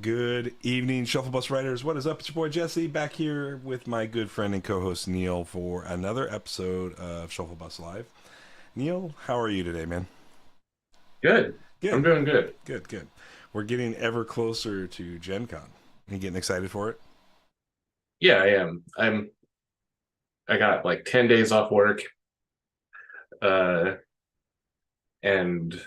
Good evening, Shuffle Bus Riders. What is up? It's your boy Jesse back here with my good friend and co-host Neil for another episode of Shuffle Bus Live. Neil, how are you today, man? Good. I'm Good, doing good. good. We're getting ever closer to Gen Con. You getting excited for it? Yeah, I am. I got like 10 days off work, uh, and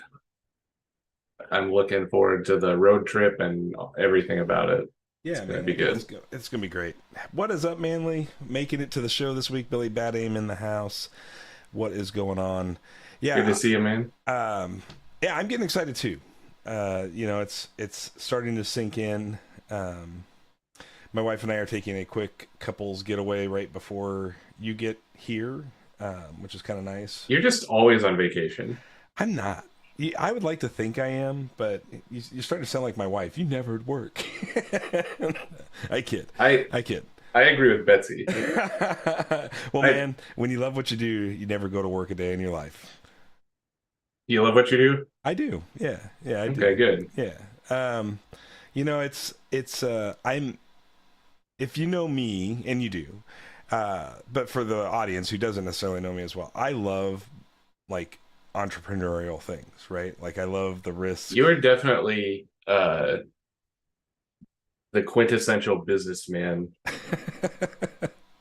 I'm looking forward to the road trip and everything about it. It's Yeah, gonna man, be good. it's gonna be great. What is up, Manly? Making it to the show this week. Billy Bad Aim in the house. What is going on? Good to Yeah, see you, man. um, yeah, I'm getting excited too. It's starting to sink in. Um, my wife and I are taking a quick couples getaway right before you get here, which is kind of nice. You're just always on vacation. I'm not. I would like to think I am, but you're starting to sound like my wife. You never work. I kid. I I kid. I agree with Betsy. Well, I man, when you love what you do, you never go to work a day in your life. You love what you do? I do. Yeah. Yeah, I Okay, do. good. Yeah. Um, I'm if you know me, and you do, but for the audience who doesn't necessarily know me as well, I love like entrepreneurial things, right? Like I love the risk. You're definitely the quintessential businessman,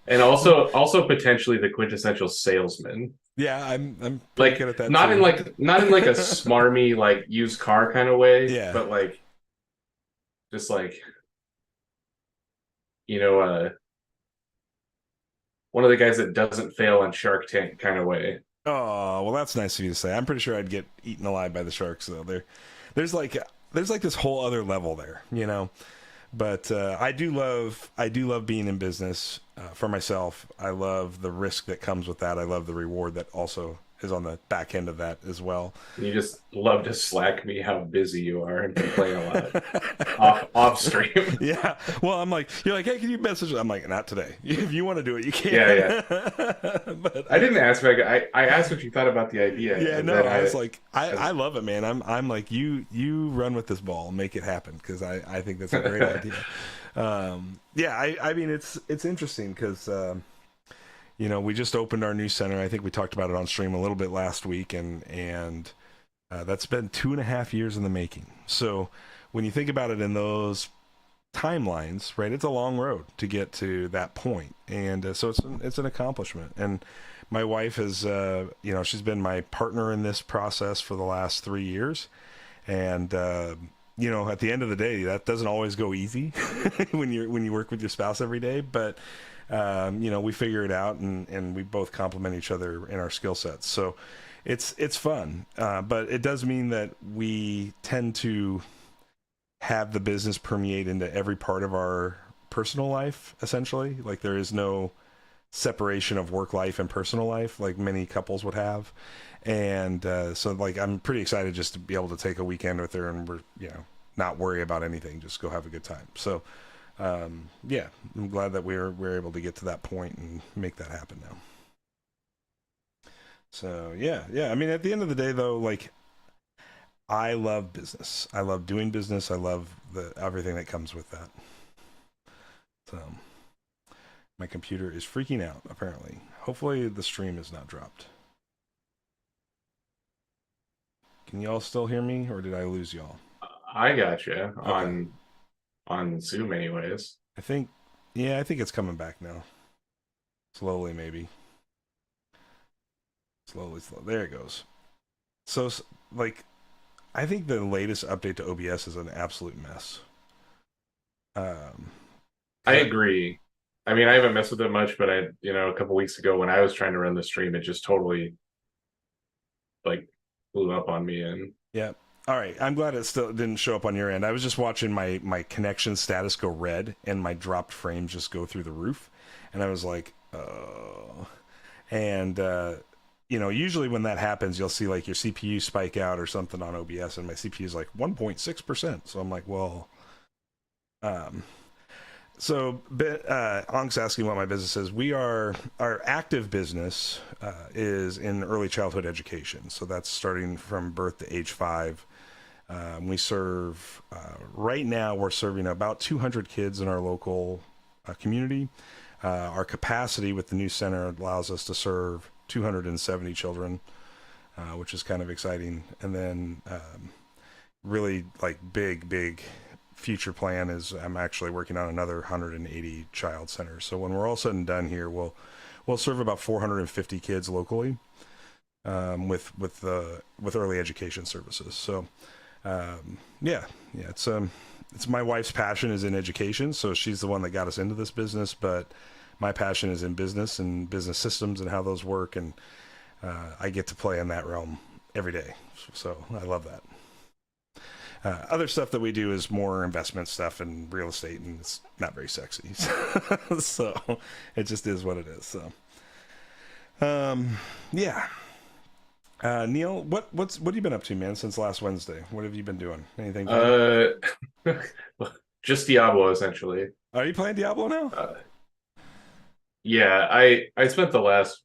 and also potentially the quintessential salesman. Yeah, I'm pretty Like good at that not in too. like a smarmy like used car kind of way, Yeah. but like just like you know one of the guys that doesn't fail on Shark Tank kind of way. Oh, well, that's nice of you to say. I'm pretty sure I'd get eaten alive by the sharks, though. There's like, there's like this whole other level there, you know. But I do love being in business for myself. I love the risk that comes with that. I love the reward that also is on the back end of that as well. And you just love to slack me how busy you are and complain a lot off stream. Yeah. Well, I'm like, you're like, hey, can you message? I'm like, not today. If you want to do it, you Yeah, can. yeah. But I didn't ask like I asked what you thought about the idea, yeah, and no, then I was like, as I love it, man. I'm like, you run with this ball, and make it happen, because I think that's a great idea. Yeah, I mean, it's interesting because we just opened our new center. I think we talked about it on stream a little bit last week, and that's been 2.5 years in the making. So when you think about it in those timelines, right, it's a long road to get to that point, and so it's an accomplishment. And my wife has, she's been my partner in this process for the last 3 years, and at the end of the day, that doesn't always go easy when you work with your spouse every day, but we figure it out, and we both complement each other in our skill sets. So it's fun, but it does mean that we tend to have the business permeate into every part of our personal life, essentially. Like there is no separation of work life and personal life like many couples would have. And so like I'm pretty excited just to be able to take a weekend with her, and we're not worry about anything, just go have a good time. So yeah, I'm glad that we're able to get to that point and make that happen now. So yeah, I mean, at the end of the day though, like I love business. I love doing business. I love the everything that comes with that. So my computer is freaking out apparently. Hopefully the stream is not dropped. Can y'all still hear me, or did I lose y'all? I got you Okay. on Zoom anyways. I think yeah, I think it's coming back now. Slowly maybe. Slow. There it goes. So like I think the latest update to OBS is an absolute mess. Um, I cuz I agree. I mean, I haven't messed with it much, but a couple weeks ago when I was trying to run the stream, it just totally like blew up on me. And yeah. All right. I'm glad it still didn't show up on your end. I was just watching my connection status go red and my dropped frames just go through the roof, and I was like, oh. And usually when that happens, you'll see like your CPU spike out or something on OBS, and my CPU is like 1.6%. So I'm like, well, um, so Ank's asking what my business is. Our active business is in early childhood education. So that's starting from birth to age 5. We serve, right now, we're serving about 200 kids in our local community. Our capacity with the new center allows us to serve 270 children, which is kind of exciting. And then, really like big future plan is I'm actually working on another 180 child centers. So when we're all said and done here, we'll serve about 450 kids locally, with early education services. So yeah, it's my wife's passion is in education, so she's the one that got us into this business. But my passion is in business and business systems and how those work, and I get to play in that realm every day. So I love that. Other stuff that we do is more investment stuff and real estate, and it's not very sexy. So it just is what it is. So, yeah. Neil, what have you been up to, man, since last Wednesday? What have you been doing? Anything fun? Just Diablo essentially. Are you playing Diablo now? Yeah, I spent the last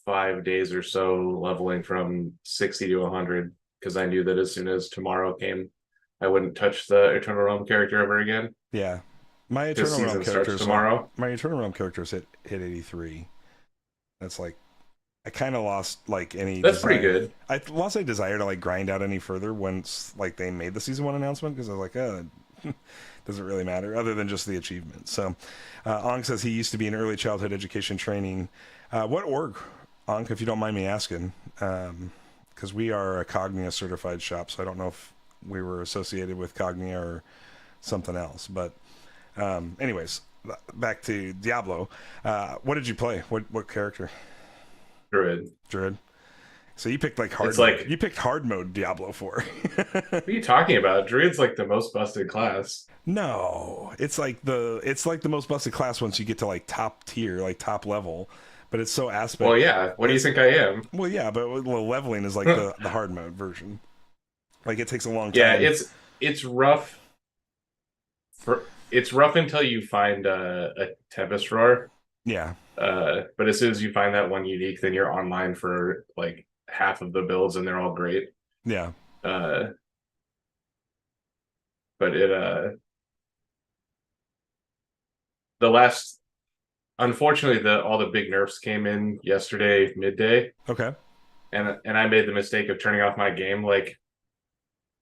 5 days or so leveling from 60 to 100 because I knew that as soon as tomorrow came, I wouldn't touch the Eternal Realm character ever again. Yeah. My His Eternal Realm season character starts is tomorrow. my Eternal Realm characters hit 83. That's like I kind of lost like any That's desire. pretty good. I lost any desire to like grind out any further once like they made the season 1 announcement, because I was like, doesn't really matter other than just the achievement. So, Ankh says he used to be in early childhood education training. What org, Ankh, if you don't mind me asking? Because we are a Cognia certified shop, so I don't know if we were associated with Cognia or something else. But, anyways, back to Diablo. What did you play? What character? Druid. So you picked like hard. It's like, you picked hard mode Diablo 4. what are you talking about? Druid's like the most busted class. No, it's like the most busted class once you get to like top tier, like top level. But it's so aspect. Well, yeah. What do you think I am? Well, yeah, but leveling is like the hard mode version. Like it takes a long time. Yeah, it's rough. It's rough until you find a Tempest Roar. Yeah. But as soon as you find that one unique, then you're online for like half of the builds, and they're all great. Yeah. But unfortunately, all the big nerfs came in yesterday midday. Okay. And I made the mistake of turning off my game like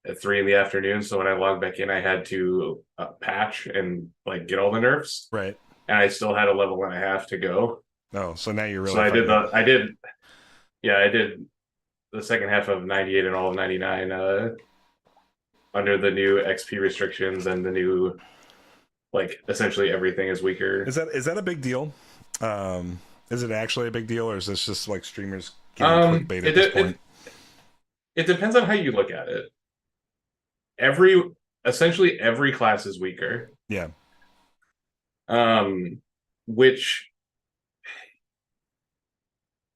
at 3 in the afternoon. So when I logged back in, I had to patch and like get all the nerfs. Right. And I still had a level and a half to go. Oh, so now you're really. So I did the second half of 98 and all of 99 under the new XP restrictions and the new, like, essentially everything is weaker. Is that a big deal? Is it actually a big deal, or is this just like streamers getting clickbait at this point? It depends on how you look at it. Essentially every class is weaker. Yeah. Which,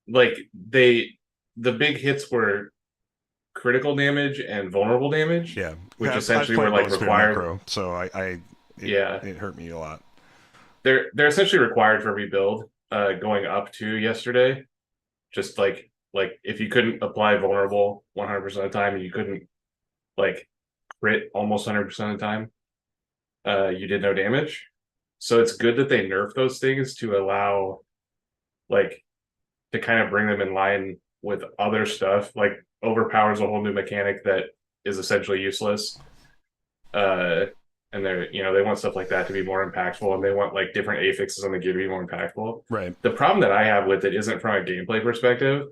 like, the big hits were critical damage and vulnerable damage. Yeah. Which essentially were like required. Macro, so it hurt me a lot. They're essentially required for every build going up to yesterday. Just like if you couldn't apply vulnerable 100% of the time, and you couldn't like crit almost 100% of the time, you did no damage. So it's good that they nerf those things to allow, like, to kind of bring them in line with other stuff. Like, overpowers a whole new mechanic that is essentially useless. And they want stuff like that to be more impactful, and they want like different affixes on the gear to be more impactful. Right. The problem that I have with it isn't from a gameplay perspective.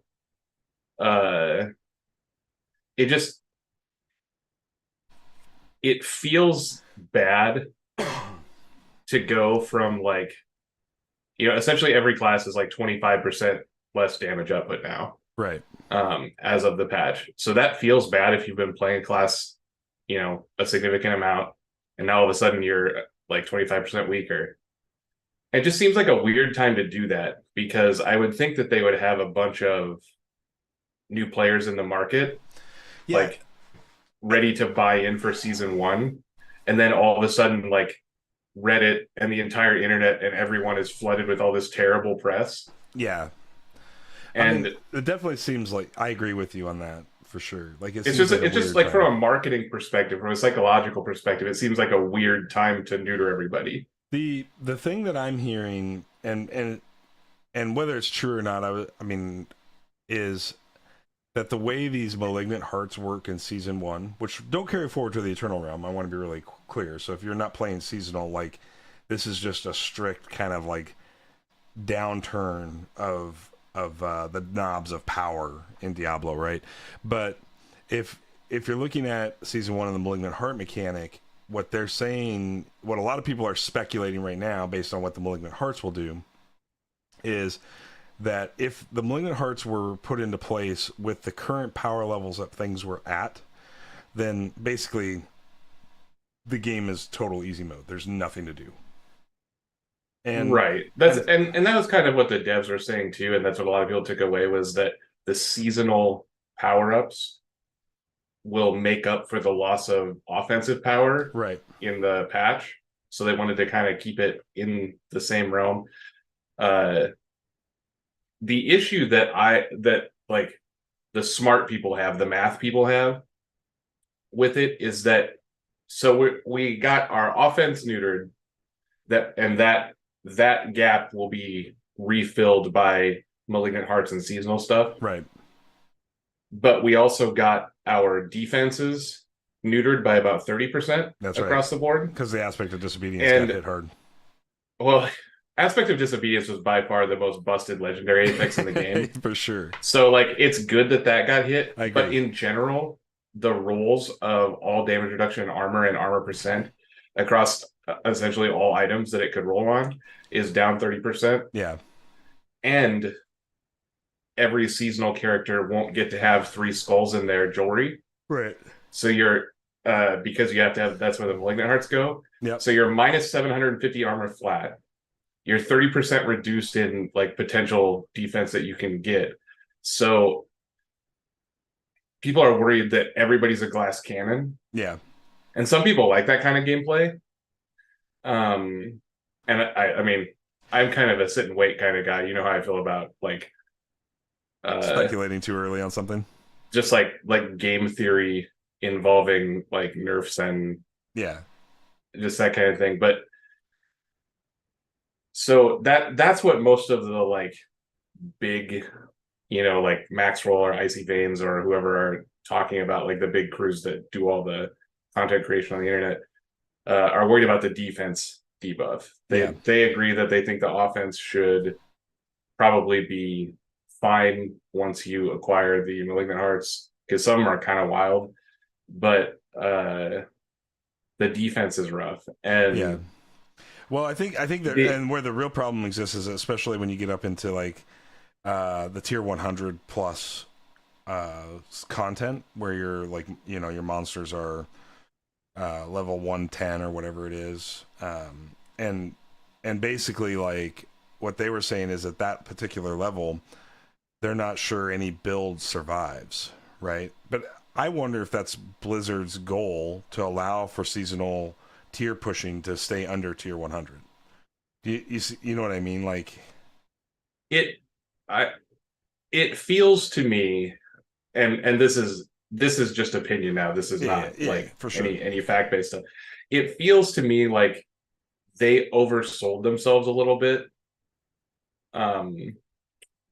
It feels bad to go from like, essentially every class is like 25% less damage output now. Right. As of the patch. So that feels bad if you've been playing class, a significant amount, and now all of a sudden you're like 25% weaker. It just seems like a weird time to do that, because I would think that they would have a bunch of new players in the market, like ready to buy in for season 1, and then all of a sudden like Reddit and the entire internet and everyone is flooded with all this terrible press. Yeah. And it definitely seems like I agree with you on that for sure. Like it It's seems just like a it's just weird like time. from a marketing perspective, from a psychological perspective, it seems like a weird time to neuter everybody. The thing that I'm hearing, and whether it's true or not, I mean, is that the way these malignant hearts work in season one, which don't carry forward to the Eternal Realm, I want to be really clear. So if you're not playing seasonal, like this is just a strict kind of like downturn of the knobs of power in Diablo, right? But if you're looking at season one of the malignant heart mechanic, what they're saying, what a lot of people are speculating right now, based on what the malignant hearts will do, is that if the malignant hearts were put into place with the current power levels that things were at, then basically the game is total easy mode. There's nothing to do. And Right. That's and and that was kind of what the devs were saying too, and that's what a lot of people took away was that the seasonal power-ups will make up for the loss of offensive power right, in the patch. So they wanted to kind of keep it in the same realm. Uh the issue that like the smart people have, the math people have with it is that so we got our offense neutered that gap will be refilled by malignant hearts and seasonal stuff, right. but we also got our defenses neutered by about 30% That's right. across the board. Because the aspect of disobedience got And hit hard. well, aspect of disobedience was by far the most busted legendary apex in the game, For sure. so like it's good that that got hit, I but agree. in general the rules of all damage reduction in armor and armor percent across essentially all items that it could roll on is down 30%. Yeah. And every seasonal character won't get to have 3 skulls in their jewelry. Right. So you're because you have to have that's where the malignant hearts go. Yep. So you're minus 750 armor flat. You're 30% reduced in like potential defense that you can get. So people are worried that everybody's a glass cannon. Yeah. And some people like that kind of gameplay. And I mean, I'm kind of a sit and wait kind of guy. You know how I feel about like Speculating too early on something. just like game theory involving like nerfs and Yeah. just that kind of thing. But so that's what most of the like big, you know, like Maxwell or Icy Veins or whoever are talking about, like the big crews that do all the content creation on the internet, are worried about the defense debuff. They agree that they think the offense should probably be fine once you acquire the malignant hearts, because some are kind of wild, but the defense is rough. And yeah. Well, I think that, and where the real problem exists is especially when you get up into like the tier 100 plus content, where you're like, you know, your monsters are level 110 or whatever it is, and basically like what they were saying is at that particular level they're not sure any build survives, right? But I wonder if that's Blizzard's goal, to allow for seasonal tier pushing to stay under tier 100. You know what I mean? Like it I it feels to me, and this is just opinion now. This is not like for sure. any fact-based stuff. It feels to me like they oversold themselves a little bit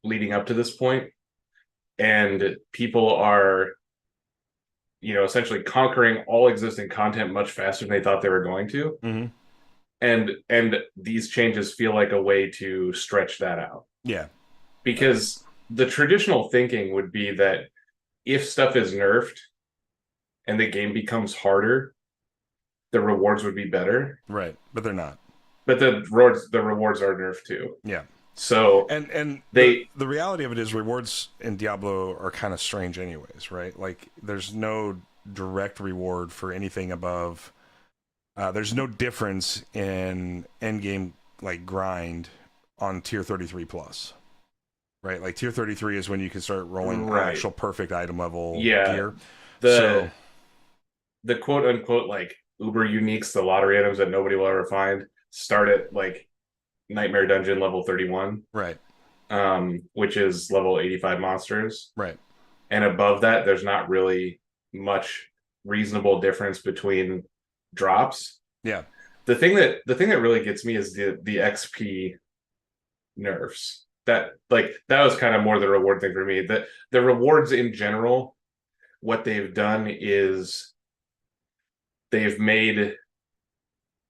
leading up to this point, and people are, you know, essentially conquering all existing content much faster than they thought they were going to. Mm-hmm. And these changes feel like a way to stretch that out. Yeah. Because the traditional thinking would be that if stuff is nerfed and the game becomes harder, the rewards would be better. Right. But they're not. But the rewards are nerfed too. Yeah. So and the reality of it is rewards in Diablo are kind of strange anyways, right? Like there's no direct reward for anything above. There's no difference in end game like grind on tier 33 plus, right? Like tier 33 is when you can start rolling actual perfect item level gear. The quote unquote like uber uniques, the lottery items that nobody will ever find, start at like Nightmare Dungeon level 31, right? Which is level 85 monsters, right? and above that, there's not really much reasonable difference between drops. Yeah. The thing that really gets me is the XP nerfs. That was kind of more the reward thing for me. The rewards in general, what they've done is they've made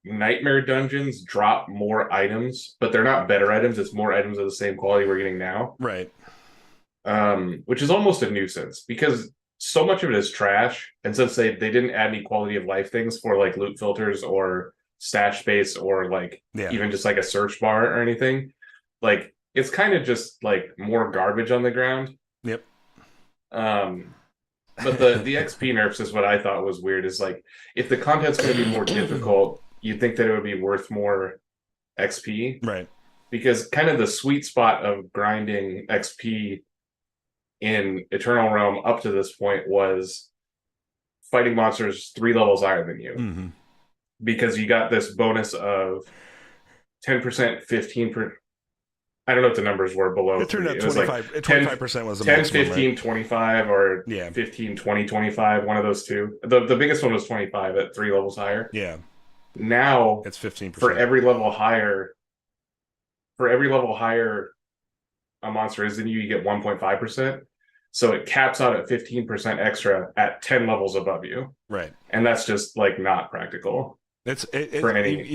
nightmare dungeons drop more items, but they're not better items. It's more items of the same quality we're getting now. Right. Which is almost a nuisance because so much of it is trash. And since they didn't add any quality of life things for like loot filters or stash space or like even just like a search bar or anything, like it's kind of just like more garbage on the ground. Yep. But the XP nerfs is what I thought was weird. Is like if the content's going to be more difficult, you'd think that it would be worth more XP, right? Because kind of the sweet spot of grinding XP in Eternal Realm up to this point was fighting monsters 3 levels higher than you, because you got this bonus of 10%, 15%. I don't know what the numbers were below. It turned out 25. Like 25% was the 10, maximum, 15, right? 25, or 15, 20, 25. One of those two. The biggest one was 25 at 3 levels higher. Yeah. Now it's 15%. For every level higher a monster is than you, you get 1.5%. So it caps out at 15% extra at 10 levels above you. Right. And that's just like not practical. You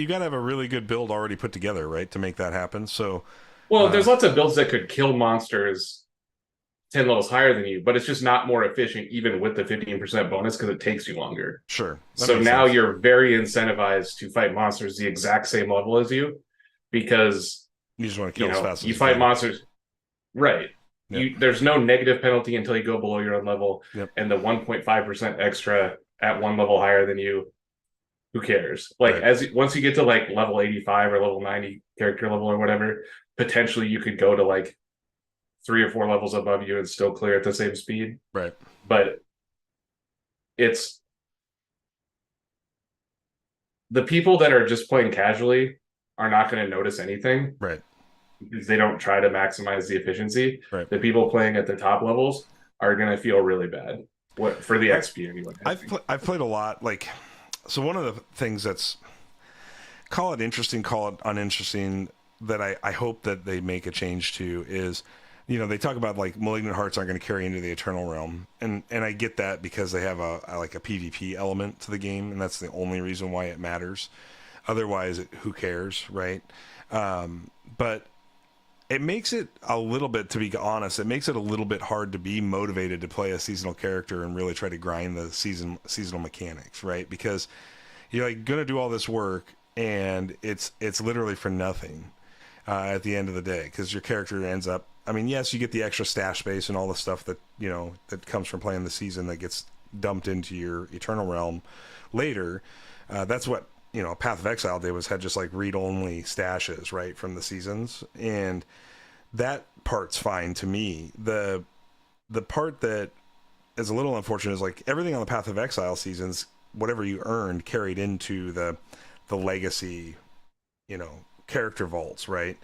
got to have a really good build already put together, right, to make that happen. So well, there's lots of builds that could kill monsters 10 levels higher than you, but it's just not more efficient even with the 15% bonus because it takes you longer. Sure. So now you're very incentivized to fight monsters the exact same level as you, because you just want to kill as fast as you fight monsters. Right. Yep. There's no negative penalty until you go below your own level. Yep. And the 1.5% extra at one level higher than you, who cares? Like once you get to like level 85 or level 90 character level or whatever, potentially you could go to like 3 or 4 levels above you and still clear at the same speed. Right. But it's the people that are just playing casually are not going to notice anything. Right. Because they don't try to maximize the efficiency. Right. The people playing at the top levels are going to feel really bad. For the XP anyway. I've played a lot. Like, so one of the things that's, call it interesting, call it uninteresting, that I hope that they make a change to is, they talk about like Malignant Hearts aren't going to carry into the Eternal Realm, and I get that because they have a PvP element to the game, and that's the only reason why it matters. Otherwise, who cares, right? But it makes it a little bit, to be honest, it makes it a little bit hard to be motivated to play a seasonal character and really try to grind the seasonal mechanics, right? Because you're like going to do all this work and it's literally for nothing at the end of the day, because your character ends up, I mean, yes, you get the extra stash space and all the stuff that, that comes from playing the season that gets dumped into your Eternal Realm later. That's what, Path of Exile did, was had just like read-only stashes, right, from the seasons, and that part's fine to me. The part that is a little unfortunate is like everything on the Path of Exile seasons, whatever you earned carried into the legacy, character vaults, right?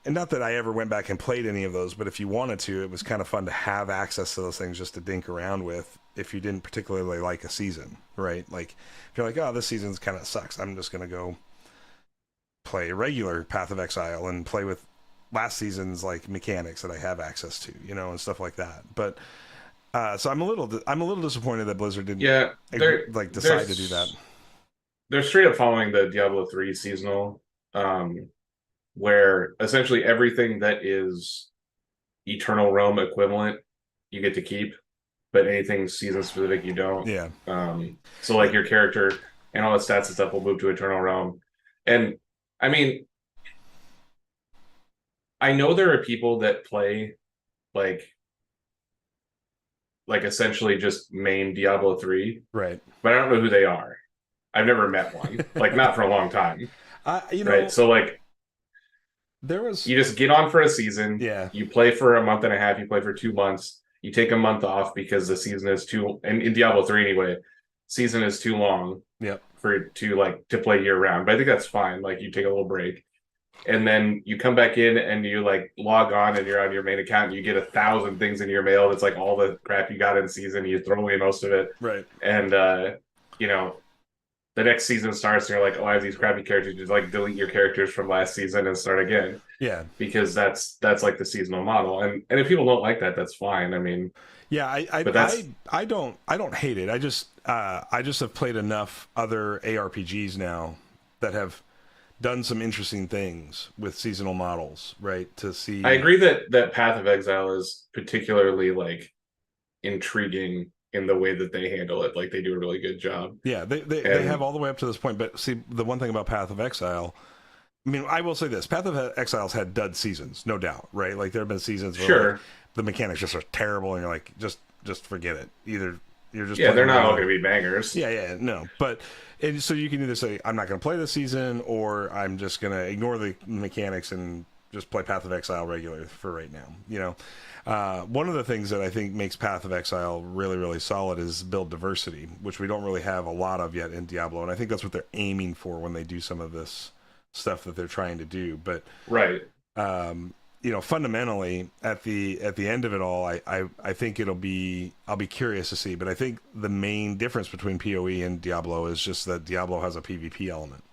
And not that I ever went back and played any of those, but if you wanted to, it was kind of fun to have access to those things just to dink around with if you didn't particularly like a season, right? Like, if you're like, oh, this season's kind of sucks, I'm just going to go play a regular Path of Exile and play with last season's like mechanics that I have access to, and stuff like that. But so I'm a little disappointed that Blizzard didn't decide to do that. They're straight up following the Diablo 3 seasonal, where essentially everything that is Eternal Realm equivalent you get to keep, but anything season specific you don't. Yeah. So like your character and all its stats and stuff will move to Eternal Realm. And I mean, I know there are people that play like essentially just main Diablo 3. Right. But I don't know who they are. I've never met one. Like, not for a long time. Right. So like you just get on for a season. Yeah. You play for a month and a half, you play for 2 months, you take a month off because the season is too, and in Diablo 3 anyway, season is too long. Yep. To play year round. But I think that's fine. Like, you take a little break. and then you come back in and you like log on and you're on your main account and you get 1,000 things in your mail. That's like all the crap you got in season. You throw away most of it, Right. and you know the next season starts and you're like, oh, I have these crappy characters. You just like delete your characters from last season and start again Yeah. because that's like the seasonal model. And if people don't like that, that's fine. I mean, Yeah, but that's I don't hate it. I just have played enough other ARPGs now that have done some interesting things with seasonal models, right? To I see. agree that Path of Exile is particularly like intriguing in the way that they handle it. Like they do a really good job. Yeah, they have And all the way up to this point, but see, the one thing about Path of Exile, I mean, I will say this: Path of Exile's had dud seasons, no doubt, right? Like there have been seasons where like sure, the mechanics just are terrible, and you're like, just forget it. Either you're just yeah, playing they're not all vanilla. going to be bangers. Yeah, yeah, no, but and so you can either say I'm not going to play this season, or I'm just going to ignore the mechanics and just play Path of Exile regular for right now. You know, one of the things that I think makes Path of Exile really, really solid is build diversity, which we don't really have a lot of yet in Diablo, and I think that's what they're aiming for when they do some of this stuff that they're trying to do. But Right. um, you know, fundamentally at the end of it all, I think I'll be curious to see. But I think the main difference between PoE and Diablo is just that Diablo has a PvP element,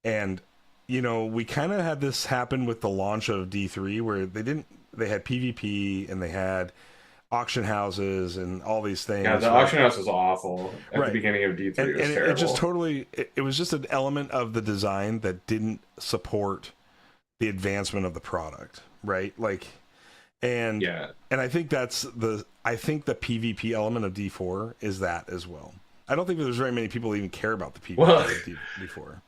and you know, we kind of had this happen with the launch of D3 where they had PvP and they had auction houses and all these Yeah, things, the right? auction house was awful at the Right. beginning of D3. It was It just terrible. totally it was just an element of the design that didn't support the advancement of the product, right? Like and Yeah. I think I think the PvP element of D4 is that as well. I don't think there's very many people that even care about the Well, PvP of D4.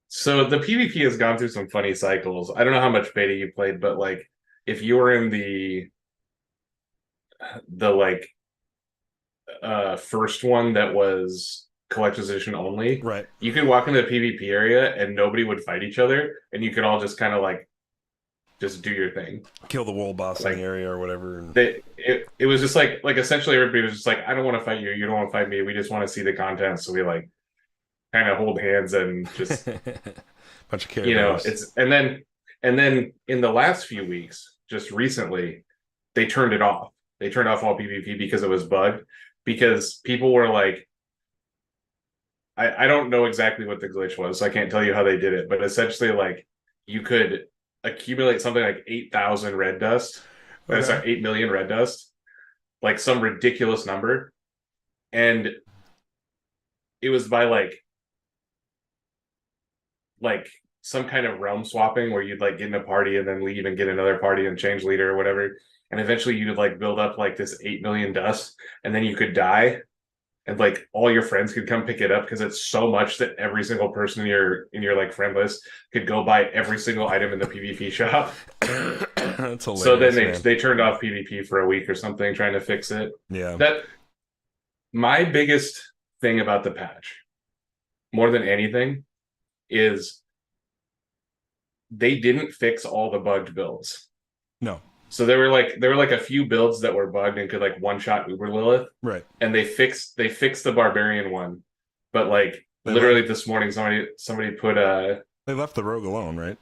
so the PvP has gone through some funny cycles. I don't know how much beta you played, but like if you were in the like first one that was collector's edition only, Right. you could walk into the PvP area and nobody would fight each other, and you could all just kind of like just do your thing. Kill the world boss in the Like area or whatever. And it was just like essentially everybody was just like, I don't want to fight you, you don't want to fight me. We just want to see the content, so we like kind of hold hands and just bunch of care bears. it's and then in the last few weeks, just recently, they turned it off. They turned off all PvP because it was bugged. Because people were like, I don't know exactly what the glitch was, so I can't tell you how they did it, but essentially, like, you could accumulate something like 8,000 red dust, Okay. sorry, 8 million red dust, like some ridiculous number. And it was by like some kind of realm swapping where you'd like get in a party and then leave and get another party and change leader or whatever. And eventually you'd like build up like this 8 million dust, and then you could die and like all your friends could come pick it up because it's so much that every single person in your like friend list could go buy every single item in the PvP shop. That's So then hilarious, man. they turned off PvP for a week or something trying to fix it. Yeah. That my biggest thing about the patch, more than anything, is they didn't fix all the bugged builds. No. So there were like a few builds that were bugged and could like one shot Uber Lilith, Right. and they fixed the barbarian one, but like They left literally this morning somebody put they left the rogue alone, right?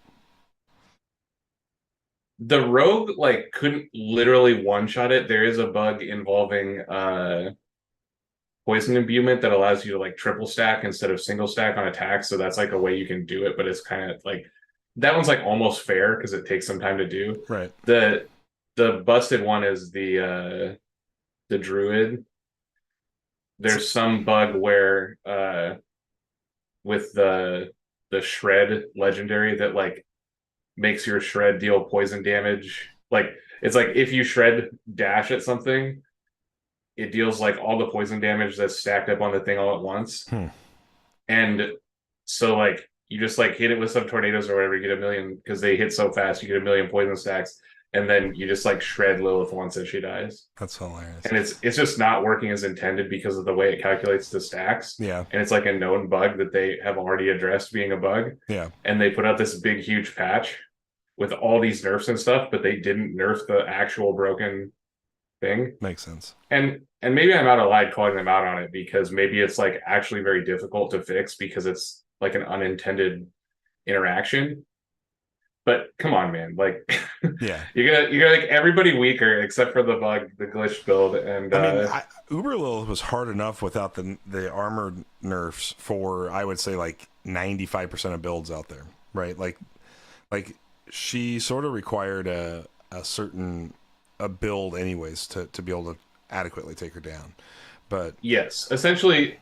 the rogue like couldn't literally one shot it. There is a bug involving poison imbuement that allows you to like triple stack instead of single stack on attacks. So that's like a way you can do it, but it's kind of like that one's like almost fair because it takes some time to do. Right. The busted one is the druid. So, There's some bug where with the shred legendary that like makes your shred deal poison damage. Like it's like if you shred dash at something, it deals like all the poison damage that's stacked up on the thing all at once. hmm. And so like you just like hit it with some tornadoes or whatever, you get a million because they hit so fast, you get a million poison stacks, and then you just like shred Lilith once as she dies. That's hilarious. And it's just not working as intended because of the way it calculates the stacks. Yeah. And it's like a known bug that they have already addressed being a bug. Yeah. And they put out this big huge patch with all these nerfs and stuff, but they didn't nerf the actual broken thing. Makes sense. And maybe I'm out of line calling them out on it because maybe it's like actually very difficult to fix because it's like an unintended interaction. but come on, man. Like Yeah. you're like everybody weaker except for the glitch build, and I mean, Uberlil was hard enough without the armored nerfs for, I would say, like 95% of builds out there, right? Like she sort of required a certain a build anyways to be able to adequately take her down. But yes, essentially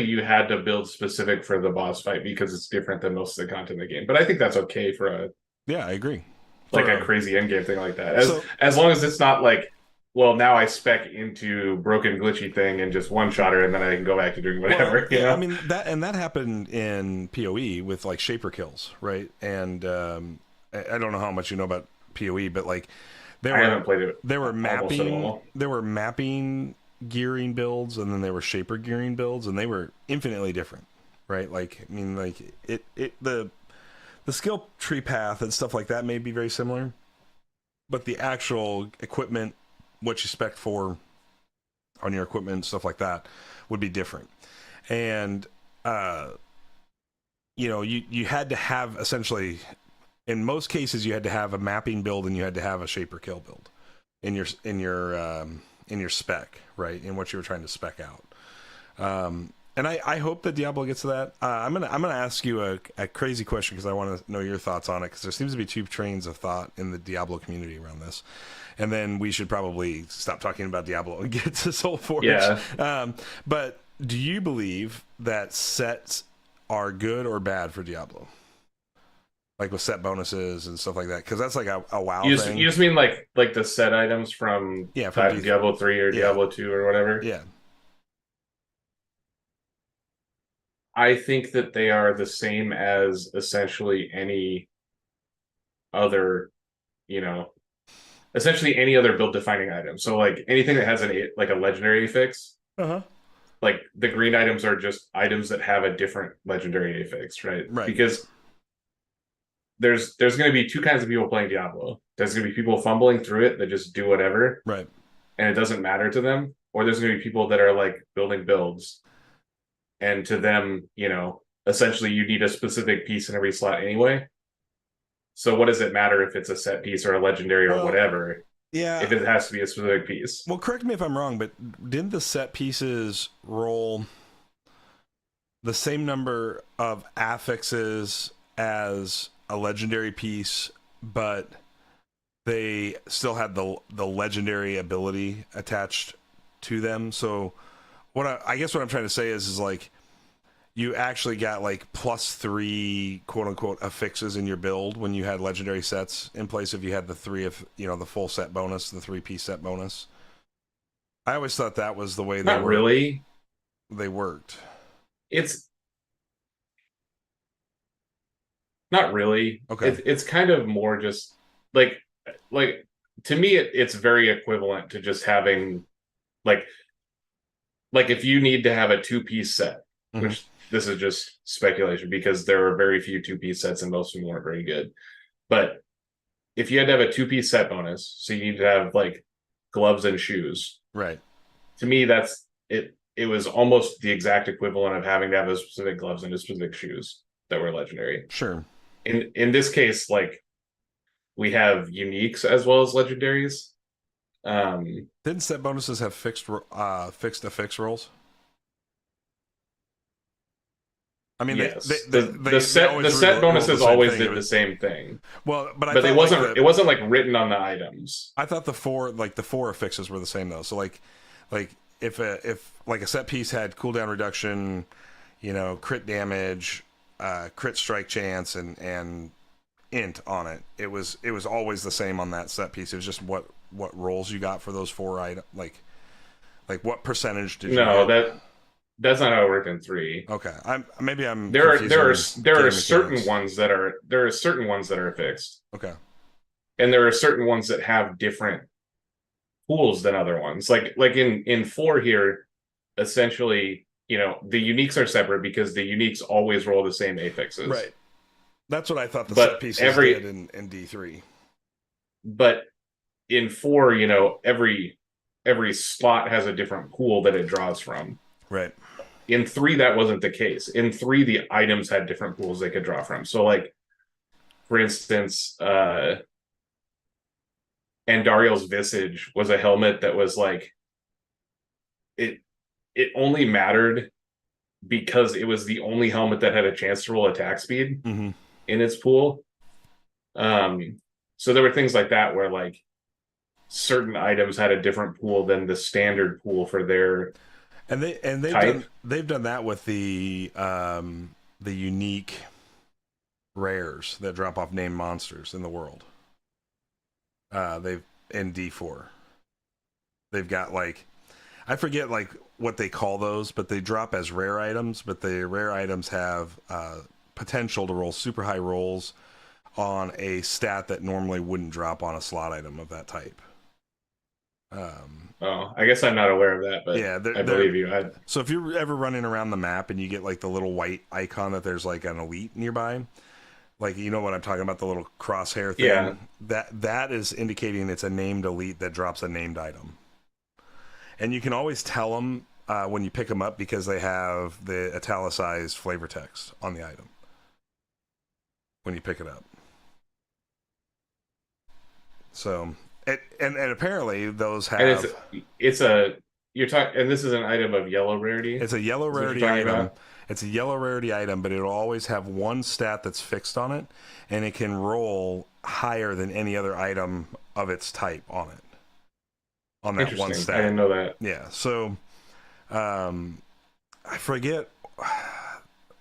you had to build specific for the boss fight because it's different than most of the content in the game. But I think that's okay for a yeah, I agree. like For a crazy end game thing like that. so As long as it's not like, well, now I spec into broken glitchy thing and just one shot her and then I can go back to doing whatever. well, You yeah, I know? mean that happened in PoE with like shaper kills, right? And I don't know how much you know about PoE, but like I haven't played it there were almost at mapping all. there were mapping gearing builds, and then there were shaper gearing builds, and they were infinitely different, right? Like I mean, like it the skill tree path and stuff like that may be very similar, but the actual equipment, what you spec for on your equipment, stuff like that, would be different. And you know, you had to have essentially, in most cases, you had to have a mapping build and you had to have a shaper kill build in your spec, right? In what you were trying to spec out. And I hope that Diablo gets to that. I'm gonna ask you a crazy question because I want to know your thoughts on it, because there seems to be two trains of thought in the Diablo community around this, and then we should probably stop talking about Diablo and get to Solforge. Yeah. But do you believe that sets are good or bad for Diablo? Like with set bonuses and stuff like that, because that's like a WoW thing. You just mean like the set items from Yeah, from Diablo 3 or yeah. Diablo 2 or whatever? Yeah. I think that they are the same as essentially any other, you know, essentially any other build defining item. So like anything that has like a legendary affix, Uh-huh. like the green items are just items that have a different legendary affix, right? Right. Because there's going to be two kinds of people playing Diablo. There's going to be people fumbling through it that just do whatever, Right. and it doesn't matter to them, or there's going to be people that are like building builds, and to them, you know, essentially you need a specific piece in every slot anyway. So what does it matter if it's a set piece or a legendary or whatever? Yeah. If it has to be a specific piece. Well, correct me if I'm wrong, but didn't the set pieces roll the same number of affixes as a legendary piece, but they still had the legendary ability attached to them? So I guess what I'm trying to say is like you actually got like +3 quote unquote affixes in your build when you had legendary sets in place, if you had the three of, you know, the full set bonus, the 3-piece set bonus. I always thought that was the way Not really. they worked. It's not really. Okay. It's kind of more just like like to me it's very equivalent to just having like if you need to have a two-piece set, Mm-hmm. which this is just speculation because there are very few two-piece sets and most of them weren't very good. But if you had to have a two-piece set bonus, so you need to have like gloves and shoes. Right. To me, that's it. It was almost the exact equivalent of having to have a specific gloves and a specific shoes that were legendary. Sure. In this case, like we have uniques as well as legendaries. Didn't set bonuses have fixed affix rolls? I mean, yes, the set bonuses always did the same thing. Well, but it wasn't it wasn't like written on the items. I thought the four affixes were the same though. So like if like a set piece had cooldown reduction, you know, crit damage, crit strike chance, and int on it, it was always the same on that set piece. It was just what rolls you got for those four items, like what percentage did you get? That's not how it worked in 3. Okay, I'm there are certain ones that are fixed. Okay, and there are certain ones that have different pools than other ones. Like in 4 here, essentially, you know, the uniques are separate because the uniques always roll the same affixes. Right. That's what I thought the set pieces did in D3. But in 4, you know, every slot has a different pool that it draws from. Right. In 3, that wasn't the case. In 3, the items had different pools they could draw from. So, like, for instance, Andariel's Visage was a helmet that was like it it only mattered because it was the only helmet that had a chance to roll attack speed Mm-hmm. in its pool. So there were things like that where like certain items had a different pool than the standard pool for their And type. they've done that with the unique rares that drop off named monsters in the world. They've in D4. They've got like I forget like what they call those, but they drop as rare items. But the rare items have potential to roll super high rolls on a stat that normally wouldn't drop on a slot item of that type. Oh, I guess I'm not aware of that, but Yeah, I they're believe you. so if you're ever running around the map and you get like the little white icon that there's like an elite nearby, like you know what I'm talking about, the little crosshair thing. Yeah. That is indicating it's a named elite that drops a named item, and you can always tell them when you pick them up because they have the italicized flavor text on the item when you pick it up. So and apparently those have And it's a you're talking, and this is an item of yellow rarity. it's a yellow Is what you're rarity talking item. about? It's a yellow rarity item, but it'll always have one stat that's fixed on it, and it can roll higher than any other item of its type on it. On that one Interesting. stat. I didn't know that. Yeah. So I forget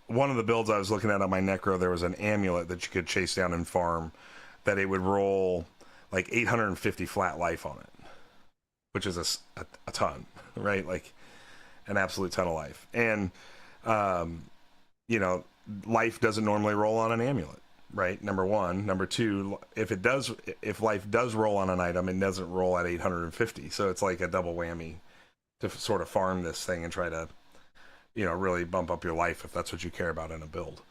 one of the builds I was looking at on my Necro, there was an amulet that you could chase down and farm that it would roll like 850 flat life on it, which is a ton, right? Like an absolute ton of life. And, you know, life doesn't normally roll on an amulet, right? Number one. Number two, if life does roll on an item, it doesn't roll at 850. So it's like a double whammy to sort of farm this thing and try to, you know, really bump up your life if that's what you care about in a build.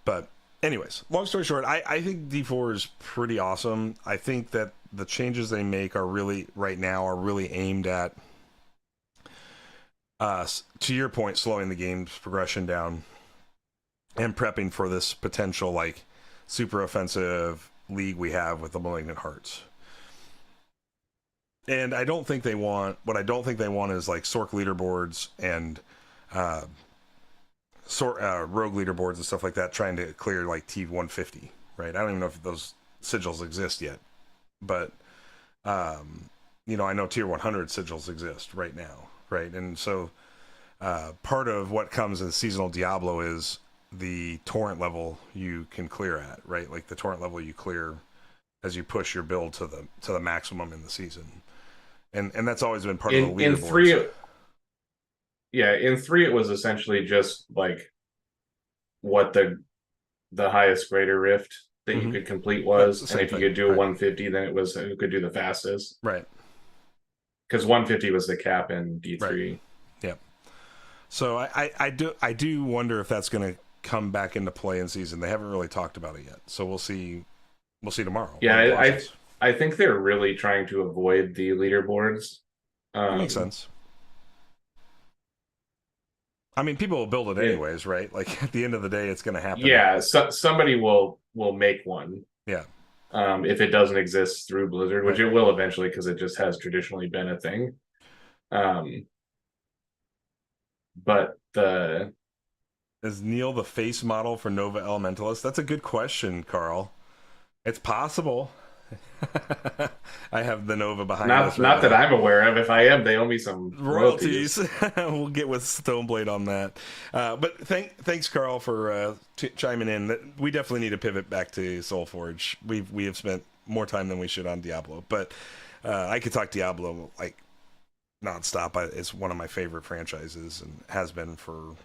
But anyways, long story short, I think D4 is pretty awesome. I think that the changes they make are really, right now, are really aimed at, to your point, slowing the game's progression down and prepping for this potential, like, super offensive league we have with the Malignant Hearts. And I don't think they want, what I don't think they want is, like, Sork leaderboards and rogue leaderboards and stuff like that trying to clear, like, T150, right? I don't even know if those sigils exist yet. But, you know, I know tier 100 sigils exist right now, right? And so part of what comes in seasonal Diablo is the torrent level you can clear at, right? Like the torrent level you clear as you push your build to the maximum in the season. And that's always been part of the leaderboards. In three, yeah, in three it was essentially just like what the highest greater rift that you could complete was, and if you could do a 150, then it was who could do the fastest, right? Because 150 was the cap in D3. Right. Yep. So I do wonder if that's going to come back into play in season. They haven't really talked about it yet, so we'll see tomorrow. Yeah, I think they're really trying to avoid the leaderboards. That makes sense. I mean, people will build it anyways, right? Like at the end of the day, it's going to happen. Yeah, somebody will make one. Yeah. If it doesn't exist through Blizzard, which it will eventually, because it just has traditionally been a thing. But is Neil the face model for Nova Elementalist? That's a good question, Carl. It's possible. I have the Nova behind us. Not that I'm aware of. If I am, they owe me some royalties. We'll get with Stoneblade on that. But thanks, Carl, for chiming in. We definitely need to pivot back to Solforge. We have spent more time than we should on Diablo, but I could talk Diablo like nonstop. It's one of my favorite franchises and has been for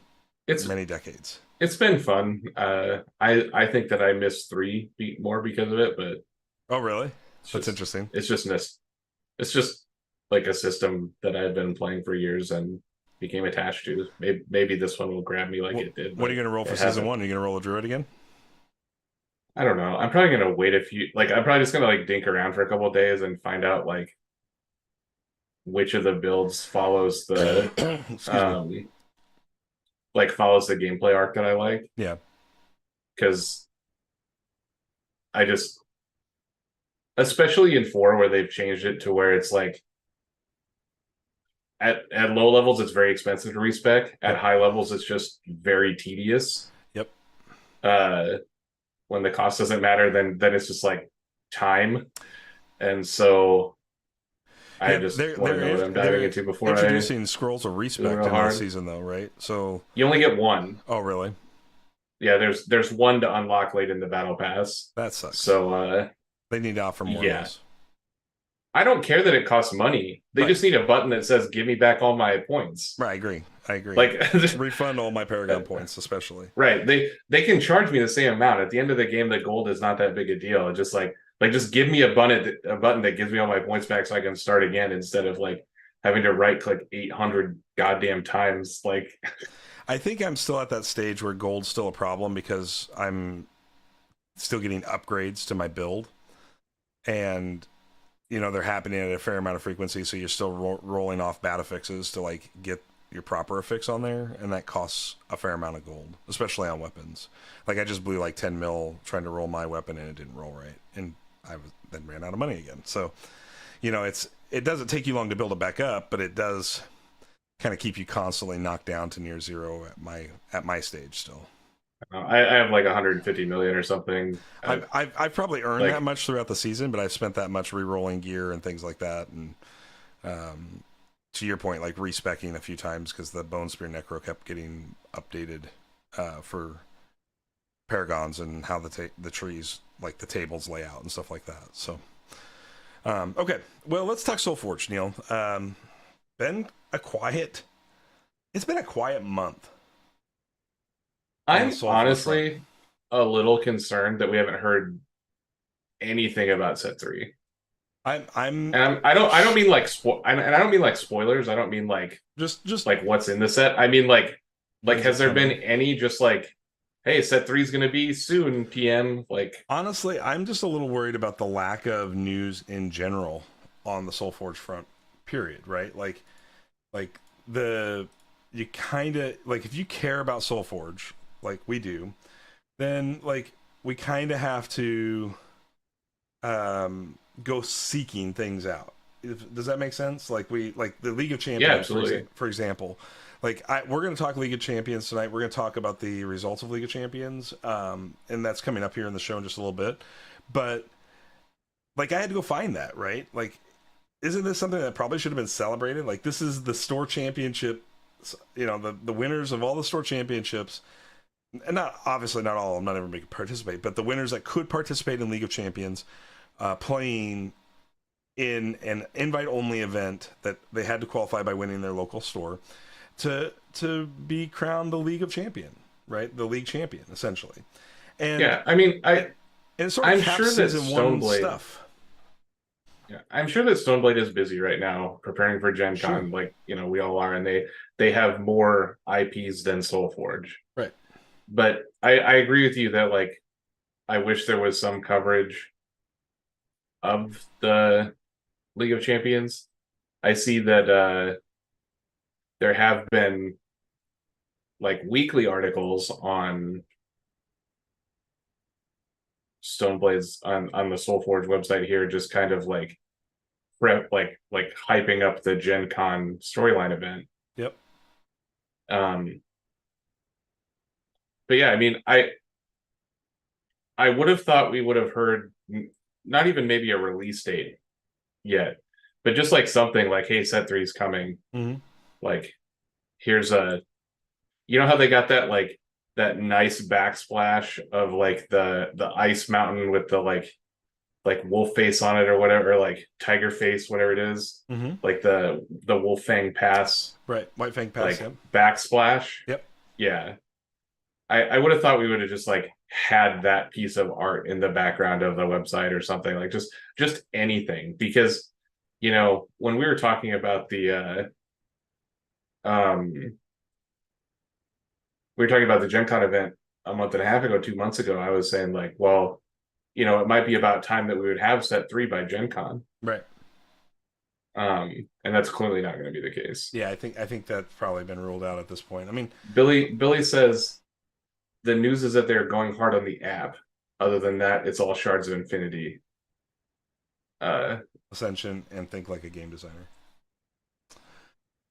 many decades. It's been fun. I think that I missed 3 more because of it, but oh really? That's interesting. It's just like a system that I've been playing for years and became attached to. Maybe this one will grab me like it did. What are you going to roll for season 1? Are you going to roll a druid again? I don't know. I'm probably going to wait a few. Like I'm probably just going to like dink around for a couple of days and find out like which of the builds follows the follows the gameplay arc that I like. Yeah. Because I just, especially in 4 where they've changed it to where it's like at low levels it's very expensive to respec. At Yep. high levels it's just very tedious. Yep. Uh, when the cost doesn't matter, then it's just like time, and so I Yeah, just want to know what I'm diving they're into before I introducing scrolls of go respect real into the hard. season though, right? So, You only get one. oh really? Yeah, there's one to unlock late in the battle pass. That sucks. So They need to offer more of yeah. those. I don't care that it costs money. They Right. just need a button that says "Give me back all my points." Right. I agree. I agree. Like, Refund all my Paragon points, especially. right? They can charge me the same amount. At the end of the game, the gold is not that big a deal. It's just like just give me a button that gives me all my points back so I can start again instead of like having to right click 800 goddamn times. Like, I think I'm still at that stage where gold's still a problem because I'm still getting upgrades to my build, and they're happening at a fair amount of frequency, so you're still rolling off bad affixes to like get your proper affix on there, and that costs a fair amount of gold, especially on weapons. Like I just blew like 10 mil trying to roll my weapon and it didn't roll right, and then ran out of money again. So it doesn't take you long to build it back up, but it does kind of keep you constantly knocked down to near zero at my stage still. I have like 150 million or something. I've probably earned Like, that much throughout the season, but I've spent that much re-rolling gear and things like that, and to your point, like respecking a few times because the Bone Spear Necro kept getting updated for Paragons and how the trees, like the tables lay out and stuff like that. So, okay, well, let's talk Solforge, Neil. Been a quiet. It's been a quiet month. I'm honestly a little concerned that we haven't heard anything about set 3. I'm And I don't mean like and I don't mean like spoilers. I don't mean like just like what's in the set. I mean like has there been coming. any just like, hey, set 3 is going to be soon, PM? Like, honestly, I'm just a little worried about the lack of news in general on the Solforge front. Period. Right? Like you kind of like if you care about Solforge like we do, then like we kind of have to go seeking things out. Does that make sense? Like the League of yeah, Champions, absolutely. for example. Like we're going to talk League of Champions tonight. We're going to talk about the results of League of Champions, and that's coming up here in the show in just a little bit. But like I had to go find that, right? Like, isn't this something that probably should have been celebrated? Like this is the store championship. The winners of all the store championships, and not obviously not all of them, not everybody can participate, but the winners that could participate in League of Champions, playing in an invite only event that they had to qualify by winning their local store to be crowned the League of Champion, right? The league champion essentially. And Yeah, I mean, and it sort of I'm caps sure that season one Stoneblade. stuff. Yeah, I'm sure that Stoneblade is busy right now preparing for Gen Sure. Con, like we all are, and they have more IPs than Soulforge. Right. But I agree with you that like I wish there was some coverage of the League of Champions. I see that there have been like weekly articles on Stoneblade's on the Soulforge website here, just kind of like prep like hyping up the Gen Con storyline event. Yep. But yeah, I mean, I would have thought we would have heard not even maybe a release date yet, but just like something like, hey, set 3 is coming. Mm-hmm. Like, here's how they got that like that nice backsplash of like the ice mountain with the like wolf face on it or whatever, or like tiger face, whatever it is, Mm-hmm. like the Wolf Fang Pass, Right. White Fang Pass. like Yep. backsplash. Yep. Yeah, I would have thought we would have just like had that piece of art in the background of the website or something, like just anything, because when we were talking about the we were talking about the Gen Con event a month and a half ago, 2 months ago, I was saying like, well, it might be about time that we would have set 3 by Gen Con. Right. And that's clearly not going to be the case. Yeah, I think that's probably been ruled out at this point. I mean, Billy says the news is that they're going hard on the app. Other than that, it's all Shards of Infinity. Uh, Ascension and think like a game designer.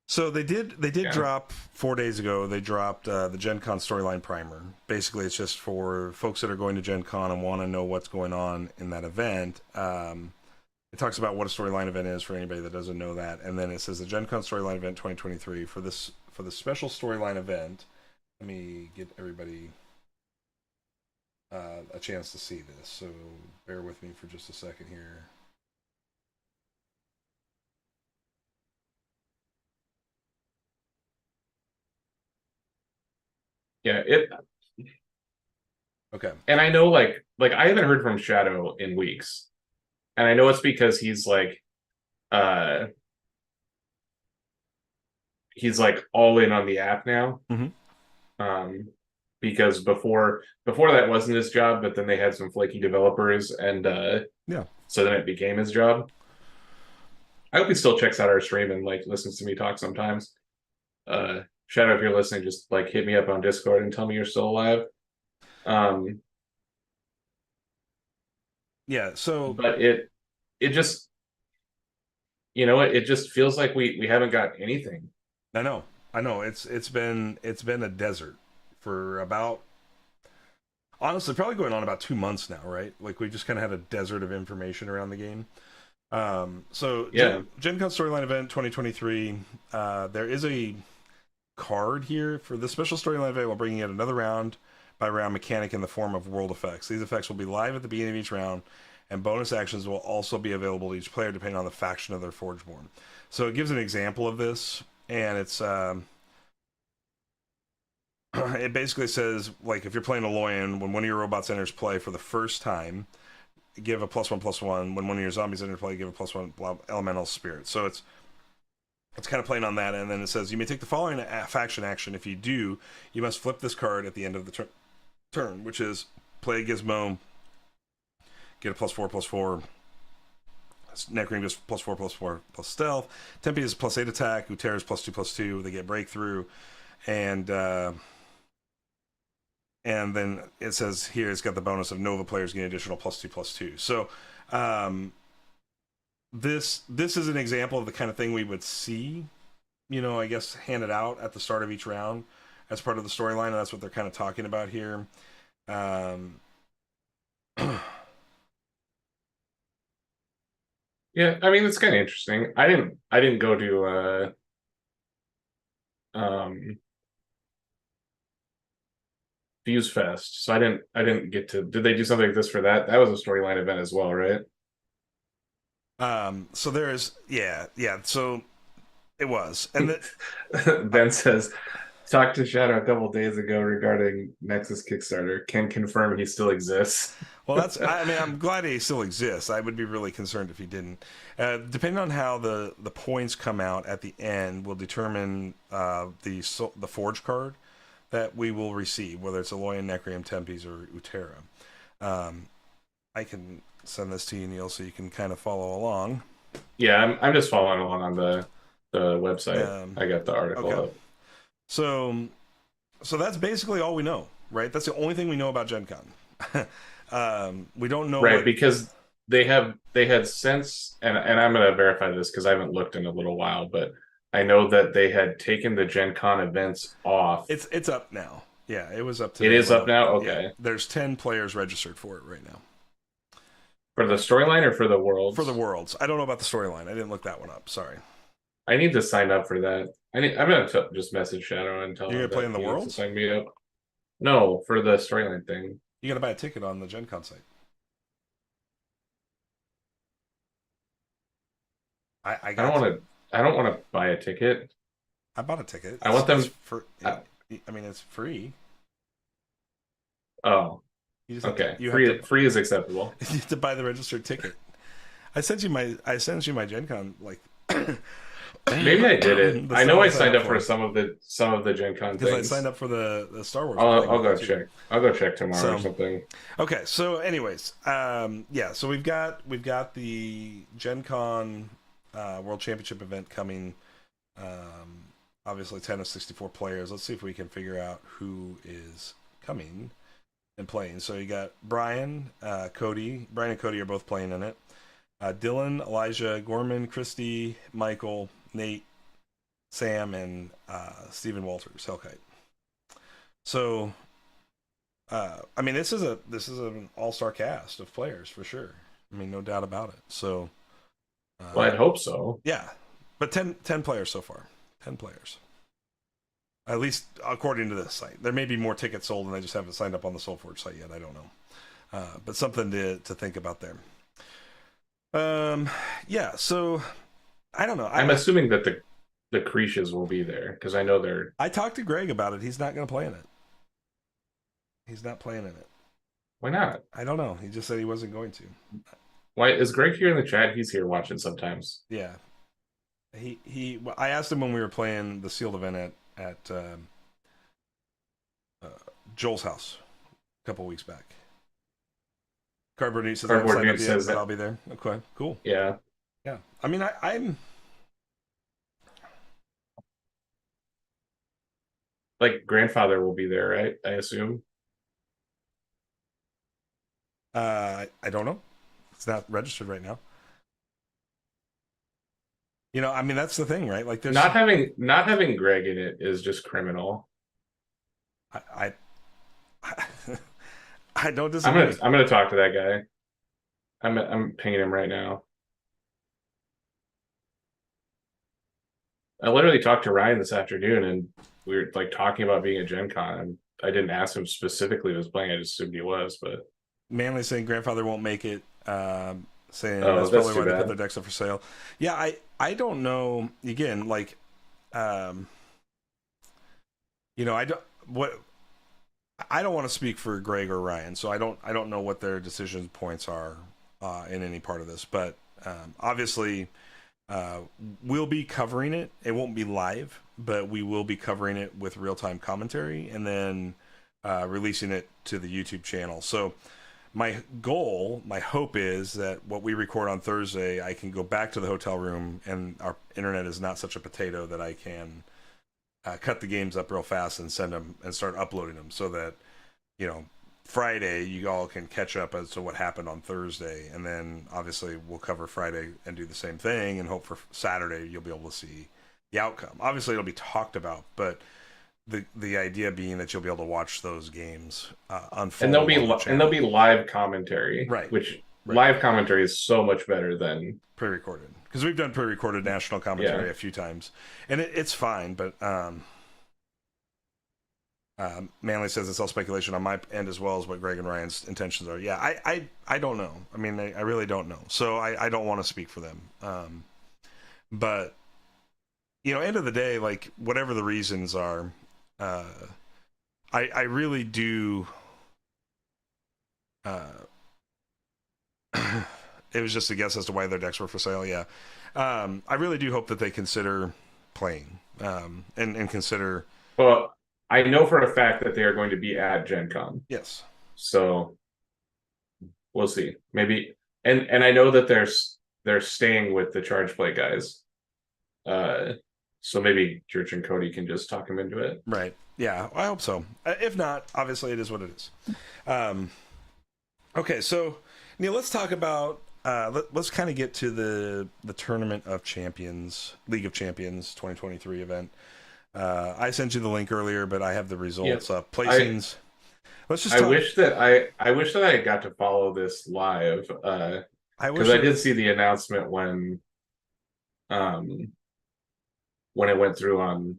So they did yeah, drop 4 days ago. They dropped the Gen Con storyline primer. Basically, it's just for folks that are going to Gen Con and want to know what's going on in that event. It talks about what a storyline event is for anybody that doesn't know that, and then it says the Gen Con storyline event 2023 for the special storyline event. Let me get everybody a chance to see this. So bear with me for just a second here. yeah. It Okay. and I know like I haven't heard from Shadow in weeks, and I know it's because uh he's like all in on the app now. Mm-hmm. Um, because before that wasn't his job, but then they had some flaky developers, and Yeah. so then it became his job. I hope he still checks out our stream and like listens to me talk sometimes. Shadow, if you're listening, just like hit me up on Discord and tell me you're still alive. Um, Yeah. So but it just it just feels like we haven't got anything. I know. I know. It's been a desert for about, honestly, probably going on about 2 months now, right? Like we just kind of had a desert of information around the game. So Yeah, Gen Con Storyline Event 2023. There is a card here for the special storyline event. While bringing in another round by round mechanic in the form of world effects. These effects will be live at the beginning of each round, and bonus actions will also be available to each player depending on the faction of their Forgeborn. So it gives an example of this, and it's it basically says, like, if you're playing a Loyan, when one of your robots enters play for the first time, give a +1/+1. When one of your zombies enters play, give a +1 elemental spirit. So it's kind of playing on that, and then it says you may take the following faction action. If you do, you must flip this card at the end of the turn, which is play a Gizmo, get a +4/+4. Necream is +4/+4 plus stealth. Tempe is +8 attack. Utera is +2/+2. They get breakthrough, and then it says here it's got the bonus of Nova players getting additional +2/+2. So this is an example of the kind of thing we would see, I guess, handed out at the start of each round as part of the storyline, and that's what they're kind of talking about here. yeah. I mean, it's kind of interesting. I didn't go to um Fuse Fest, so I didn't get to. Did they do something like this for that? That was a storyline event as well, right? So there's, yeah. So it was, and Ben says, talked to Shadow a couple days ago regarding Nexus Kickstarter. Can confirm he still exists. well, I mean, I'm glad he still exists. I would be really concerned if he didn't. Depending on how the points come out at the end, will determine the Forge card that we will receive, whether it's Aloyan, Necreum, Tempes, or Utera. I can send this to you, Neil, so you can kind of follow along. Yeah, I'm just following along on the website. I got the article Okay. up. So that's basically all we know, right? That's the only thing we know about Gen Con. We don't know Right, because they had since, and I'm gonna verify this because I haven't looked in a little while, but I know that they had taken the Gen Con events off. It's up now. Yeah, it was up It today. is up now? Yeah, Okay. there's 10 players registered for it right now. For the storyline or for the worlds? For the worlds. I don't know about the storyline. I didn't look that one up. Sorry. I need to sign up for that. I'm gonna just message Shadow and tell You're him gonna play that in the he needs to worlds? sign me up. No, for the storyline thing. You gotta buy a ticket on the Gen Con site. I I don't got want to. to. I don't want to buy a ticket. I bought a ticket. I want It's them. for. I, I mean, it's free. oh, You just have to. okay. You have to. Free is acceptable. You have to buy the registered ticket. I sent you my Gen Con like. Maybe I did it. The I stuff know I signed signed up for for some of the Gen Con because I things. signed up for the Star Wars. I'll thing go too. check. I'll go check tomorrow or So, something. okay, so anyways, yeah, so we've got the Gen Con World Championship event coming. Obviously 10 of 64 players. Let's see if we can figure out who is coming. and playing. So you got Brian, Cody. Brian and Cody are both playing in it. Dylan, Elijah, Gorman, Christy, Michael, Nate, Sam, and Stephen Walters, Hellkite. So, I mean, this is an all-star cast of players for sure. I mean, no doubt about it. So, Well, I'd hope so. yeah, but 10 players so far. 10 players. At least according to this site. There may be more tickets sold, and I just haven't signed up on the Solforge site yet. I don't know. But something to think about there. Yeah, so I don't know. I'm assuming that the Creeches will be there because I know they're. I talked to Greg about it. He's not going to play in it. He's not playing in it. Why not? I don't know. He just said he wasn't going to. Why is Greg here in the chat? He's here watching sometimes. Yeah. I asked him when we were playing the sealed event at Joel's house a couple weeks back. Cardboard Newt says that I'll be there. Okay, cool. Yeah. Yeah. I mean, I'm like grandfather will be there, right? I assume. I don't know. It's not registered right now. You know, I mean, that's the thing, right? Like, there's not having Greg in it is just criminal. I don't disagree. I'm gonna talk to that guy. I'm pinging him right now. I literally talked to Ryan this afternoon, and we were like talking about being at Gen Con. And I didn't ask him specifically who was playing. I just assumed he was. But Manly saying grandfather won't make it. Saying that's probably why they put their decks up for sale. Yeah, I don't know. Again, like, you know, I don't want to speak for Greg or Ryan, so I don't know what their decision points are in any part of this. But obviously, we'll be covering it. It won't be live, but we will be covering it with real-time commentary and then releasing it to the YouTube channel. So my hope is that what we record on Thursday, I can go back to the hotel room, and our internet is not such a potato that I can cut the games up real fast and send them and start uploading them, so that, you know, Friday you all can catch up as to what happened on Thursday, and then obviously we'll cover Friday and do the same thing, and hope for Saturday you'll be able to see the outcome. Obviously it'll be talked about, but the idea being that you'll be able to watch those games unfold. And there'll be live commentary, right? Which live commentary is so much better than pre-recorded, because we've done pre-recorded national commentary a few times, and it's fine. But Manly says it's all speculation on my end as well as what Greg and Ryan's intentions are. Yeah, I don't know. I mean, I really don't know. So I don't want to speak for them. But, you know, end of the day, like, whatever the reasons are, I really do. It was just a guess as to why their decks were for sale. Yeah, I really do hope that they consider playing and consider. Well, I know for a fact that they are going to be at Gen Con. Yes. So we'll see. Maybe, and I know that they're staying with the Charge Play guys. So maybe Church and Cody can just talk him into it. Right. Yeah, I hope so. If not, obviously it is what it is. Okay, so Neil, let's talk about. Let's kind of get to the Tournament of Champions, League of Champions 2023 event. I sent you the link earlier, but I have the results up. Placings. Let's just. I wish that I got to follow this live. Because I did see the announcement when it went through on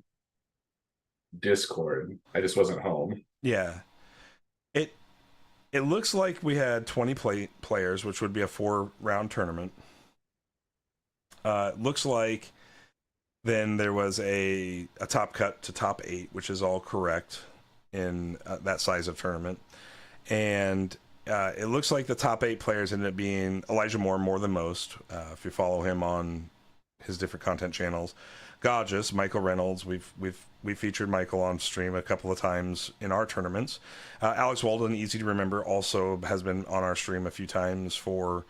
Discord. I just wasn't home. Yeah. It looks like we had 20 players, which would be a 4-round tournament. Looks like then there was a top cut to top 8, which is all correct in that size of tournament. And it looks like the top 8 players ended up being Elijah Moore more than most, if you follow him on his different content channels. Gorgeous, Michael Reynolds. We featured Michael on stream a couple of times in our tournaments. Alex Walden, easy to remember, also has been on our stream a few times for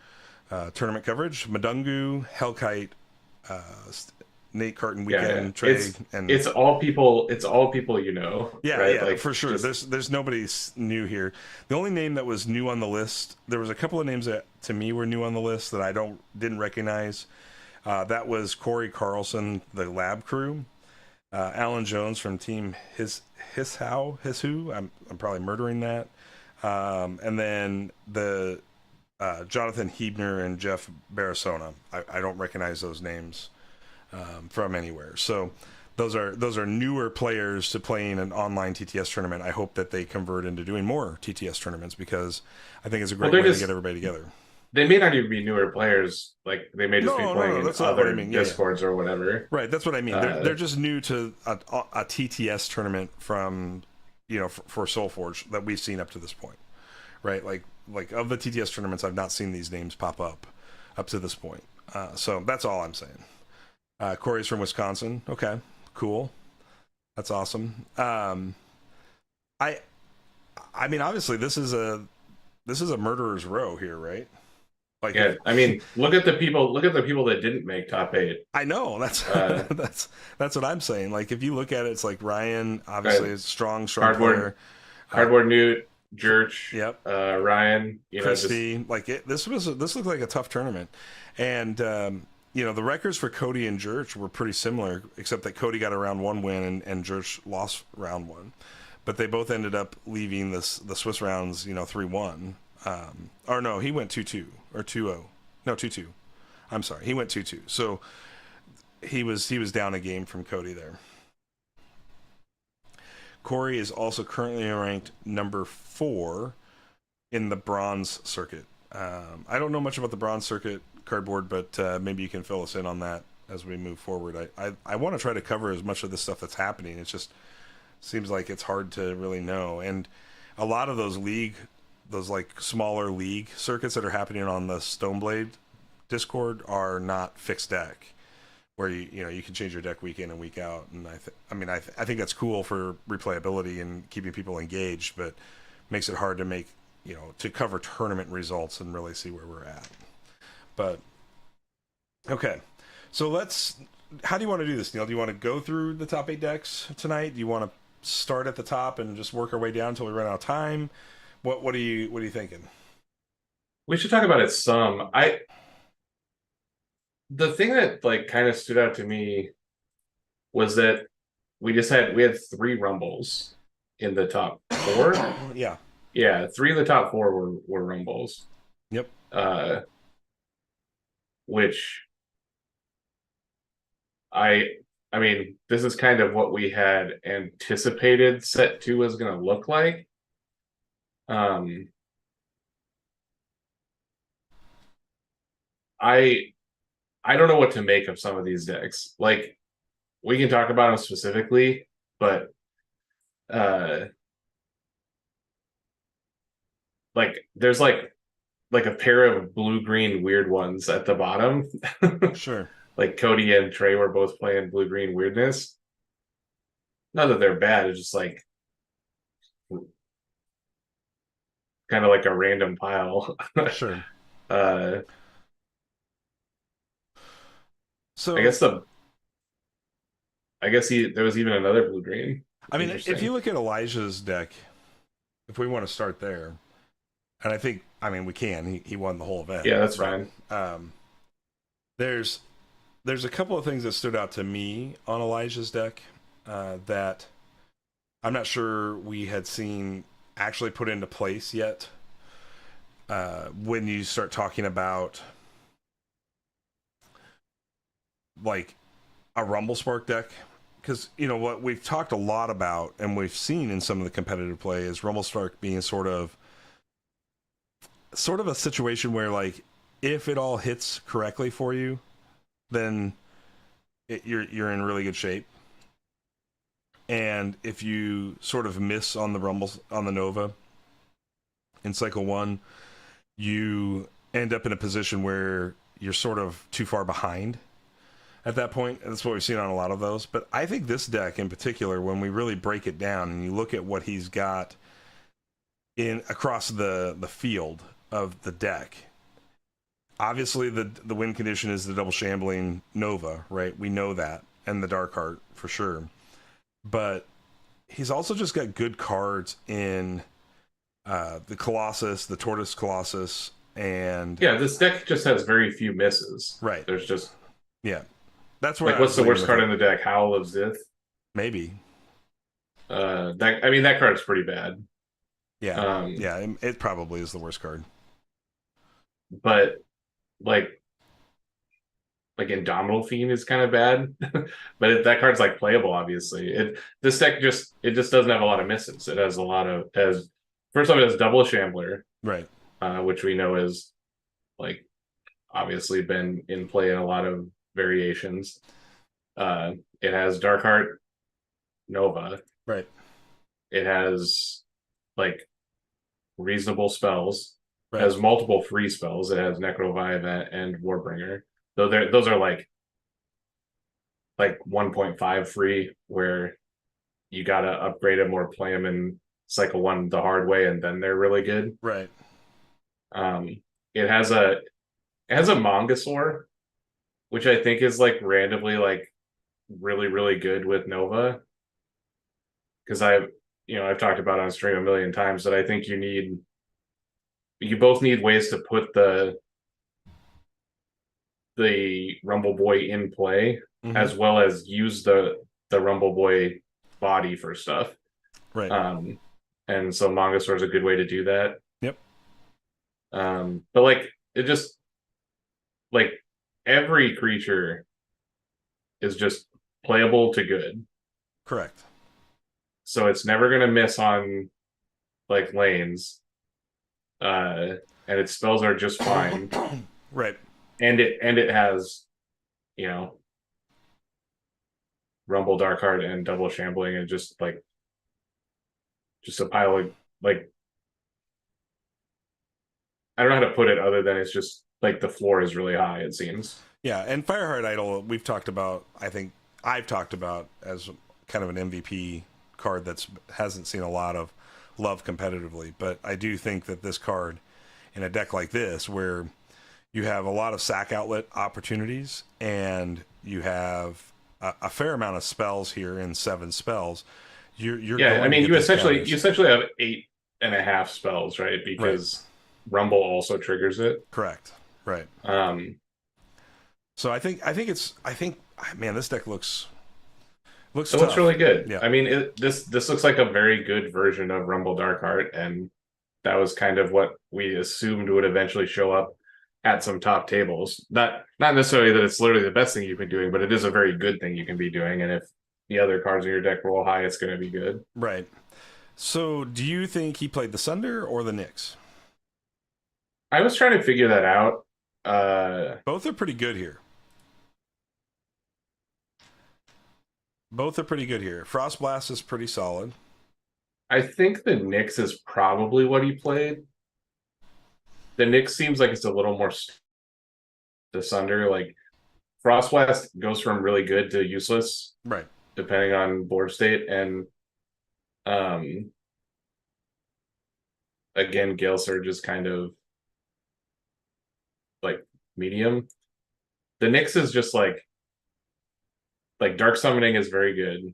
tournament coverage. Madungu, Hellkite, Nate Carton Yeah, yeah. Weekend, Trey, and It's all people. It's all people yeah, right? yeah, Like for sure. just There's nobody new here. The only name that was new on the list, there was a couple of names that to me were new on the list that I didn't recognize. That was Corey Carlson, the Lab Crew, Alan Jones from Team His Who. I'm probably murdering that. And then the Jonathan Hebner and Jeff Barasona. I don't recognize those names from anywhere. So those are newer players to playing an online TTS tournament. I hope that they convert into doing more TTS tournaments because I think it's a well, great they're way to just get everybody together. they may not even be newer players. Like they may just be No, no, playing no. in That's not what I other mean. Yeah, yeah. discords or whatever. Right. That's what I mean. They're Uh, just new to a TTS tournament from for Solforge that we've seen up to this point. Right. Like of the TTS tournaments, I've not seen these names pop up to this point. So that's all I'm saying. Corey's from Wisconsin. Okay, cool. That's awesome. I I mean, obviously, this is a murderer's row here, right? Like, yeah, if, I mean, look at the people. Look at the people that didn't make top eight. I know that's Uh, that's what I'm saying. Like, if you look at it, it's like Ryan, right. obviously, is a strong Cardboard, player. Uh, cardboard Newt, Church, yep, Ryan. Just Christie. Like, this looked like a tough tournament, and the records for Cody and Jurch were pretty similar, except that Cody got a round one win and Jurch lost round one. But they both ended up leaving the Swiss rounds, 3-1. Or no, he went 2-2 or 2-0. No, 2-2. I'm sorry, he went 2-2. So he was down a game from Cody there. Corey is also currently ranked number 4 in the bronze circuit. I don't know much about the bronze circuit cardboard, but maybe you can fill us in on that as we move forward. I want to try to cover as much of the stuff that's happening. It just seems like it's hard to really know. And a lot of those like smaller league circuits that are happening on the Stoneblade Discord are not fixed deck, where you can change your deck week in and week out. And I think that's cool for replayability and keeping people engaged, but makes it hard to to cover tournament results and really see where we're at. But okay, so how do you want to do this, Neil? Do you want to go through the top 8 decks tonight? Do you want to start at the top and just work our way down until we run out of time? What are you thinking? we should talk about it some. The thing that like kind of stood out to me was that we had 3 rumbles in the top 4. Yeah. Yeah, 3 of the top 4 were rumbles. Yep. Which I mean, this is kind of what we had anticipated set 2 was going to look like. I don't know what to make of some of these decks. Like we can talk about them specifically, but like there's like a pair of blue green weird ones at the bottom. Sure. Like Cody and Trey were both playing blue green weirdness. Not that they're bad, it's just like kind of like a random pile. Sure. uh I So guess there was even another blue green. I mean, if you Interesting. look at Elijah's deck, if we want to start there, and we can. He won the whole event. Yeah, that's but, fine. There's a couple of things that stood out to me on Elijah's deck that I'm not sure we had seen actually put into place yet. When you start talking about like a Rumble Spark deck, because what we've talked a lot about and we've seen in some of the competitive play is Rumble Spark being sort of a situation where, like, if it all hits correctly for you, then you're in really good shape. And if you sort of miss on the rumbles on the Nova in cycle 1, you end up in a position where you're sort of too far behind at that point. And that's what we've seen on a lot of those. But I think this deck in particular, when we really break it down and you look at what he's got in across the field of the deck, obviously the win condition is the double shambling Nova, right? We know that, and the Dark Heart for sure. But he's also just got good cards in the Colossus, the Tortoise Colossus, and Yeah, this deck just has very few misses. right, There's just yeah, that's where like, I what's was the leading worst with card it. in the deck? Howl of Zith. Maybe, That I mean that card's pretty bad. yeah, Um, yeah, it probably is the worst card. but like Indomitable Fiend is kind of bad, but that card's like playable. Obviously, this deck just doesn't have a lot of misses. It has a lot of has first off it has double Shambler, Right, which we know is like obviously been in play in a lot of variations. It has Darkheart Nova. right, It has like reasonable spells. It right, has multiple free spells. It has Necrovive and Warbringer. Though those are like 1.5 free, where you gotta upgrade them or play them in cycle one the hard way, and then they're really good. right. Um, it has a Mongosaur, which I think is like randomly like really really good with Nova, because I've talked about on stream a million times that I think you both need ways to put the Rumble Boy in play, Mm-hmm. as well as use the Rumble Boy body for stuff. Right. Um, and so Mongosaur is a good way to do that. Yep. But like it just like every creature is just playable to good. Correct. So it's never gonna miss on like lanes. And its spells are just fine. Right. And it has, you know, Rumble Darkheart and double shambling and just a pile of like I don't know how to put it other than it's just like the floor is really high, it seems. Yeah, and Fireheart Idol, we've talked about. I think I've talked about as kind of an MVP card that's hasn't seen a lot of love competitively. But I do think that this card in a deck like this, where you have a lot of sack outlet opportunities and you have a fair amount of spells here in 7 spells, you're Yeah, I going to mean get these you counters. essentially have 8.5 spells, right? Right. Because Rumble also triggers it. Correct. Right. Um So I think man, this deck looks it looks tough. really good. Yeah. I mean this looks like a very good version of Rumble Darkheart, and that was kind of what we assumed would eventually show up at some top tables. Not necessarily that it's literally the best thing you've been doing, but it is a very good thing you can be doing. And if the other cards in your deck roll high, it's going to be good. Right. So, do you think he played the Sunder or the Knicks? I was trying to figure that out. Uh, Both are pretty good here. Both are pretty good here. Frost Blast is pretty solid. I think the Knicks is probably what he played. The Knicks seems like it's a little more the Sunder. Like Frostblast goes from really good to useless Right. depending on board state, and um, again, Gale Surge is kind of like medium. The Knicks is just like Dark Summoning is very good.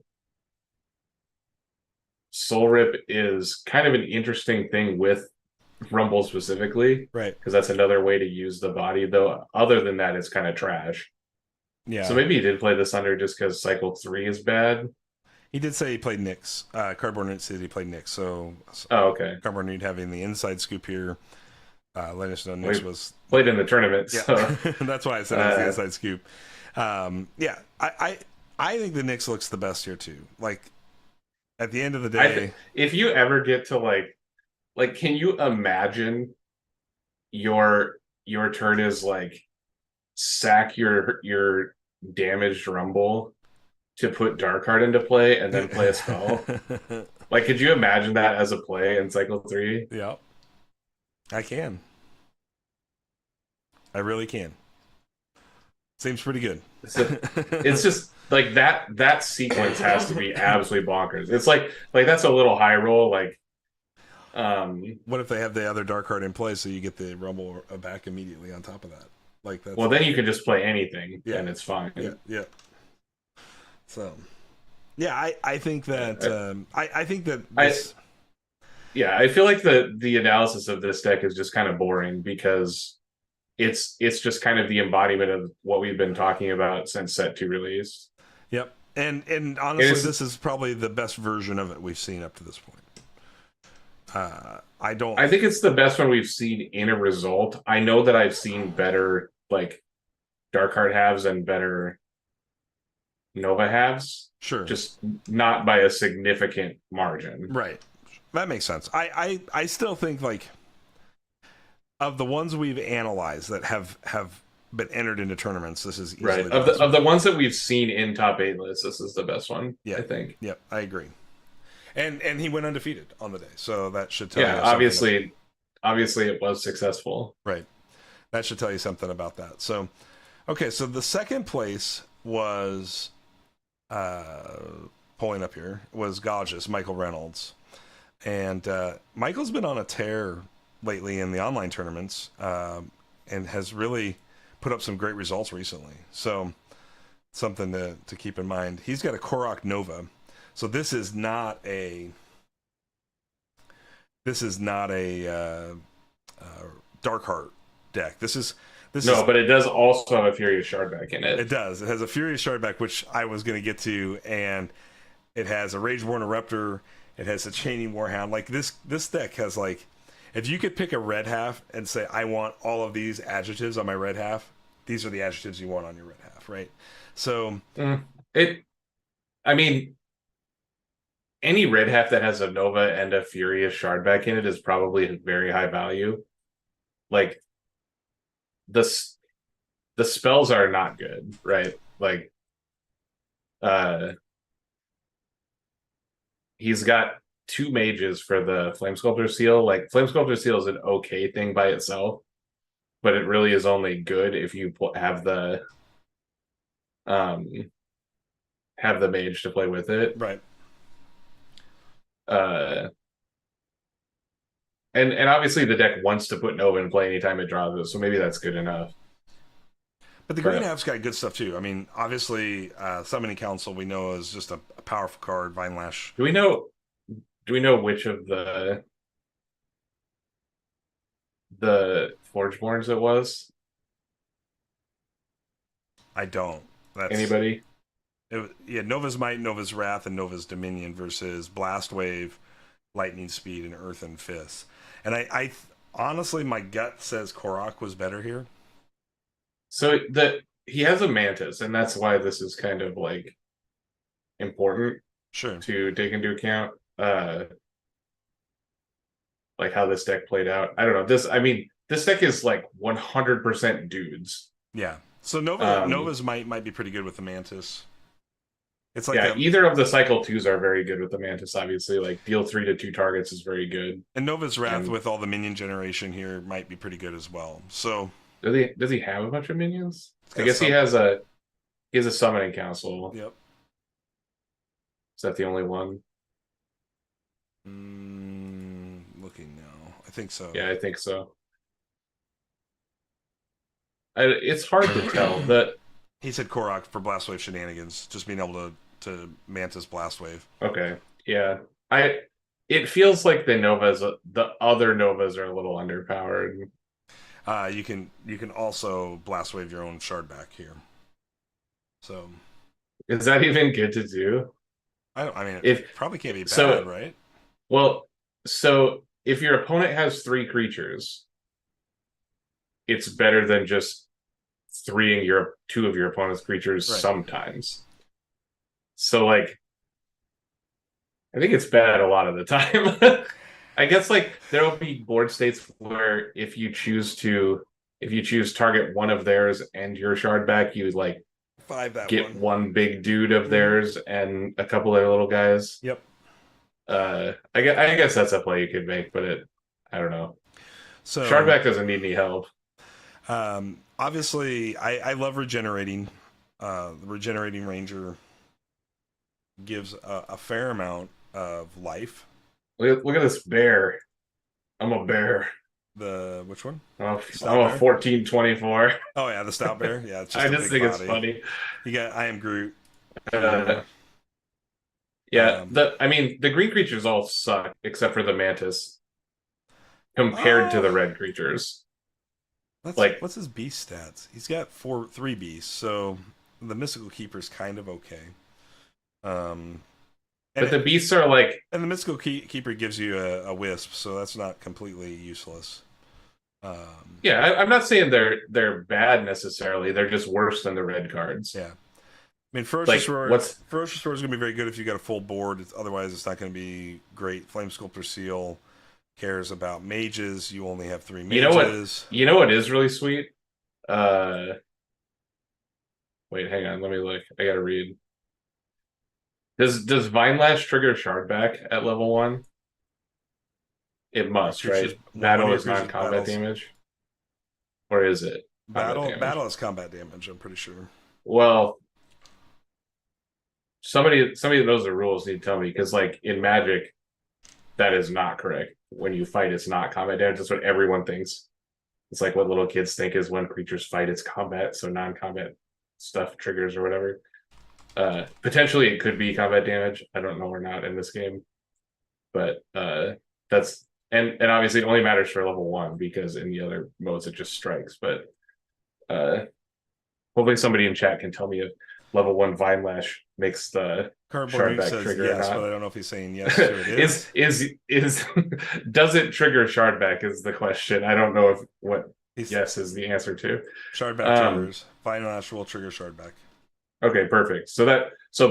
Soul Rip is kind of an interesting thing with Rumble specifically, Right. because that's another way to use the body. Though other than that, it's kind of trash. So Yeah. maybe he did play this under just because cycle 3 is bad. He did say he played Knicks. Cardboard Newt said he played Knicks. So, Oh, okay. Cardboard Newt having the inside scoop here. Let us know Knicks We was. played in the tournament, Yeah. so That's why I said it was the inside scoop. Yeah. I think the Knicks looks the best here, too. Like, at the end of the day. if you ever get to can you imagine your turn is like sack your damaged Rumble to put Darkheart into play and then play a spell? Like, could you imagine that as a play in cycle 3? Yeah. I can. I really can. Seems pretty good. So it's just like that sequence has to be absolutely bonkers. It's like that's a little high roll. Like What if they have the other dark card in play, so you get the rumble back immediately on top of that? Like that's well, then you can just play anything, yeah, and it's fine. yeah. So yeah, I think that I think that I this yeah, I feel like the analysis of this deck is just kind of boring because it's just kind of the embodiment of what we've been talking about since set two release. yep. And And honestly, this is probably the best version of it we've seen up to this point. I don't. I think it's the best one we've seen in a result. I know that I've seen better like dark card halves and better Nova halves, Sure. just not by a significant margin. Right. That makes sense. I still think like of the ones we've analyzed that have been entered into tournaments, this is easily Right. the best Of the one. ones that we've seen in top eight lists, this is the best one, Yeah. I think. Yep. I agree. And he went undefeated on the day, so that should tell Yeah, you something. obviously it was successful. Right. That should tell you something about that. So, okay. So the second place was pulling up here was Gauges, Michael Reynolds, and Michael's been on a tear lately in the online tournaments, and has really put up some great results recently. So something to keep in mind. He's got a Korok Nova, so this is not a Darkheart deck. This No, is but it does also have a Furious Shardback in it it. does. It has a Furious Shardback, which I was going to get to, and it has a Rageborn Eruptor. It has a Chaining Warhound. Like this deck has like, if you could pick a red half and say, I want all of these adjectives on my red half, these are the adjectives you want on your red half, right? So Mm. It I mean, any red half that has a Nova and a Furious Shardback in it is probably very high value. Like the the spells are not good, right? Like uh he's got two mages for the Flame Sculptor Seal. Like Flame Sculptor Seal is an okay thing by itself, but it really is only good if you um have the mage to play with it. right. Uh and obviously the deck wants to put Nova in play anytime it draws it, so maybe that's good enough. But the green But half's got good stuff too. I mean, obviously, Summoning Council we know is just a powerful card. Vine Lash. do we know which of the Forgeborns it was? I don't. That's Anybody? yeah. Nova's Might, Nova's Wrath, and Nova's Dominion versus Blast Wave, Lightning Speed, and Earthen Fist. And I honestly, my gut says Korok was better here. So that he has a mantis, and that's why this is kind of like important Sure. to take into account. Like how this deck played out. I don't know. This deck is like 100% dudes. Yeah. So Um, Nova's might be pretty good with the Mantis. It's like yeah, a either of the cycle twos are very good with the mantis, obviously. Like deal 3 to 2 targets is very good. and Nova's Wrath And with all the minion generation here might be pretty good as well. So does he have a bunch of minions? it's I got guess some. he has a summoning council. Yep. Is that the only one? Looking now, I think so. Yeah, I think so. It's hard to tell. That He said Korok for Blast Wave shenanigans, just being able to Mantis Blast Wave. okay, yeah. It feels like the other Novas are a little underpowered. You can also Blast Wave your own Shardback here. So Is that even good to do? I mean, it If probably can't be bad, so, right? well, so if your opponent has 3 creatures, it's better than just threeing two of your opponent's creatures Right. sometimes. So like I think it's bad a lot of the time. I guess like there will be board states where if you choose target one of theirs and your shard back, you would like 5 that get one. one big dude of Mhm. theirs and a couple of little guys. Yep. I guess that's a play you could make, but I don't know. So Shardback doesn't need any help. Obviously, I love regenerating. The regenerating ranger gives a fair amount of life. Look at this bear. I'm a bear. The which one? I'm Stout a bear. 1424. Oh yeah, the stout bear. Yeah, it's I just a just big think it's body. funny. You got I am Groot. Uh, yeah, Um, I mean, the green creatures all suck except for the mantis compared to uh the red creatures. let's Like, what's his beast stats? He's got three beasts, so the mystical keeper's kind of okay. Um, and but the it, beasts are like, and the mystical keeper gives you a wisp, so that's not completely useless. Um, yeah, I'm not saying they're bad necessarily. They're just worse than the red cards. yeah, I mean, Ferocious Like, Roar. what's Ferocious Roar is going to be very good if you got a full board. Otherwise, it's not going to be great. Flame Sculptor Seal cares about mages. You only have three you know what mages. you know what is really sweet? Uh, Wait, hang on, let me look. I gotta read. Does Vine Lash trigger Shardback at level 1? It Your must, creatures, right? when one of Battle your is creatures non-combat battles, damage, or is it combat battle damage? is combat damage. I'm pretty sure. Well, somebody that knows the rules need to tell me because, like in Magic, that is not correct. When you fight, it's not combat damage. That's what everyone thinks. It's like what little kids think is when creatures fight, it's combat, so non-combat stuff triggers or whatever. Potentially, it could be combat damage. I don't know or not in this game, but that's and obviously it only matters for level 1 because in the other modes it just strikes. But uh, hopefully somebody in chat can tell me if level 1 Vine Lash makes the Cardboard Nuke Shardback says trigger or yes, but not. I don't know if he's saying yes to it Is does it trigger Shardback is the question. I don't know if what He's yes is the answer to. Shardback Um, triggers. Final Lash will trigger Shardback. okay, perfect. So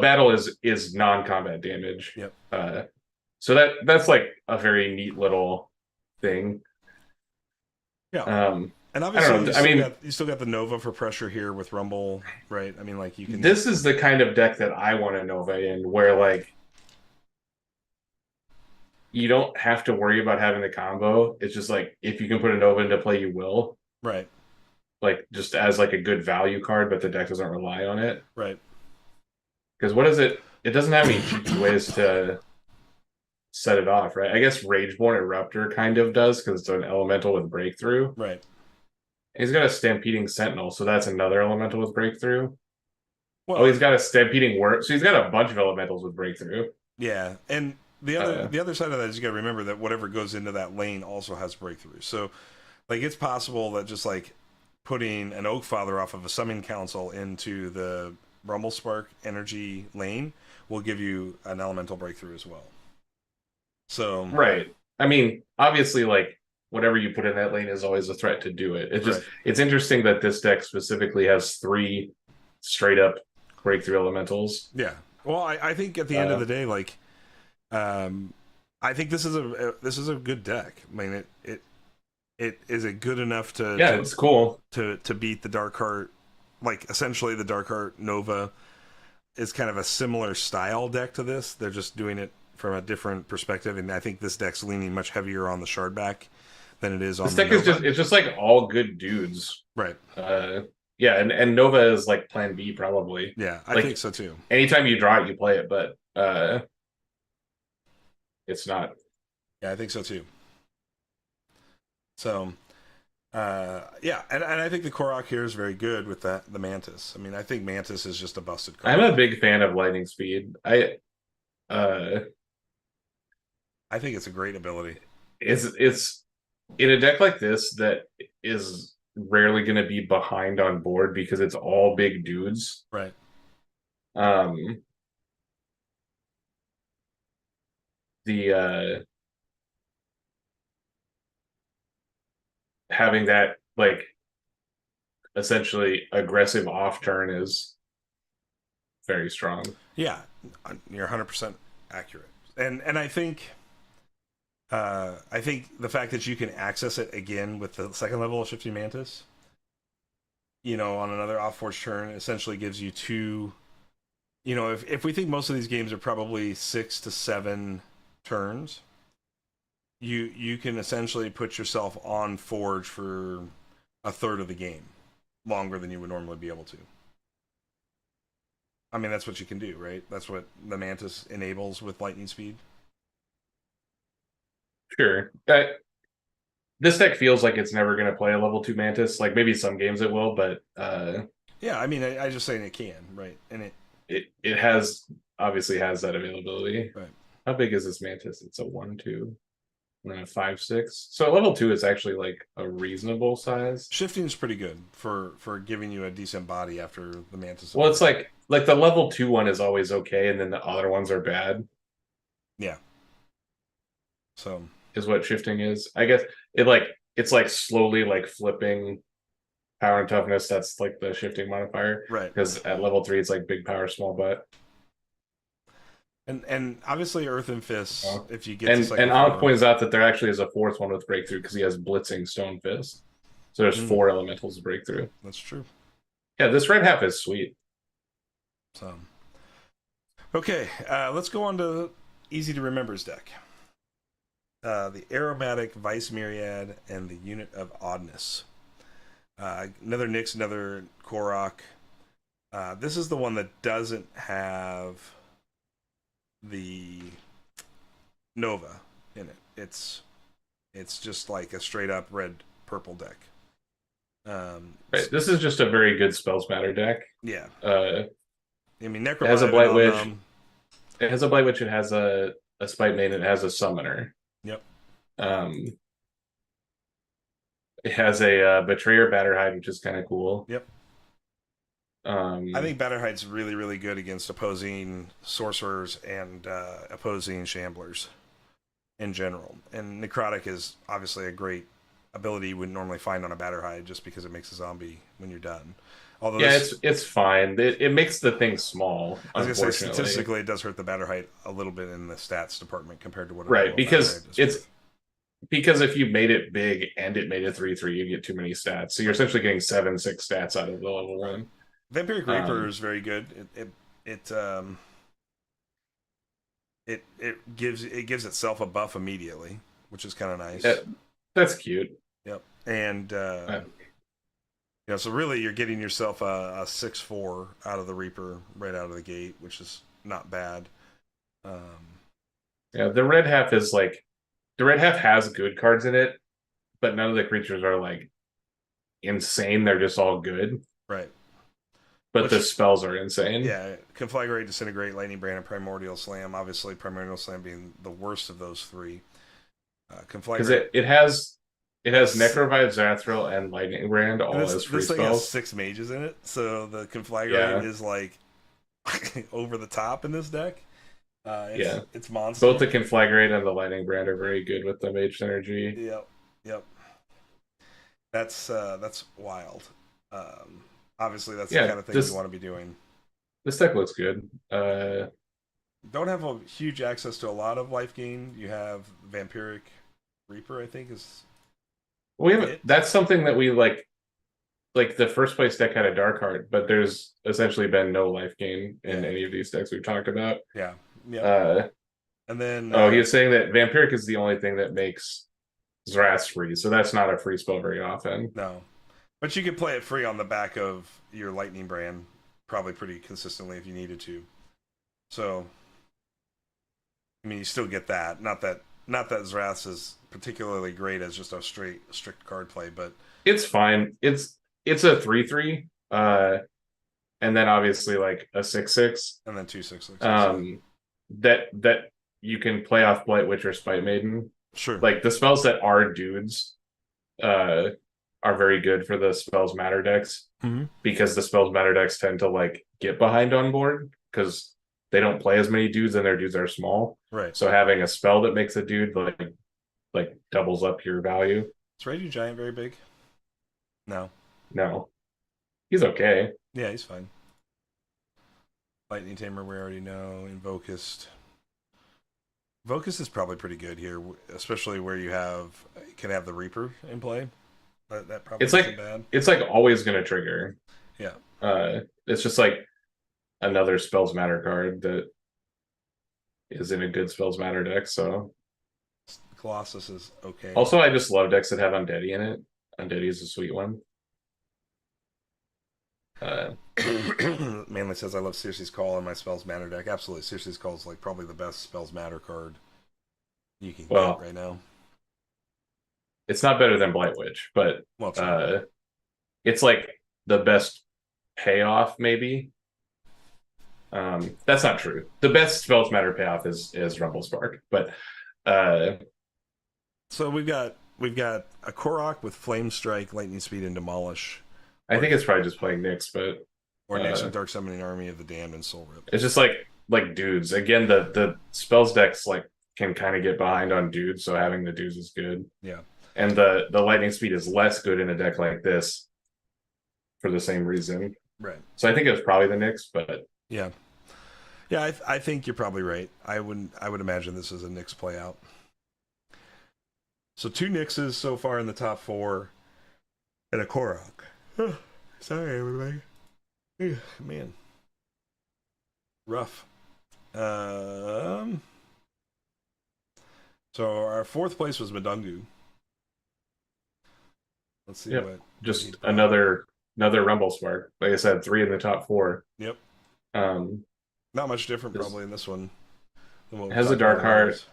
battle is non-combat damage. Yep. So that's like a very neat little thing. Yeah. And I obviously don't know. I mean, you still got the Nova for pressure here with Rumble, right? I mean, like you can. this is the kind of deck that I want to Nova in, where like you don't have to worry about having the combo. It's just like if you can put a Nova into play, you will. Right. Like just as like a good value card, but the deck doesn't rely on it. Right. Because what is it? It doesn't have any cheeky ways to set it off, right? I guess Rageborn Eruptor kind of does because it's an elemental with breakthrough. Right. He's got a Stampeding Sentinel, so that's another elemental with breakthrough. Oh, Well, he's got a Stampeding Word, so he's got a bunch of elementals with breakthrough. yeah, and Uh, the other side of that is you got to remember that whatever goes into that lane also has breakthrough. So, like, it's possible that just like putting an Oak Father off of a Summon Council into the Rumble Spark energy lane will give you an elemental breakthrough as well. So, right. I mean, obviously, like whatever you put in that lane is always a threat to do it. right. It's interesting that this deck specifically has 3 straight up breakthrough elementals. Yeah. Well, I think at the end of Uh, the day, like, um, I think this is a good deck. I mean, it is it good enough yeah, it's cool. to beat the Dark Heart, like essentially the Dark Heart Nova is kind of a similar style deck to this. They're just doing it from a different perspective, and I think this deck's leaning much heavier on the Shardback than it is on This the deck is Nova. just like all good dudes. Right. Yeah, and Nova is like plan B probably. Yeah, I think Like so too. anytime you draw it, you play it, but it's not. Yeah, I think so too. So, yeah, and I think the Korok here is very good with the Mantis. I mean, I think Mantis is just a busted I'm card. a big fan of Lightning Speed. Uh I think it's a great ability. it's in a deck like this that is rarely going to be behind on board because it's all big dudes. Right. Um, the Having that like essentially aggressive off turn is very strong. Yeah, you're 100% accurate. And I think the fact that you can access it again with the second level of Shifting Mantis, you know, on another off forge turn, essentially gives you two. You know, if we think most of these games are probably 6 to 7 turns, you can essentially put yourself on forge for a third of the game, longer than you would normally be able to. I mean, that's what you can do, right? That's what the Mantis enables with lightning speed. Sure. this deck feels like it's never going to play a level 2 Mantis. Like maybe some games it will, but Yeah, I mean, I just saying it can, right? And it has obviously has that availability. right. How big is this Mantis? It's a 1/2 and then a 5/6. So at level 2 is actually like a reasonable size. Shifting is pretty good for giving you a decent body after the Mantis. Well, it's like the level 2 one is always okay, and then the other ones are bad. Yeah. So Is what shifting is. I guess it's like slowly like flipping power and toughness. That's like the shifting modifier. right. Because at level 3 it's like big power, small butt. And obviously Earth and Fists, Oh. if you get to And cycle Alec 4. points out that there actually is a fourth one with breakthrough because he has blitzing stone fist. So there's 4 elementals to break through. That's true. Yeah, this red half is sweet. So okay, let's go on to easy to remember's deck. The Aromatic Vice Myriad and the Unit of Oddness. Another Nyx, another Korok. This is the one that doesn't have the Nova in it. It's just like a straight up red purple deck. Right. This is just a very good spells matter deck. Yeah. I mean, it has a Necroblight Blight on Witch. them. It has a Blight Witch. It has a Spite Maiden. It has a Summoner. Yep. It has a Betrayer Batterhide, which is kind of cool. Yep. I think Batterhide's really, really good against opposing sorcerers and opposing shamblers in general. And Necrotic is obviously a great ability you wouldn't normally find on a Batterhide just because it makes a zombie when you're done. Although yeah, it's fine. It makes the thing small. I was gonna say statistically, it does hurt the Batterhide a little bit in the stats department compared to what right because because if you made it big and it made a 3/3, you get too many stats. So you're essentially getting 7/6 stats out of the level 1. Vampiric Reaper is very good. It gives itself a buff immediately, which is kind of nice. That's cute. Yep, and so really you're getting yourself a 6/4 out of the Reaper right out of the gate, which is not bad. Yeah, the red half is like the red half has good cards in it, but none of the creatures are like insane. They're just all good. Right. But the spells are insane. Yeah, Conflagrate, Disintegrate, Lightning Brand, and Primordial Slam. Obviously, Primordial Slam being the worst of those three. Because it has Necrovive, Zathril, and Lightning Brand all as free this spells. Thing has 6 mages in it, so the Conflagrate is like over the top in this deck. It's monster. Both the Conflagrate and the Lightning Brand are very good with the mage synergy. Yep. That's wild. Obviously, that's the kind of thing you want to be doing. This deck looks good. Don't have a huge access to a lot of life gain. You have Vampiric Reaper, I think, is. We have that's something that we like. Like the first place deck had a Dark Heart, but there's essentially been no life gain in any of these decks we've talked about. Yeah. And then he was saying that Vampiric is the only thing that makes Zrath free, so that's not a free spell very often. No. But you could play it free on the back of your Lightning Brand probably pretty consistently if you needed to. So, I mean, you still get that. Not that Zrath is particularly great as just a strict card play, but it's fine. It's a 3/3, and then obviously like a 6/6, and then 2/6. That you can play off Blight Witch or Spite Maiden. Sure. Like the spells that are dudes, are very good for the spells matter decks because the spells matter decks tend to like get behind on board because they don't play as many dudes and their dudes are small. Right. So having a spell that makes a dude like doubles up your value. Is Radio Giant very big? No. He's okay. Yeah, he's fine. Lightning Tamer, we already know. Invocust. Vocus is probably pretty good here, especially where you can have the Reaper in play. That probably isn't bad. It's like always going to trigger. Yeah. It's just like another Spells Matter card that is in a good Spells Matter deck. So Colossus is okay. Also, I just love decks that have Undeady in it. Undeady is a sweet one. Manly says I love Circe's Call in my Spells Matter deck. Absolutely, Circe's Call is like probably the best Spells Matter card you can get right now. it's not better than Blight Witch, but Well, true. it's like the best payoff, maybe. That's not true. The best spells matter payoff is Rumble Spark, but uh, So we've got a Korok with Flame Strike, Lightning Speed, and Demolish, I or think it's probably just playing Nyx, but or Nyx with Dark Summoning Army of the Damned and Soul Rip. it's just like dudes. Again, the spells decks like can kind of get behind on dudes, so having the dudes is good. Yeah. And the lightning speed is less good in a deck like this for the same reason. Right. So I think it was probably the Knicks, but Yeah. Yeah, I think you're probably right. I would imagine this is a Nyx play out. So 2 Nyxes so far in the top 4, and a Korok. Sorry, everybody. Man, rough. So our 4th place was Madungu. Let's see what. Just another Rumble Spark. Like I said, 3 in the top 4. Yep. Um, Not much different probably in this one. Has a Dark Heart.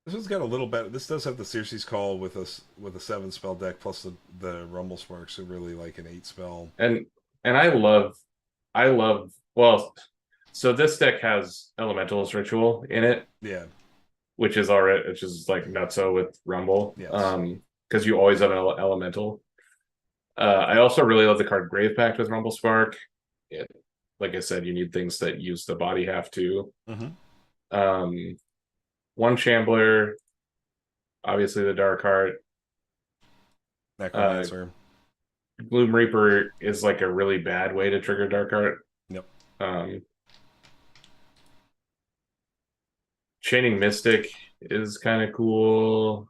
This one's got a little better. This does have the Circe's Call with a 7 spell deck plus the Rumble Sparks, so really like an 8 spell. And I love well, so this deck has Elementalist Ritual in it. Yeah. Which is like nutso with Rumble. Yes. Because you always have an elemental. I also really love the card Grave Pact with Rumble Spark. Like I said, you need things that use the body half too. Mm-hmm. One Shambler, obviously the Dark Heart. Necromancer. Gloom Reaper is like a really bad way to trigger Dark Heart. Yep. Chaining Mystic is kind of cool.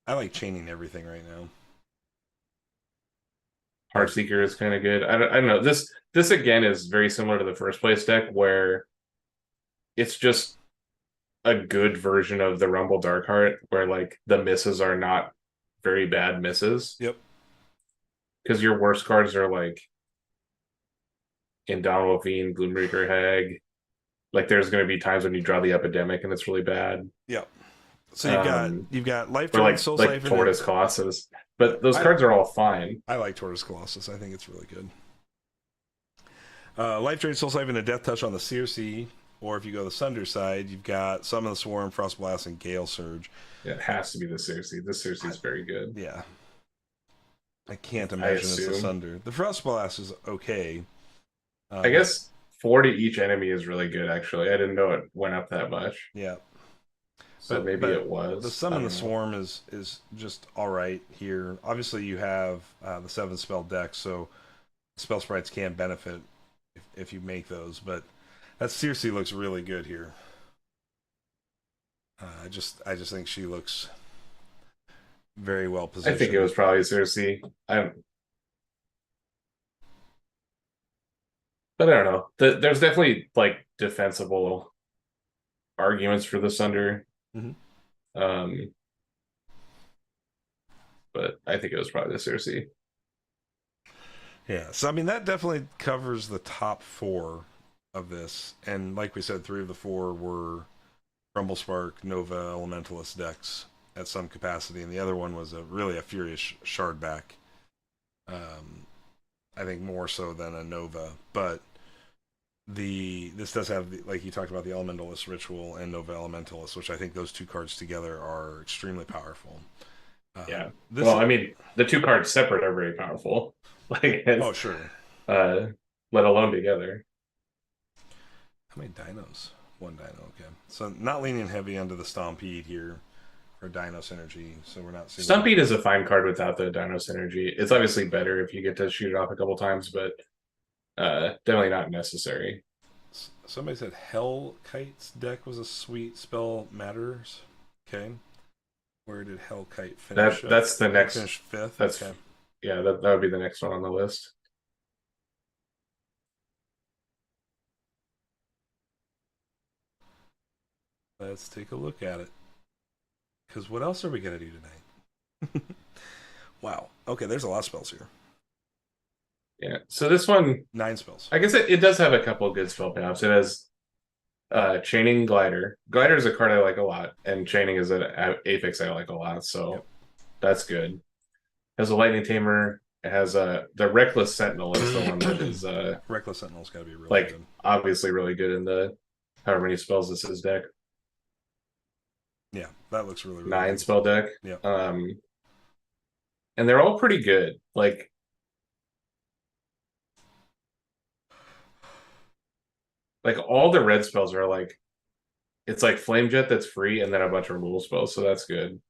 I like chaining everything right now. Heartseeker is kind of good. I don't know. This again is very similar to the first place deck where it's just a good version of the Rumble Darkheart where like the misses are not very bad misses. Yep. Because your worst cards are like Indomitable Fiend, Gloomreaker Hag. Like there's going to be times when you draw the Epidemic and it's really bad. Yep. So you've got Life Drain, like, Soul like Siphon, Tortoise Colossus, but those cards are all fine. I like Tortoise Colossus. I think it's really good. Life Drain, Soul Siphon, and Death Touch on the Circe, or if you go the Sunder side, you've got Summon the Swarm, Frost Blast, and Gale Surge. Yeah, it has to be the Circe. The Circe is very good. Yeah. I can't imagine it's the Sunder. The Frost Blast is okay. I guess 4 to each enemy is really good, actually. I didn't know it went up that much. Yeah. So maybe it was. The Summon the Swarm is just all right here. Obviously, you have the 7 spell deck, so spell sprites can benefit if you make those. But that Circe looks really good here. I just think she looks very well positioned. I think it was probably Circe. But I don't know. There's definitely like defensible arguments for the Sunder. Mm-hmm. But I think it was probably the Circe. Yeah, so I mean that definitely covers the top 4 of this, and like we said, 3 of the 4 were Rumble Spark, Nova, Elementalist decks at some capacity, and the other one was really a Furious Shardback. I think more so than a Nova, but this does have, like you talked about, the Elementalist Ritual and Nova Elementalist, which I think those 2 cards together are extremely powerful. Yeah. Well, I mean, the 2 cards separate are very powerful. Oh, sure. Let alone together. How many dinos? 1 dino, okay. So not leaning heavy onto the Stompede here for Dino Synergy, so we're not seeing... Stompede is a fine card without the Dino Synergy. It's obviously better if you get to shoot it off a couple times, but definitely not necessary. Somebody said Hellkite's deck was a sweet spell matters. Okay. Where did Hellkite finish? That's the next... Finish 5th? That's okay. Yeah, that would be the next one on the list. Let's take a look at it. Because what else are we going to do tonight? Wow. Okay, there's a lot of spells here. Yeah, so this one... 9 spells. I guess it does have a couple of good spell payoffs. It has Chaining Glider. Glider is a card I like a lot, and Chaining is an affix I like a lot, Yep. so that's good. Has a Lightning Tamer. It has the Reckless Sentinel is the one that is Reckless Sentinel's got to be really like good. obviously really good in the however many spells this is deck. Yeah, that looks really, really 9 good. spell deck. Yeah. And they're all pretty good. Like all the red spells are like it's like Flame Jet that's free and then a bunch of removal spells, so that's good.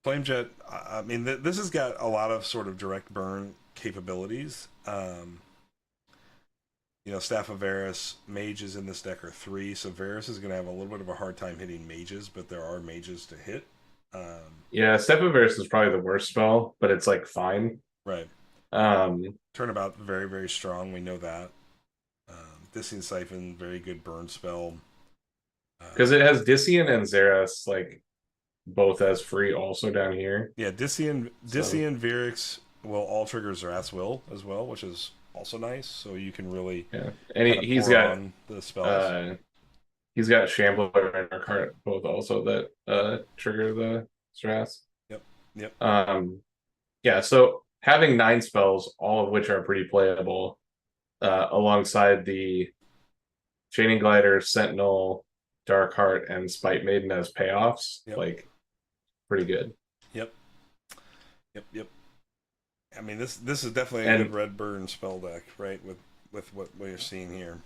Flamejet, I mean, this has got a lot of sort of direct burn capabilities. Staff of Varus, mages in this deck are 3, so Varus is going to have a little bit of a hard time hitting mages, but there are mages to hit. Yeah, Step of Verse is probably the worst spell, but it's like fine. Right. Um, Turnabout, very, very strong. We know that. Dissing Siphon, very good burn spell. because it has Disian and Xeras like both as free also down here. Yeah, Disian Virix will all trigger Xerath's Will as well, which is also nice. So you can really And he's got the spells. He's got Shambler and Darkheart both also that trigger the Xerath. Yep. Yeah, so having 9 spells, all of which are pretty playable, alongside the Chaining Glider, Sentinel, Darkheart, and Spite Maiden as payoffs, like pretty good. Yep. I mean, this is definitely a good red burn spell deck, right? With what we're seeing here.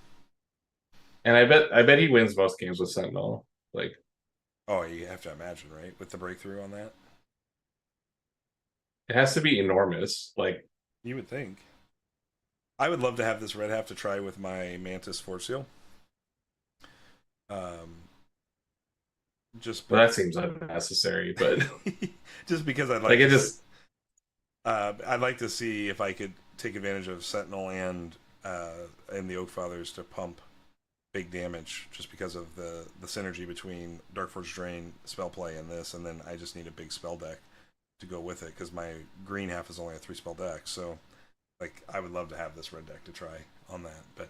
And I bet he wins most games with Sentinel. Like, oh, you have to imagine, right? With the breakthrough on that, it has to be enormous. Like, you would think. I would love to have this red half to try with my Mantis Force Seal. Well, that seems unnecessary, but just because I'd like it just. I'd like to see if I could take advantage of Sentinel and the Oak Fathers to pump big damage, just because of the synergy between Darkforge Drain spell play and this, and then I just need a big spell deck to go with it because my green half is only a 3 spell deck. So, like, I would love to have this red deck to try on that. But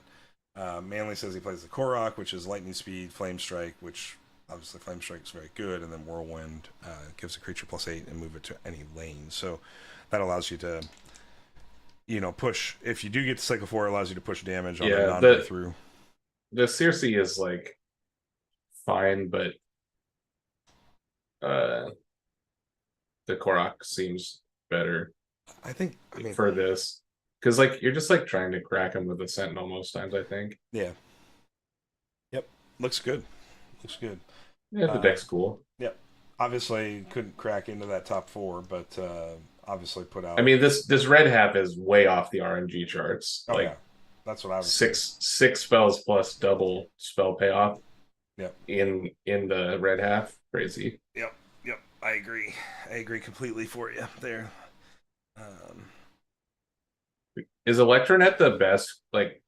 Manly says he plays the Korok, which is Lightning Speed, Flame Strike, which obviously Flame Strike is very good, and then Whirlwind gives a creature +8 and move it to any lane. So that allows you to, push. If you do get to cycle 4, it allows you to push damage on a non-breakthrough. The Circe is like fine, but the Korok seems better. I think for this, because like you're just like trying to crack him with a Sentinel most times. I think. Yeah. Yep. Looks good. Yeah, the deck's cool. Yep. Obviously, couldn't crack into that top 4, but obviously put out. I mean, this red half is way off the RNG charts. Oh, yeah. That's what I was. Six spells plus double spell payoff. Yep. In the red half, crazy. Yep. I agree completely for you there. Is Electronet the best like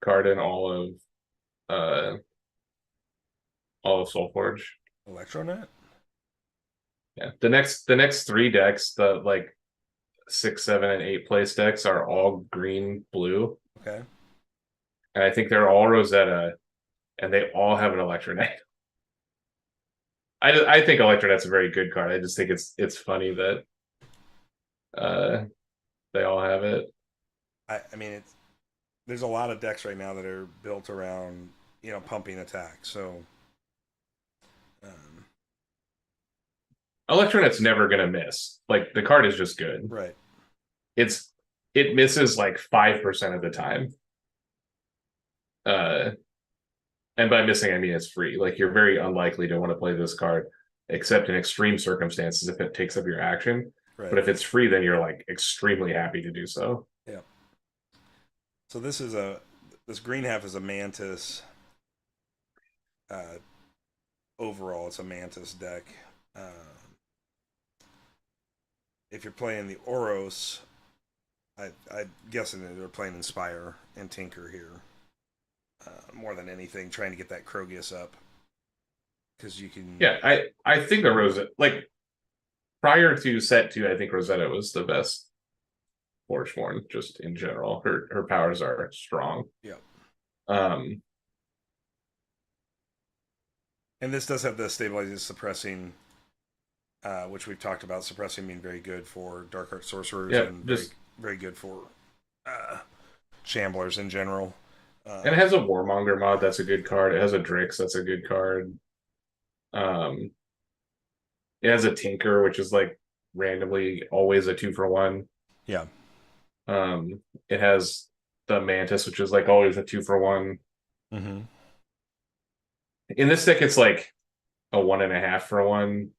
card in all of Solforge? Electronet? Yeah. The next 3 decks, the like 6, 7, and 8 place decks are all green, blue. Okay. And I think they're all Rosetta, and they all have an Electronet. I think Electronet's a very good card. I just think it's funny that they all have it. I mean, there's a lot of decks right now that are built around pumping attack. So Electronet's never gonna miss. Like the card is just good. Right. It misses like 5% of the time. And by missing, I mean it's free. Like you're very unlikely to want to play this card, except in extreme circumstances if it takes up your action. Right. But if it's free, then you're like extremely happy to do so. Yeah. So this green half is a Mantis. Overall, it's a Mantis deck. If you're playing the Oros, I'm guessing that they're playing Inspire and Tinker here. More than anything, trying to get that Krogius up. Because you can... Yeah, I think the Rosetta... Like, prior to set 2, I think Rosetta was the best Forgeborn, just in general. Her powers are strong. Yeah. And this does have the stabilizing suppressing, which we've talked about. Suppressing being very good for dark art sorcerers Yeah, and just very good for shamblers in general. and it Um, has a Warmonger mod that's a good card. It has a Drix that's a good card. Um, it has a Tinker, which is like randomly always a 2-for-1. yeah. It has the Mantis, which is like always a 2-for-1. Mm-hmm. In this deck, it's like a 1.5-for-1.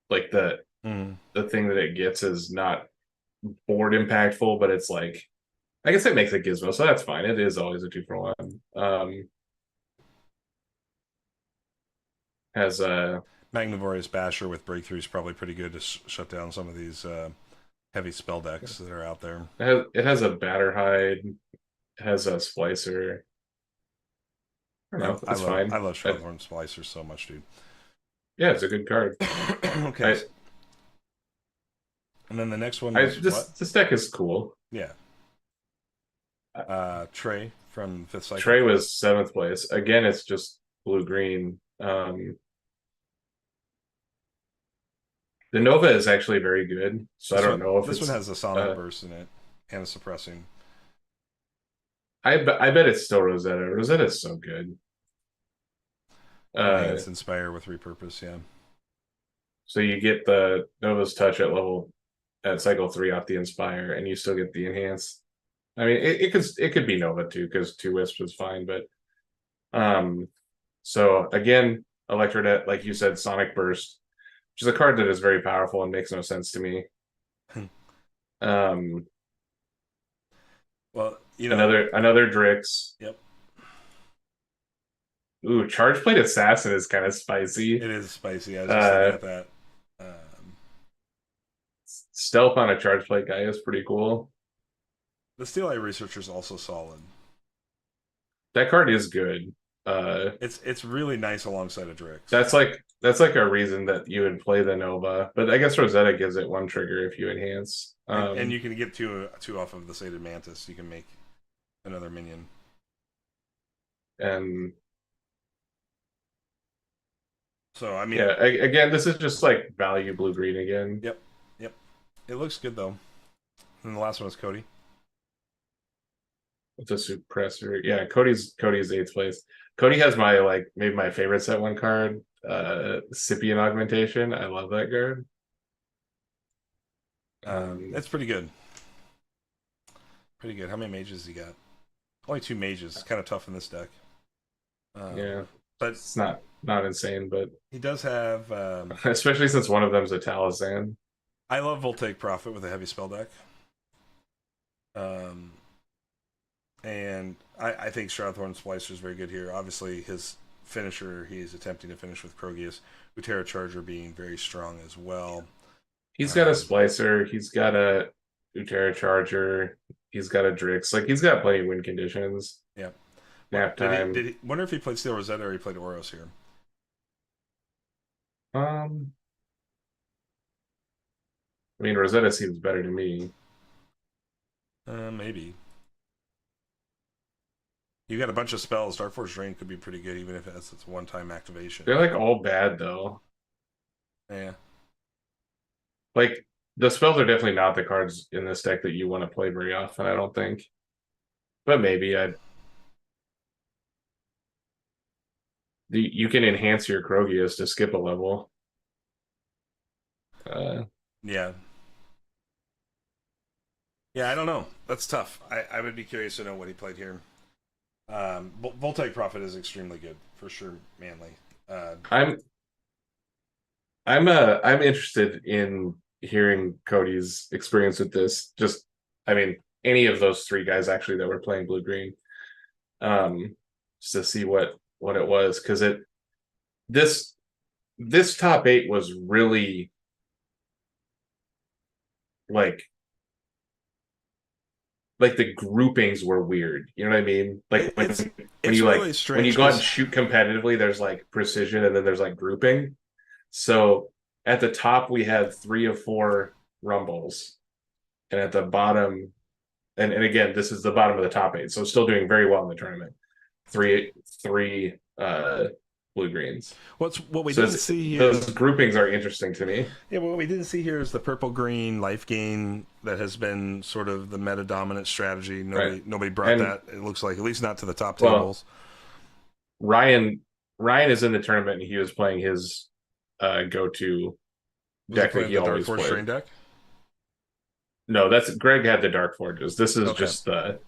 Like Mm-hmm. the thing that it gets is not board impactful, but it's like I guess it makes a gizmo, so that's fine. It is always a 2-for-1. Has a Magnivorious Basher with breakthrough is probably pretty good to shut down some of these heavy spell decks that are out there. it has a batter hide, it has a splicer. I don't know, it's I fine. love Shroudhorn Splicer so much, dude. Yeah, it's a good card. Okay. I And then the next one I was this what? this deck is cool. Yeah. Trey from Fifth Cycle. Trey was 7th place. Again, it's just blue green. The Nova is actually very good, so I don't know if This one it's. has a Sonic Uh, Burst in it and a suppressing. I bet it's still Rosetta. Rosetta is so good. Enhance, Inspire with Repurpose, yeah. So you get the Nova's Touch at cycle 3 off the Inspire, and you still get the Enhance. I mean, it could be Nova too because 2 Wisps is fine, but so again, Electronet, like you said, Sonic Burst, which is a card that is very powerful and makes no sense to me. Um, Well, another Drix. Yep. Ooh, Charge Plate Assassin is kind of spicy. It is spicy. I was just looking at that. Stealth on a Charge Plate guy is pretty cool. The Steel Eye Researcher is also solid. That card is good. It's really nice alongside a Drix. That's like a reason that you would play the Nova, but I guess Rosetta gives it 1 trigger if you enhance. And you can get two off of the Sated Mantis. You can make another minion. And so I mean, yeah, again, this is just like value blue green again. Yep. It looks good though. And the last one is Cody. It's a suppressor. Yeah, Cody's 8th place. Cody has maybe my favorite set 1 card, Scythian Augmentation. I love that card. That's pretty good. Pretty good. How many mages he got? Only 2 mages. Kind of tough in this deck. Yeah, but it's not insane, but he does have. Especially since one of them's a Taliesin. I love Voltaic Prophet with a heavy spell deck. And I think Shroudhorn Splicer is very good here. Obviously, his finisher, he's attempting to finish with Krogius. Utera Charger being very strong as well. He's got a Splicer. He's got a Utera Charger. He's got a Drix. Like, he's got plenty of win conditions. Yeah. Nap time. Did he wonder if he played Steel Rosetta or he played Oros here? I mean, Rosetta seems better to me. Maybe. You got a bunch of spells. Dark Force Drain could be pretty good, even if it's one-time activation. They're like all bad though. Yeah. Like, the spells are definitely not the cards in this deck that you want to play very often, I don't think. But maybe you can enhance your Krogius to skip a level. Yeah. Yeah, I don't know. That's tough. I would be curious to know what he played here. Voltaic Prophet is extremely good for sure, Manly. I'm interested in hearing Cody's experience with this. Just, I mean, any of those 3 guys actually that were playing blue green, just to see what it was, because this top 8 was really like the groupings were weird. You know what I mean? Like when you really strange when you go out and shoot competitively, there's like precision and then there's like grouping. So at the top we had 3 of 4 rumbles, and at the bottom, and again, this is the bottom of the top 8, so still doing very well in the tournament. Three blue greens. What we So didn't see here. those groupings are interesting to me. Yeah, what we didn't see here is the purple green life gain that has been sort of the meta dominant strategy. Right. Nobody brought And that. It looks like, at least not to the top well, tables. Ryan Ryan is in the tournament and he was playing his go-to Was he deck that playing he the Dark always Force played. Drain deck? No, that's Greg had the Dark Forges. This is Okay,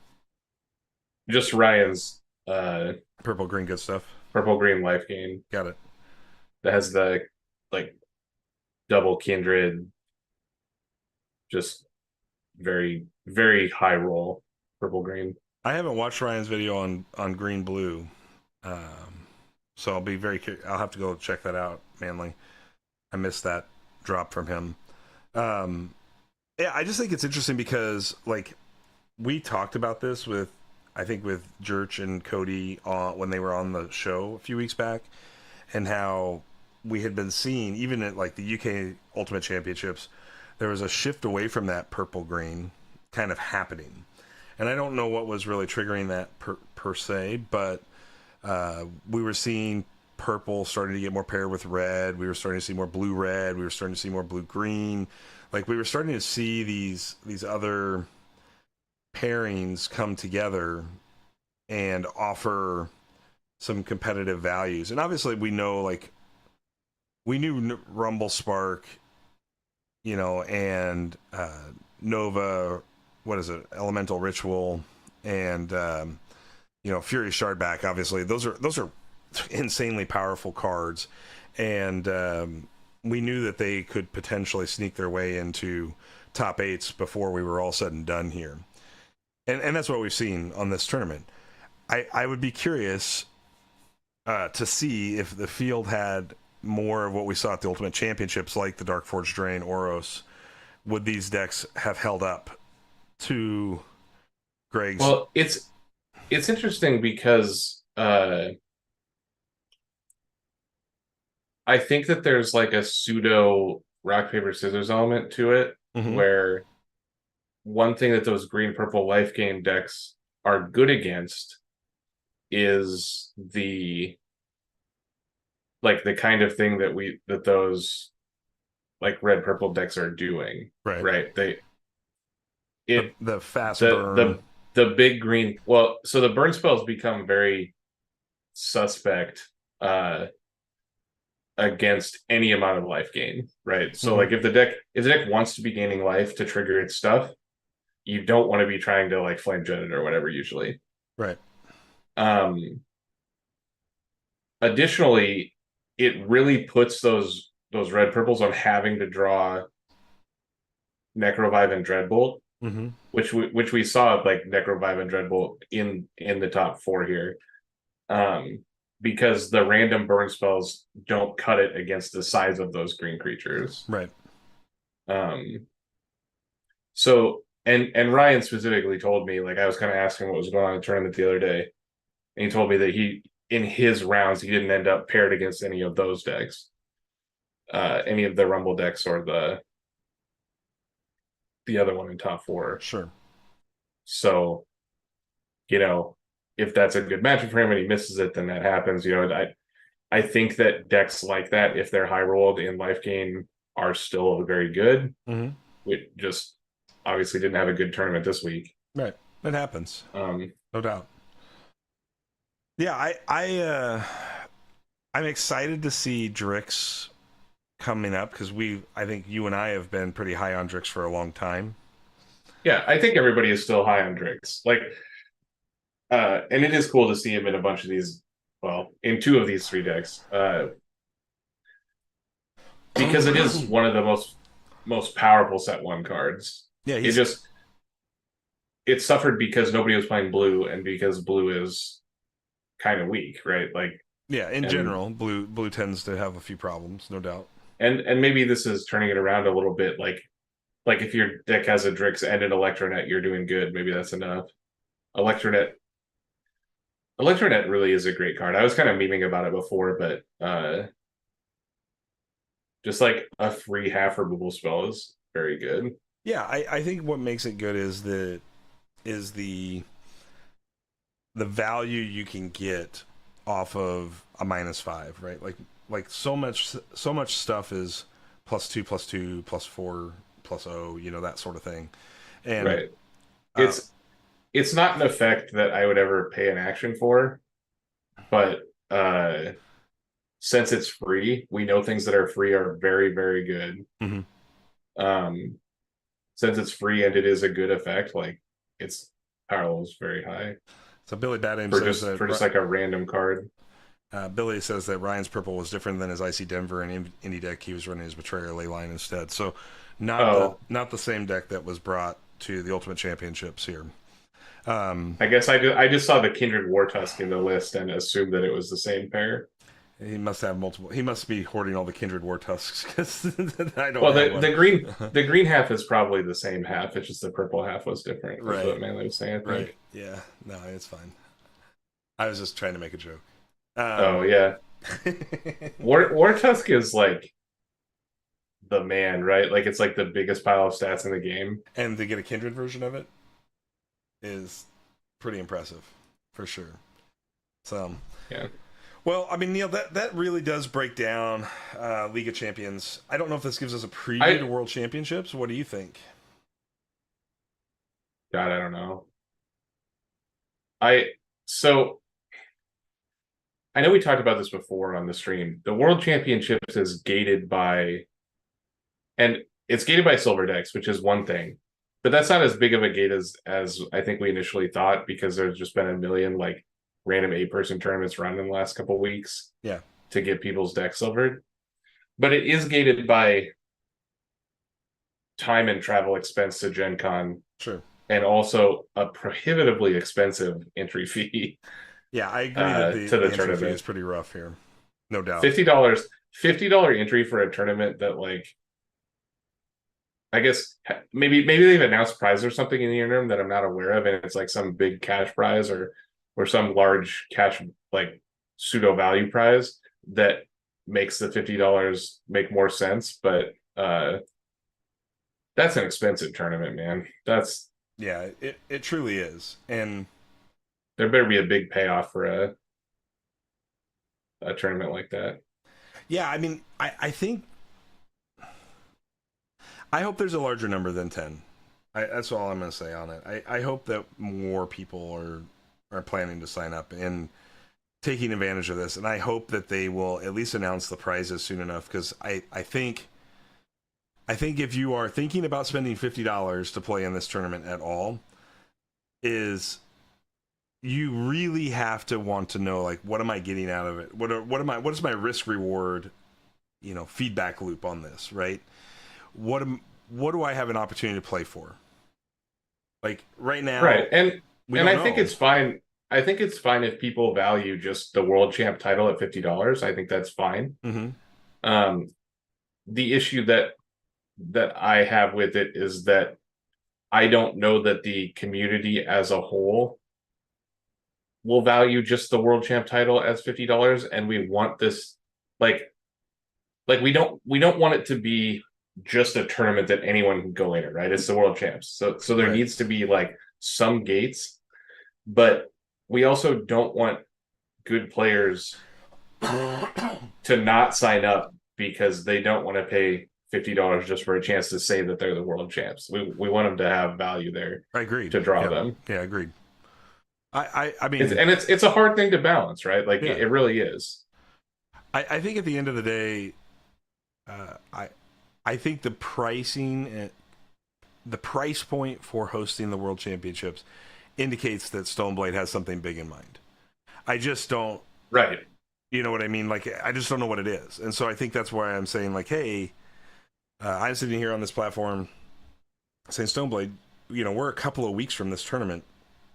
just Ryan's uh purple green, good stuff. purple green life gain Got it. that has the like double kindred, just very, very high roll purple green. I haven't watched Ryan's video on green blue, so I'll be very curious. I'll have to go check that out. Manly, I missed that drop from him. Um, yeah, I just think it's interesting because like we talked about this with, I think with Jurch and Cody when they were on the show a few weeks back, and how we had been seeing even at like the UK Ultimate Championships, there was a shift away from that purple green kind of happening, and I don't know what was really triggering that per se, but we were seeing purple starting to get more paired with red. We were starting to see more blue red. We were starting to see more blue green. Like we were starting to see these other pairings come together and offer some competitive values. And obviously we know like we knew Rumble Spark, you know, and Nova, what is it, Elemental Ritual, and you know, Fury Shardback. Obviously, those are insanely powerful cards, and we knew that they could potentially sneak their way into top eights before we were all said and done here, and that's what we've seen on this tournament. I would be curious to see if the field had more of what we saw at the Ultimate Championships, like the Dark Forge Drain, Oros. Would these decks have held up to Greg's? Well, it's interesting because I think that there's like a pseudo rock paper scissors element to it, Mm-hmm. where one thing that those green purple life gain decks are good against is the kind of thing that those like red purple decks are doing. Right. Right. The fast The burn. the big green, well, so the burn spells become very suspect against any amount of life gain, right? So Mm-hmm. like if the deck wants to be gaining life to trigger its stuff, you don't want to be trying to like flame jet it or whatever usually. Right. Um Additionally, it really puts those red purples on having to draw Necrovive and Dreadbolt, Mm-hmm. which we saw like Necrovive and Dreadbolt in the top four here. Because the random burn spells don't cut it against the size of those green creatures. Right. Um, so and Ryan specifically told me, like I was kind of asking what was going on in the tournament the other day, and he told me that he in his rounds he didn't end up paired against any of those decks, any of the Rumble decks or the other one in top four. Sure. So, if that's a good matchup for him and he misses it, then that happens. I think that decks like that, if they're high rolled in life gain, are still very good. Mm-hmm. We just obviously didn't have a good tournament this week. Right. It happens. Um, No doubt. Yeah, I'm excited to see Drix coming up because I think you and I have been pretty high on Drix for a long time. yeah, I think everybody is still high on Drix. And it is cool to see him in a bunch of these, well, in two of these three decks, because it is one of the most powerful set one cards. Yeah, It suffered because nobody was playing blue and because blue is kind of weak, right? Yeah, in and general, blue tends to have a few problems, no doubt. and maybe this is turning it around a little bit. Like if your deck has a Drix and an Electronet, you're doing good. Maybe that's enough. Electronet Electronet really is a great card. I was kind of memeing about it before, but just like a free half removal spell is very good. Yeah, I think what makes it good is the value you can get off of a -5, right? Like so much stuff is +2, +2, +4, +0, that sort of thing. And Right. uh, It's not an effect that I would ever pay an action for, but since it's free, we know things that are free are very, very good. mhm. Um, since it's free and it is a good effect, like its power level is very high So Billy Badaim for says just that for just like a random card. Billy says that Ryan's purple was different than his Icy Denver and Indie deck. He was running his Betrayer ley line instead. So Oh, not the same deck that was brought to the Ultimate Championships here. Um, I guess I just saw the Kindred Wartusk in the list and assumed that it was the same pair. he must have multiple. He must be hoarding all the Kindred War Tusks because I don't Well, have the one. green half is probably the same half. It's just the purple half was different. That's Right, what Manley was saying, I right. think. Yeah, no, it's fine. I was just trying to make a joke. Oh yeah, Wartusk is like the man, right? Like it's like the biggest pile of stats in the game. And to get a Kindred version of it is pretty impressive, for sure. So, Yeah. well, I mean, Neil, that really does break down League of Champions. I don't know if this gives us a preview to I World Championships. What do you think? God, I don't know. I so I know we talked about this before on the stream. The World Championships is gated by, and it's gated by silver decks, which is one thing, but that's not as big of a gate as I think we initially thought because there's just been a million like random 8-person tournaments run in the last couple weeks Yeah, to get people's decks silvered. But it is gated by time and travel expense to Gen Con sure. and also a prohibitively expensive entry fee Yeah, I agree that to the the entry fee tournament. is pretty rough here, no doubt. $50 entry for a tournament that like I guess maybe they've announced prize or something in the interim that I'm not aware of, and it's like some big cash prize or some large cash like pseudo value prize that makes the $50 make more sense. But that's an expensive tournament, man. That's Yeah, it truly is, and there better be a big payoff for a tournament like that. yeah, I mean, I think I hope there's a larger number than 10. That's all I'm going to say on it. I hope that more people are planning to sign up and taking advantage of this, and I hope that they will at least announce the prizes soon enough because I think if you are thinking about spending $50 to play in this tournament at all, is you really have to want to know like what am I getting out of it? What is my risk reward, feedback loop on this, right? What am what do I have an opportunity to play for? Like right Right. now, we And don't I think know. it's fine. I think it's fine if people value just the world champ title at $50. I think that's fine. Mm-hmm. Um, the issue that I have with it is that I don't know that the community as a whole will value just the world champ title as $50, and we want this like we don't want it to be just a tournament that anyone can go in it, right? It's the world champs. So there Right. needs to be like some gates, but we also don't want good players to not sign up because they don't want to pay $50 just for a chance to say that they're the world champs. We want them to have value there I agreed. to draw Yep. them. Yeah, agreed. I It's mean, and it's a hard thing to balance, right? Like yeah. it really is. I think at the end of the day, uh, I I think the price point for hosting the World Championships indicates that Stoneblade has something big in mind. I just don't, Right. you know what I mean? Like, I just don't know what it is. And so I think that's why I'm saying, like, hey, I'm sitting here on this platform saying Stoneblade, we're a couple of weeks from this tournament.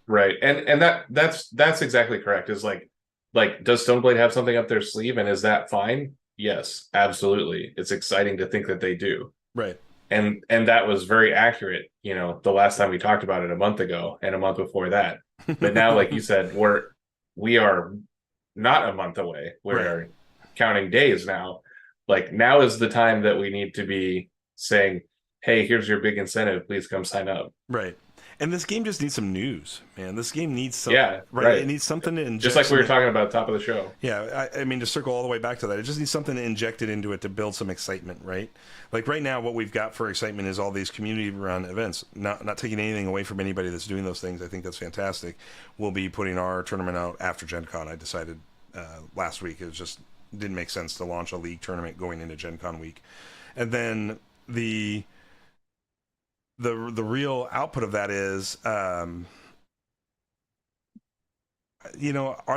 Right. And that's exactly correct. Is like does Stoneblade have something up their sleeve and is that fine? Yes, absolutely. It's exciting to think that they do. Right. And that was very accurate, the last time we talked about it a month ago and a month before that. But now, like you said, we are not a month away. We Right. are counting days now. Like now is the time that we need to be saying, hey, here's your big incentive. Please come sign up. Right. And this game just needs some news, man. This game needs some, Yeah, right? It right. needs something to Just inject like we some. were talking about top of the show. Yeah, I mean, to circle all the way back to that, it just needs something injected into it to build some excitement, right? Like right now, what we've got for excitement is all these community-run events. Not taking anything away from anybody that's doing those things. I think that's fantastic. We'll be putting our tournament out after Gen Con. I decided last week. It was just didn't make sense to launch a league tournament going into Gen Con week, and then the real output of that is. Are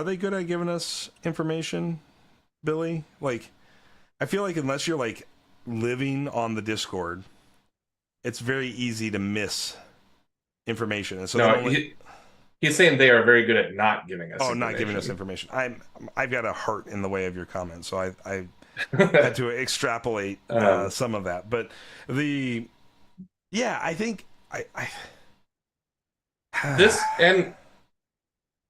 they good at giving us information, Billy? Like, I feel like unless you're like living on the Discord, it's very easy to miss information. And so then No, he's saying they are very good at not giving us not giving us information. I've got a heart in the way of your comments, so I had to extrapolate some of that. But I think this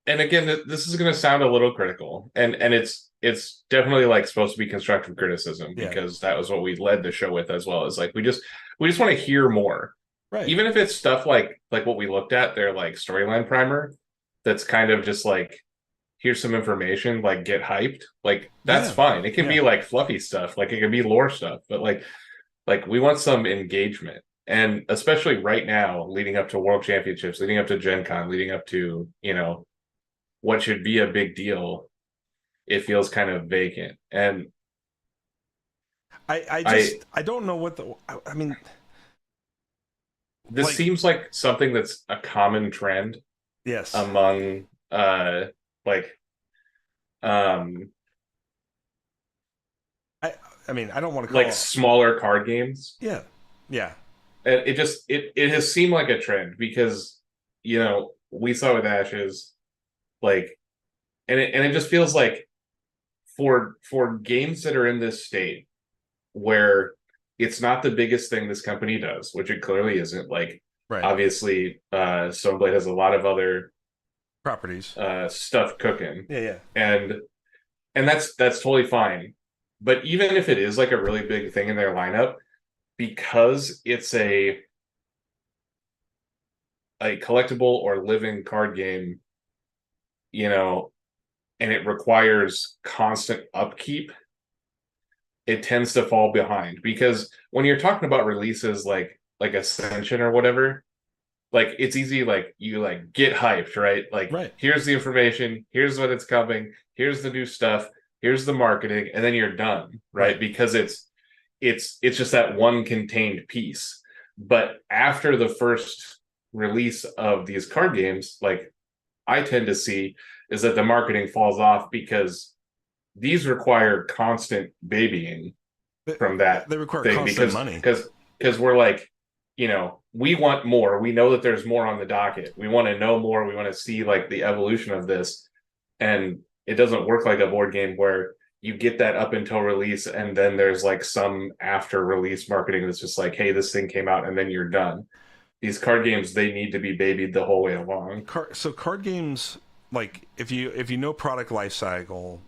and again, this is going to sound a little critical, and it's definitely like supposed to be constructive criticism because that was what we led the show with as well. Is like we just want to hear more, right? Even if it's stuff like what we looked at, their like storyline primer, that's kind of just like here's some information, like get hyped, like that's fine. It can be like fluffy stuff, like it can be lore stuff, but like we want some engagement. And especially right now, leading up to World Championships, leading up to Gen Con, leading up to, what should be a big deal, it feels kind of vacant. And I don't know what I mean. This seems like something that's a common trend. Yes. Among I mean, I don't want to call like smaller card games. Yeah. And it has seemed like a trend because we saw with Ashes, and it just feels like for games that are in this state where it's not the biggest thing this company does, which it clearly isn't. Like, right. Obviously, Stoneblade has a lot of other properties, stuff cooking. Yeah. And that's totally fine. But even if it is like a really big thing in their lineup, because it's a collectible or living card game, and it requires constant upkeep, it tends to fall behind. Because when you're talking about releases like Ascension or whatever, like it's easy, like you like get hyped, right? Like, right. Here's the information, here's what it's coming, here's the new stuff, here's the marketing, and then you're done, right? Because it's just that one contained piece. But after the first release of these card games, like I tend to see, is that the marketing falls off because these require constant babying from that. They require thing constant money. Because we're like, we want more. We know that there's more on the docket. We want to know more. We want to see like the evolution of this. And it doesn't work like a board game where you get that up until release and then there's like some after release marketing that's just like, hey, this thing came out, and then you're done. These card games, they need to be babied the whole way along. So card games, like if you know product life cycle,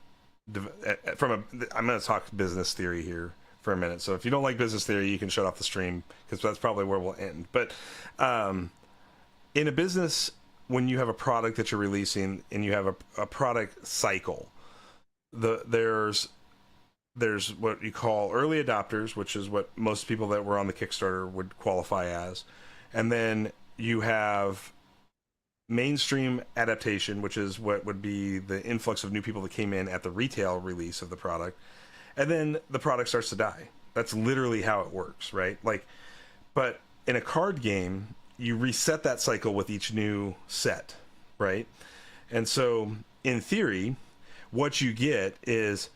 I'm going to talk business theory here for a minute. So if you don't like business theory, you can shut off the stream because that's probably where we'll end. But in a business, when you have a product that you're releasing and you have a product cycle, there's what you call early adopters, which is what most people that were on the Kickstarter would qualify as. And then you have mainstream adaptation, which is what would be the influx of new people that came in at the retail release of the product. And then the product starts to die. That's literally how it works, right? But in a card game, you reset that cycle with each new set, right? And so in theory, what you get is,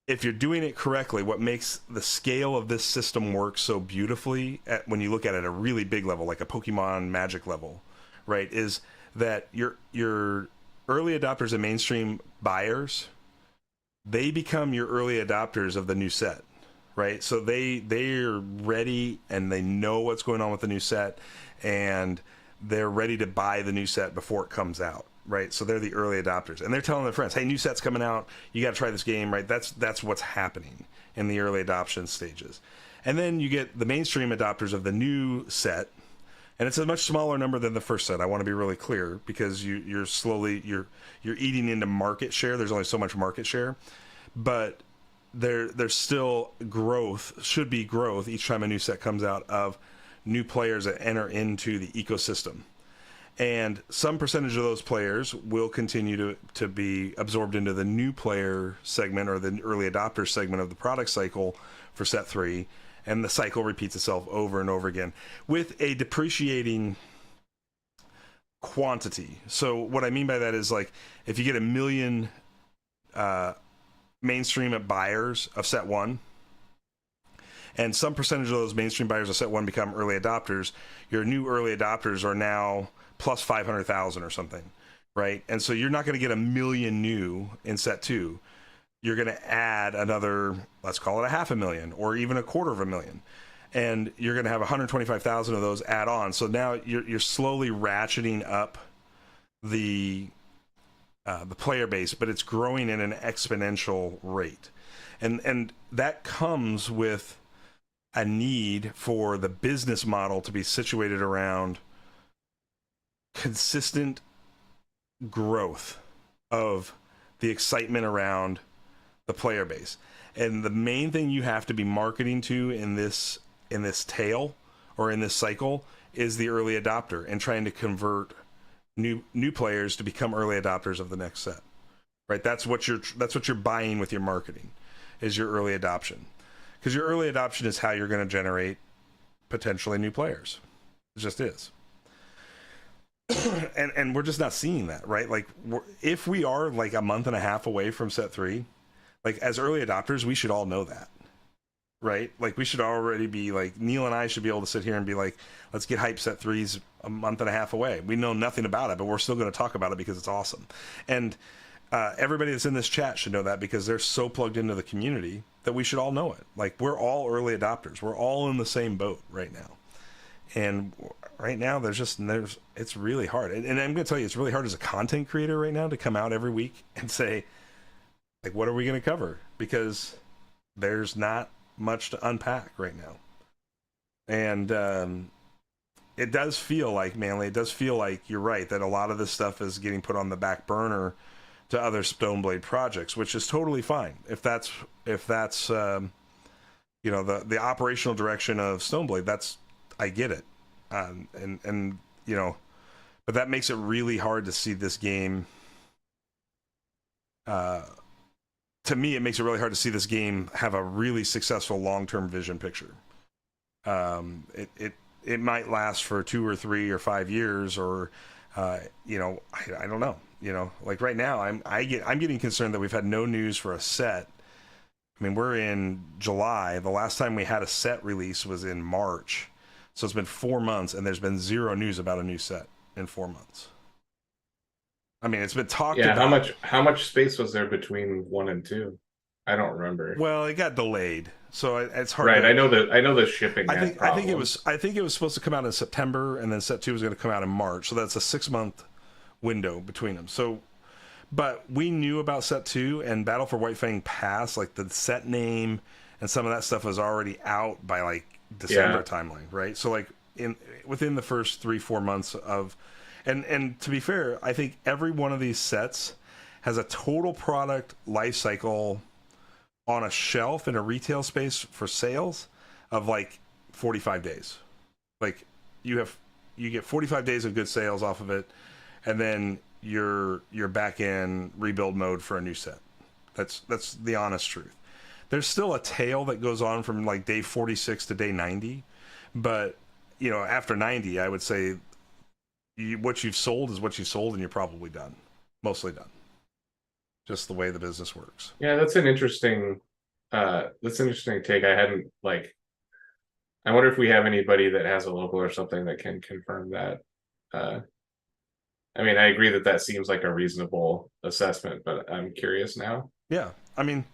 if you're doing it correctly, what makes the scale of this system work so beautifully when you look at it at a really big level, like a Pokemon Magic level, right, is that your early adopters and mainstream buyers, they become your early adopters of the new set, right? So they're ready and they know what's going on with the new set, and they're ready to buy the new set before it comes out. Right, so they're the early adopters, and they're telling their friends, "Hey, new set's coming out. You got to try this game." Right, that's what's happening in the early adoption stages, and then you get the mainstream adopters of the new set, and it's a much smaller number than the first set. I want to be really clear because you're slowly you're eating into market share. There's only so much market share, but there's still growth, should be growth each time a new set comes out of new players that enter into the ecosystem. And some percentage of those players will continue to be absorbed into the new player segment or the early adopter segment of the product cycle for set 3. And the cycle repeats itself over and over again with a depreciating quantity. So what I mean by that is, like, if you get 1 million mainstream buyers of set 1, and some percentage of those mainstream buyers of set 1 become early adopters, your new early adopters are now plus 500,000 or something, right? And so you're not going to get 1 million new in set 2. You're going to add another, let's call it 500,000 or even 250,000. And you're going to have 125,000 of those add on. So now you're slowly ratcheting up the player base, but it's growing at an exponential rate. And that comes with a need for the business model to be situated around consistent growth of the excitement around the player base. And the main thing you have to be marketing to in this tail or in this cycle is the early adopter, and trying to convert new players to become early adopters of the next set. Right? That's what you're buying with your marketing, is your early adoption. Because your early adoption is how you're going to generate potentially new players. It just is. and we're just not seeing that, right? Like, if we are like a month and a half away from set 3, like, as early adopters, we should all know that, right? Like, we should already be like, Neil and I should be able to sit here and be like, let's get hype, set 3's a month and a half away. We know nothing about it, but we're still going to talk about it because it's awesome. And everybody that's in this chat should know that, because they're so plugged into the community that we should all know it. Like, we're all early adopters. We're all in the same boat right now. And right now it's really hard. And I'm going to tell you, it's really hard as a content creator right now to come out every week and say, like, what are we going to cover? Because there's not much to unpack right now. And it does feel like, Manly, it does feel like you're right, that a lot of this stuff is getting put on the back burner to other Stoneblade projects, which is totally fine. If that's the operational direction of Stoneblade, I get it. And but that makes it really hard to see this game. To me, it makes it really hard to see this game have a really successful long-term vision picture. It might last for 2 or 3 or 5 years, or I don't know. Like, right now, I'm getting concerned that we've had no news for a set. I mean, we're in July. The last time we had a set release was in March. So it's been 4 months, and there's been zero news about a new set in 4 months. I mean, it's been talked about. How much space was there between 1 and 2? I don't remember. Well, it got delayed, so it's hard. Right, I know the shipping. I think it was supposed to come out in September, and then set 2 was going to come out in March. So that's a 6-month window between them. So, but we knew about set 2, and Battle for White Fang Pass, like the set name and some of that stuff was already out by like December timeline, right? So like within the first 3-4 months of, and to be fair, I think every one of these sets has a total product life cycle on a shelf in a retail space for sales of like 45 days. Like, you get 45 days of good sales off of it, and then you're back in rebuild mode for a new set. That's the honest truth. There's still a tail that goes on from like day 46 to day 90, but after 90, I would say what you've sold is what you've sold, and you're probably done, mostly done. Just the way the business works. Yeah, that's an interesting take. I hadn't I wonder if we have anybody that has a local or something that can confirm that. I mean, I agree that seems like a reasonable assessment, but I'm curious now. Yeah, I mean,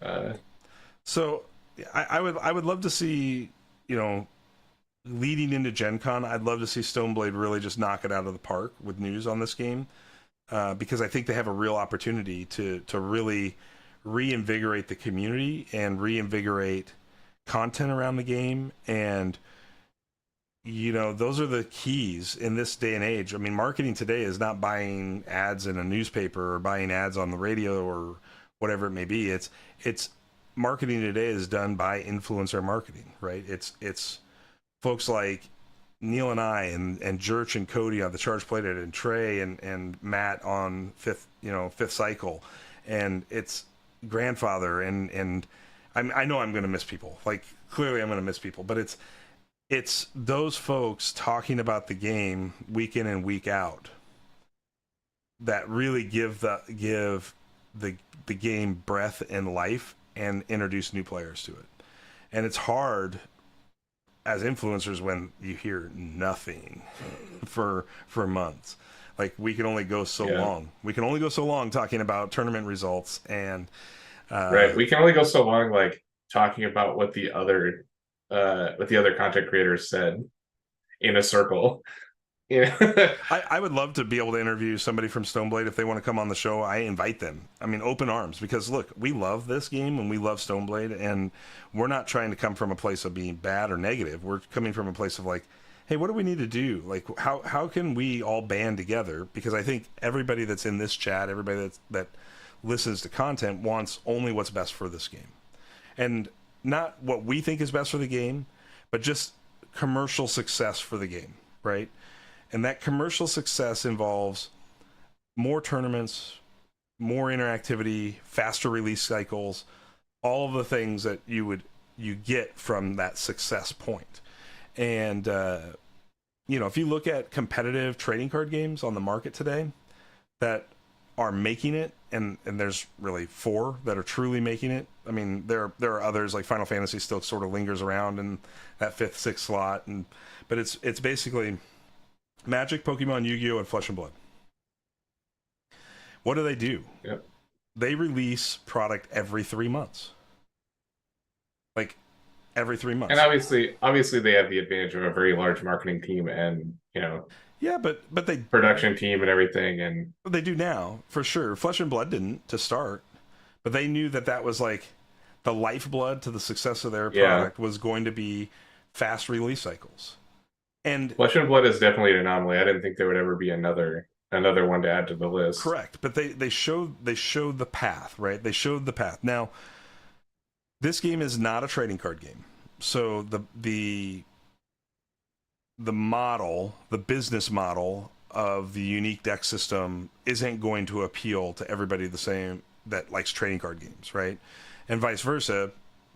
so I would love to see, leading into Gen Con, I'd love to see Stoneblade really just knock it out of the park with news on this game, because I think they have a real opportunity to really reinvigorate the community and reinvigorate content around the game, and those are the keys in this day and age. I mean, marketing today is not buying ads in a newspaper or buying ads on the radio or whatever it may be. It's marketing today is done by influencer marketing, right? It's folks like Neil and I and Jurch and Cody on the Charge Plated and Trey and Matt on fifth cycle, and it's grandfather and I know I'm going to miss people. Like clearly I'm going to miss people, but it's those folks talking about the game week in and week out that really give the game breath and life and introduce new players to it. And it's hard as influencers when you hear nothing for months. Like we can only go so long. We can only go so long talking about tournament results and right. We can only go so long like talking about what the other content creators said in a circle. Yeah. I would love to be able to interview somebody from Stoneblade if they want to come on the show. I invite them. I mean, open arms, because look, we love this game and we love Stoneblade, and we're not trying to come from a place of being bad or negative. We're coming from a place of like, hey, what do we need to do? Like, how can we all band together? Because I think everybody that's in this chat, everybody that listens to content wants only what's best for this game. And not what we think is best for the game, but just commercial success for the game, right? And that commercial success involves more tournaments, more interactivity, faster release cycles, all of the things that you get from that success point. And if you look at competitive trading card games on the market today that are making it, and there's really 4 that are truly making it. I mean, there are others like Final Fantasy still sort of lingers around in that 5th, 6th slot, but it's basically Magic, Pokemon, Yu-Gi-Oh, and Flesh and Blood. What do? Yep. They release product every 3 months. Like every 3 months. And obviously they have the advantage of a very large marketing team and, yeah, but they production team and everything, and they do now for sure. Flesh and Blood didn't to start, but they knew that was like the lifeblood to the success of their product was going to be fast release cycles. And Flesh and Blood is definitely an anomaly. I didn't think there would ever be another one to add to the list. Correct, but they showed the path, right? They showed the path. Now, this game is not a trading card game, so the model, the business model of the unique deck system isn't going to appeal to everybody the same that likes trading card games, right? And vice versa.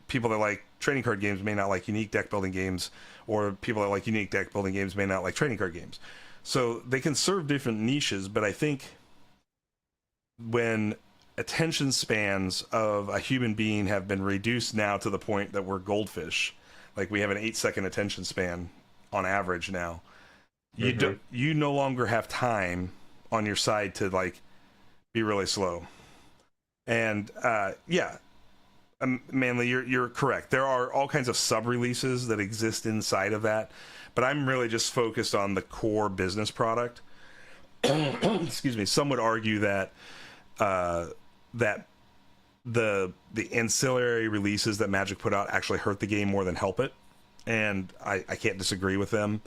People that like trading card games may not like unique deck building games, or people that like unique deck building games may not like trading card games. So they can serve different niches, but I think when attention spans of a human being have been reduced now to the point that we're goldfish, like we have an 8-second attention span on average now, you no longer have time on your side to like be really slow. And Manly, you're correct. There are all kinds of sub-releases that exist inside of that, but I'm really just focused on the core business product. Excuse me. Some would argue that that the ancillary releases that Magic put out actually hurt the game more than help it, and I can't disagree with them.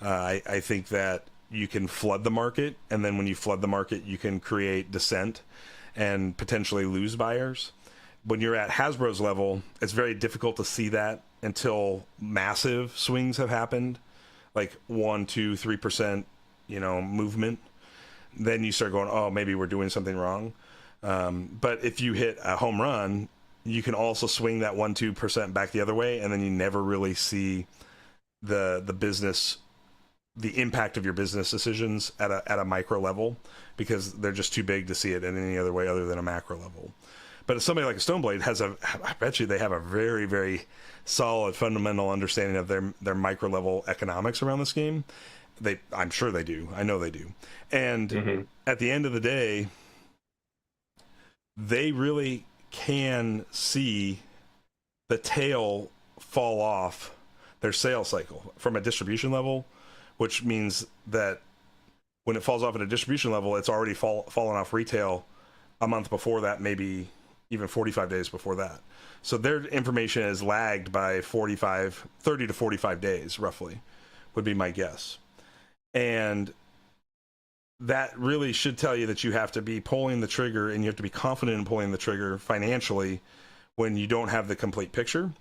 I think that you can flood the market, and then when you flood the market, you can create dissent and potentially lose buyers. When you're at Hasbro's level, it's very difficult to see that until massive swings have happened, like 1%, 2%, 3%, movement. Then you start going, oh, maybe we're doing something wrong. But if you hit a home run, you can also swing that 1%, 2% back the other way, and then you never really see the business, the impact of your business decisions at a micro level, because they're just too big to see it in any other way other than a macro level. But somebody like a Stoneblade I bet you they have a very, very solid fundamental understanding of their micro level economics around this game. I'm sure they do. I know they do. And at the end of the day, they really can see the tail fall off their sales cycle from a distribution level, which means that when it falls off at a distribution level, it's already fallen off retail a month before that, maybe even 45 days before that. So their information is lagged by 30 to 45 days, roughly, would be my guess. And that really should tell you that you have to be pulling the trigger, and you have to be confident in pulling the trigger financially when you don't have the complete picture,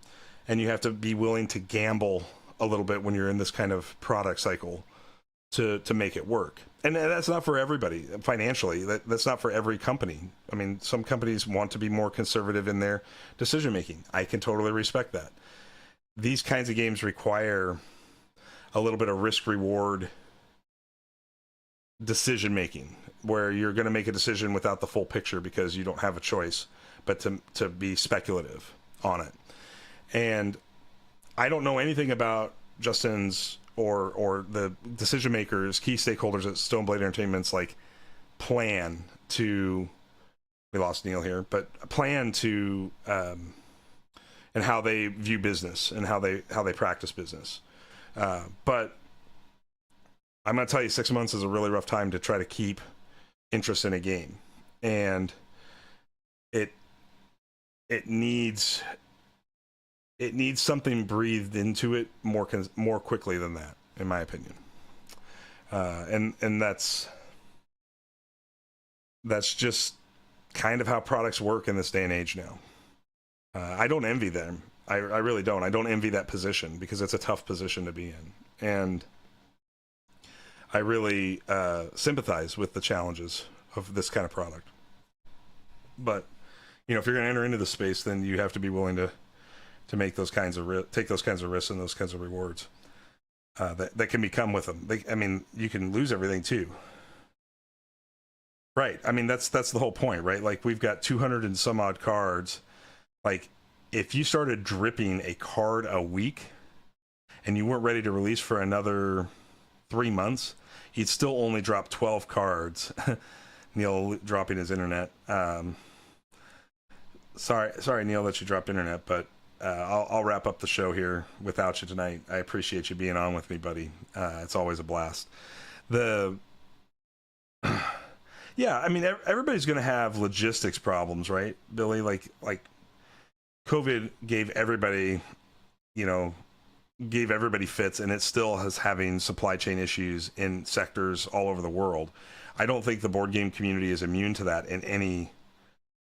and you have to be willing to gamble a little bit when you're in this kind of product cycle to make it work. And that's not for everybody financially. That's not for every company. I mean, some companies want to be more conservative in their decision making. I can totally respect that. These kinds of games require a little bit of risk reward decision making, where you're going to make a decision without the full picture because you don't have a choice but to be speculative on it. And I don't know anything about Justin's or the decision makers, key stakeholders at Stoneblade Entertainment's like plan to, we lost Neil here, but plan to and how they view business and how they practice business. But I'm going to tell you, 6 months is a really rough time to try to keep interest in a game, and it needs something breathed into it more quickly than that, in my opinion. And that's just kind of how products work in this day and age now. I don't envy them. I really don't. I don't envy that position, because it's a tough position to be in. And I really sympathize with the challenges of this kind of product. But, you know, if you're going to enter into the space, then you have to be willing to make those kinds of take those kinds of risks and those kinds of rewards that can become with them. I mean, you can lose everything too. Right. I mean, that's the whole point, right? Like, we've got 200 and some odd cards. Like, if you started dripping a card a week and you weren't ready to release for another 3 months, he'd still only drop 12 cards. Neil dropping his internet. Sorry, Neil, that you dropped internet, but I'll wrap up the show here without you tonight. I appreciate you being on with me, buddy. It's always a blast. Yeah, I mean, everybody's going to have logistics problems, right, Billy? Like COVID gave everybody fits, and it still is having supply chain issues in sectors all over the world. I don't think the board game community is immune to that in any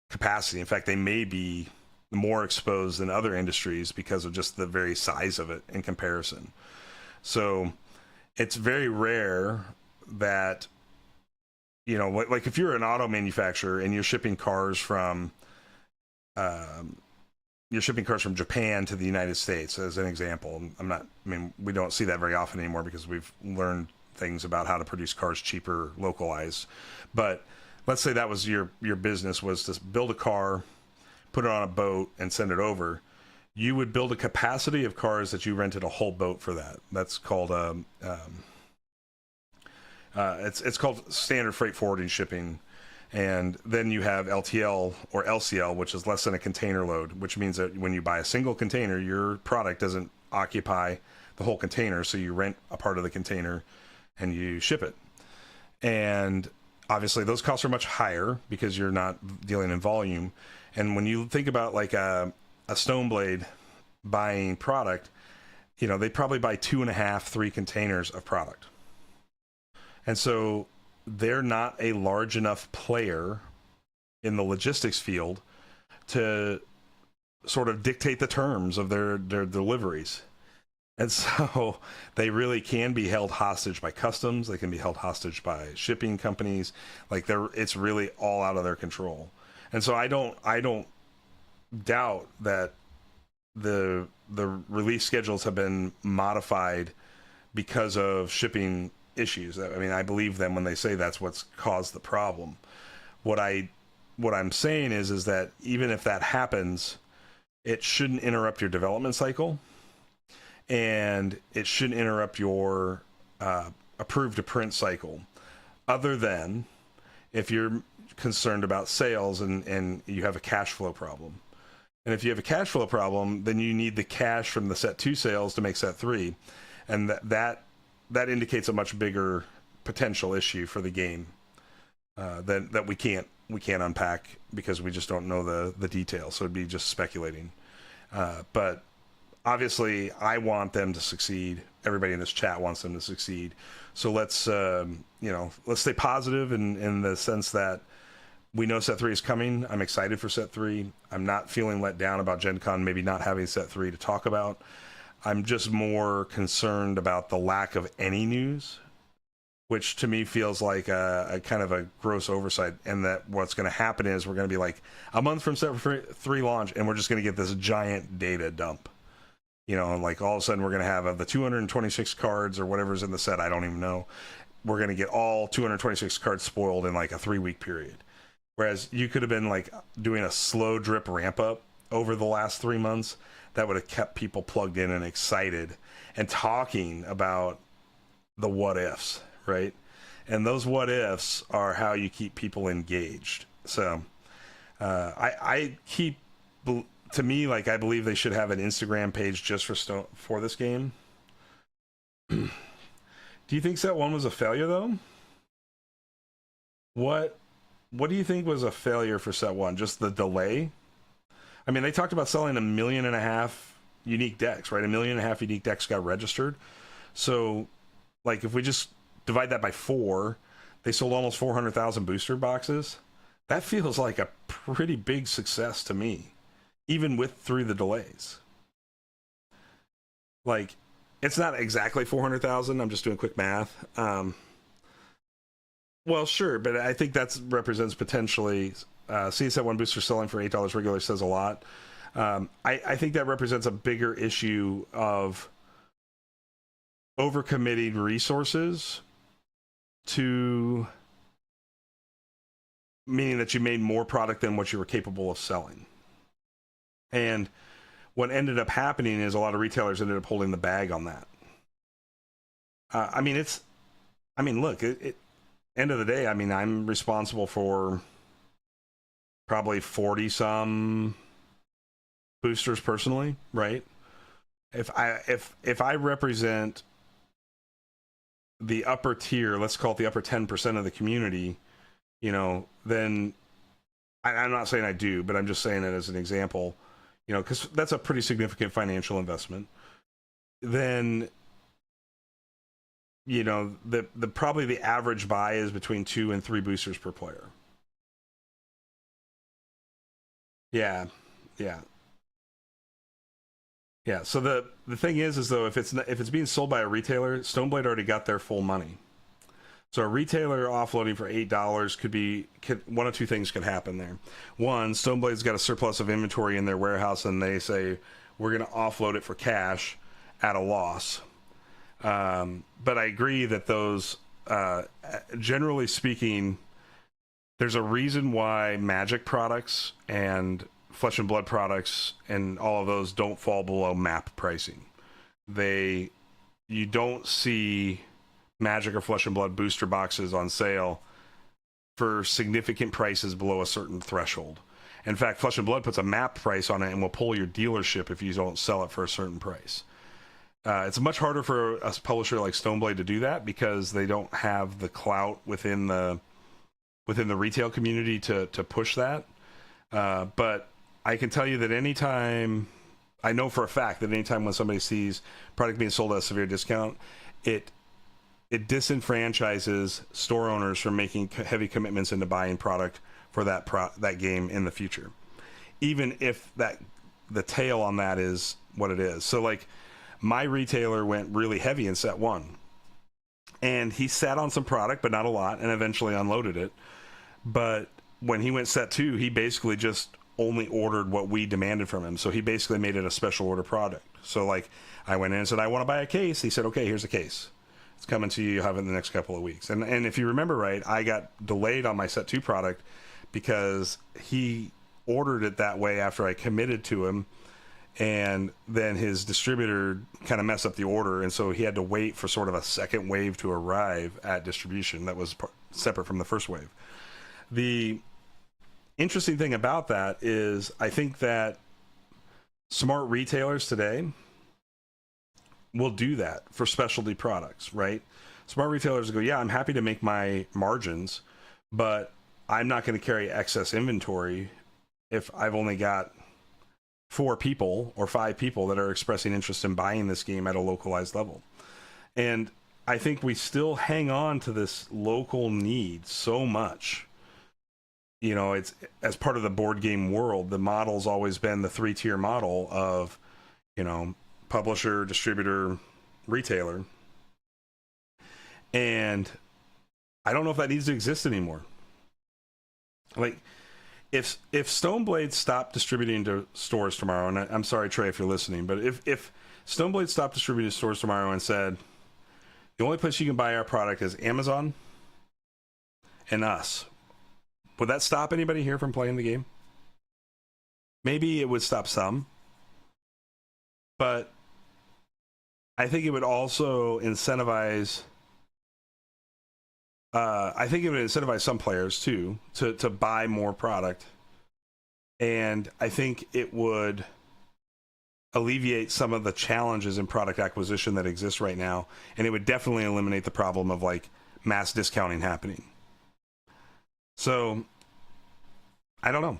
capacity. In fact, they may be more exposed than other industries because of just the very size of it in comparison. So it's very rare that, like if you're an auto manufacturer and you're shipping cars from Japan to the United States, as an example. We don't see that very often anymore because we've learned things about how to produce cars cheaper, localized. But let's say that was your business, was to build a car, put it on a boat, and send it over. You would build a capacity of cars that you rented a whole boat for that. That's called it's called standard freight forwarding shipping. And then you have LTL or LCL, which is less than a container load, which means that when you buy a single container, your product doesn't occupy the whole container. So you rent a part of the container and you ship it. And obviously those costs are much higher because you're not dealing in volume. And when you think about like a Stoneblade buying product, they probably buy 2.5, 3 containers of product. And so they're not a large enough player in the logistics field to sort of dictate the terms of their deliveries. And so they really can be held hostage by customs. They can be held hostage by shipping companies. Like it's really all out of their control. And so I don't doubt that the release schedules have been modified because of shipping issues. I mean, I believe them when they say that's what's caused the problem. What I'm saying is that even if that happens, it shouldn't interrupt your development cycle, and it shouldn't interrupt your approved to print cycle, other than if you're concerned about sales and you have a cash flow problem. And if you have a cash flow problem, then you need the cash from the set 2 sales to make set 3, and that indicates a much bigger potential issue for the game that we can't unpack because we just don't know the details. So it'd be just speculating. But obviously I want them to succeed. Everybody in this chat wants them to succeed. So let's let's stay positive in the sense that we know set 3 is coming. I'm excited for set 3. I'm not feeling let down about Gen Con maybe not having set 3 to talk about. I'm just more concerned about the lack of any news, which to me feels like a kind of a gross oversight. And that what's going to happen is we're going to be like a month from set 3 launch, and we're just going to get this giant data dump. Like all of a sudden we're going to have of the 226 cards or whatever's in the set, I don't even know. We're going to get all 226 cards spoiled in like a 3-week period. Whereas you could have been like doing a slow drip ramp up over the last 3 months that would have kept people plugged in and excited and talking about the what ifs, right? And those what ifs are how you keep people engaged. So I keep, to me, like I believe they should have an Instagram page just for this game. Do you think set 1 was a failure though? What do you think was a failure for set 1? Just the delay? I mean, they talked about selling 1.5 million unique decks, right? 1.5 million unique decks got registered. So, like, if we just divide that by 4, they sold almost 400,000 booster boxes. That feels like a pretty big success to me, even through the delays. Like, it's not exactly 400,000. I'm just doing quick math. Well, sure, but I think that represents potentially CSET 1 booster selling for $8 regular says a lot. I think that represents a bigger issue of overcommitting resources to, meaning that you made more product than what you were capable of selling. And what ended up happening is a lot of retailers ended up holding the bag on that. Look, end of the day, I mean, I'm responsible for probably 40 some boosters personally, right? If I represent the upper tier, let's call it the upper 10% of the community, then I'm not saying I do, but I'm just saying it as an example, because that's a pretty significant financial investment. Then the probably the average buy is between 2 and 3 boosters per player. Yeah. So the thing is though, if it's being sold by a retailer, Stoneblade already got their full money. So a retailer offloading for $8 one of two things could happen there. One, Stoneblade's got a surplus of inventory in their warehouse, and they say we're going to offload it for cash at a loss. But I agree that those, generally speaking, there's a reason why Magic products and Flesh and Blood products and all of those don't fall below map pricing. You don't see Magic or Flesh and Blood booster boxes on sale for significant prices below a certain threshold. In fact, Flesh and Blood puts a map price on it and will pull your dealership if you don't sell it for a certain price. It's much harder for a publisher like Stoneblade to do that because they don't have the clout within the retail community to push that. But I can tell you that I know for a fact that anytime when somebody sees product being sold at a severe discount, it disenfranchises store owners from making heavy commitments into buying product for that game in the future, even if the tail on that is what it is. So like, my retailer went really heavy in set 1, and he sat on some product, but not a lot, and eventually unloaded it. But when he went set 2, he basically just only ordered what we demanded from him. So he basically made it a special order product. So like, I went in and said, I want to buy a case. He said, okay, here's a case. It's coming to you. You'll have it in the next couple of weeks. And if you remember right, I got delayed on my set 2 product because he ordered it that way after I committed to him. And then his distributor kind of messed up the order, and so he had to wait for sort of a second wave to arrive at distribution that was separate from the first wave. The interesting thing about that is I think that smart retailers today will do that for specialty products, right? Smart retailers go, yeah, I'm happy to make my margins, but I'm not going to carry excess inventory if I've only got 4 people or 5 people that are expressing interest in buying this game at a localized level. And I think we still hang on to this local need so much. You know, it's as part of the board game world, the model's always been the 3-tier model of, you know, publisher, distributor, retailer. And I don't know if that needs to exist anymore. Like, if Stoneblade stopped distributing to stores tomorrow, and I'm sorry, Trey, if you're listening, but if Stoneblade stopped distributing to stores tomorrow and said, the only place you can buy our product is Amazon and us, would that stop anybody here from playing the game? Maybe it would stop some, but I think it would also incentivize. I think it would incentivize some players too to buy more product, and I think it would alleviate some of the challenges in product acquisition that exist right now, and it would definitely eliminate the problem of like mass discounting happening. So I don't know.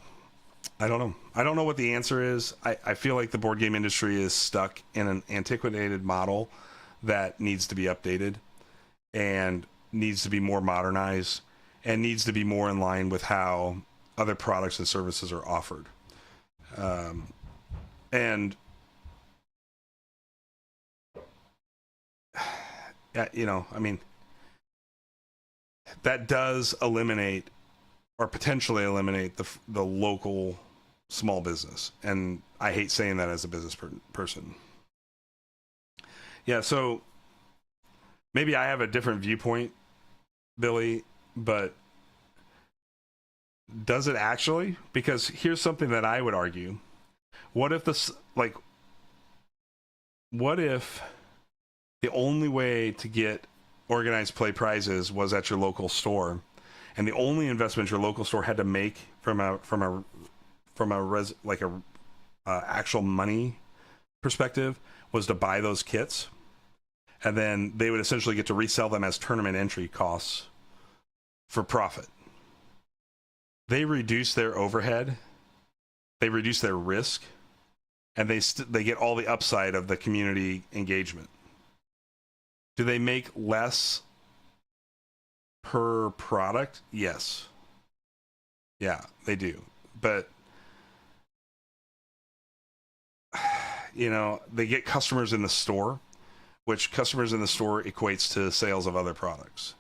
I don't know what the answer is. I feel like the board game industry is stuck in an antiquated model that needs to be updated and needs to be more modernized and needs to be more in line with how other products and services are offered. And you know, I mean, that does eliminate or potentially eliminate the local small business, and I hate saying that as a business person. Yeah, so maybe I have a different viewpoint, Billy, but does it actually? Because here's something that I would argue. What if what if the only way to get organized play prizes was at your local store, and the only investment your local store had to make from a actual money perspective was to buy those kits, and then they would essentially get to resell them as tournament entry costs for profit. They reduce their overhead, they reduce their risk, and they get all the upside of the community engagement. Do they make less per product? Yes. Yeah, they do. But you know, they get customers in the store, which customers in the store equates to sales of other products.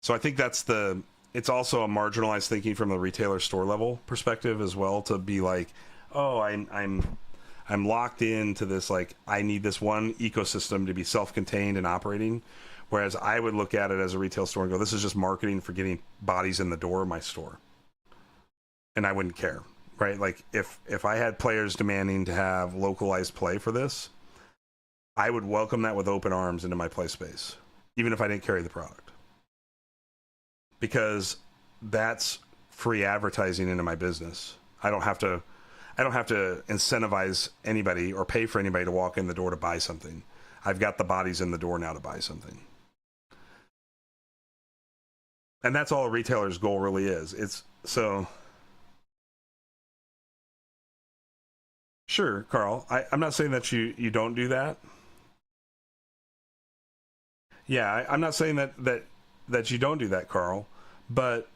So I think it's also a marginalized thinking from the retailer store level perspective as well, to be like, oh, I'm locked into this, like, I need this one ecosystem to be self-contained and operating. Whereas I would look at it as a retail store and go, this is just marketing for getting bodies in the door of my store. And I wouldn't care, right? Like, if I had players demanding to have localized play for this, I would welcome that with open arms into my play space, even if I didn't carry the product. Because that's free advertising into my business. I don't have to incentivize anybody or pay for anybody to walk in the door to buy something. I've got the bodies in the door now to buy something. And that's all a retailer's goal really is. It's so. Sure, Carl. I'm not saying that you don't do that. Yeah, I'm not saying that you don't do that, Carl. But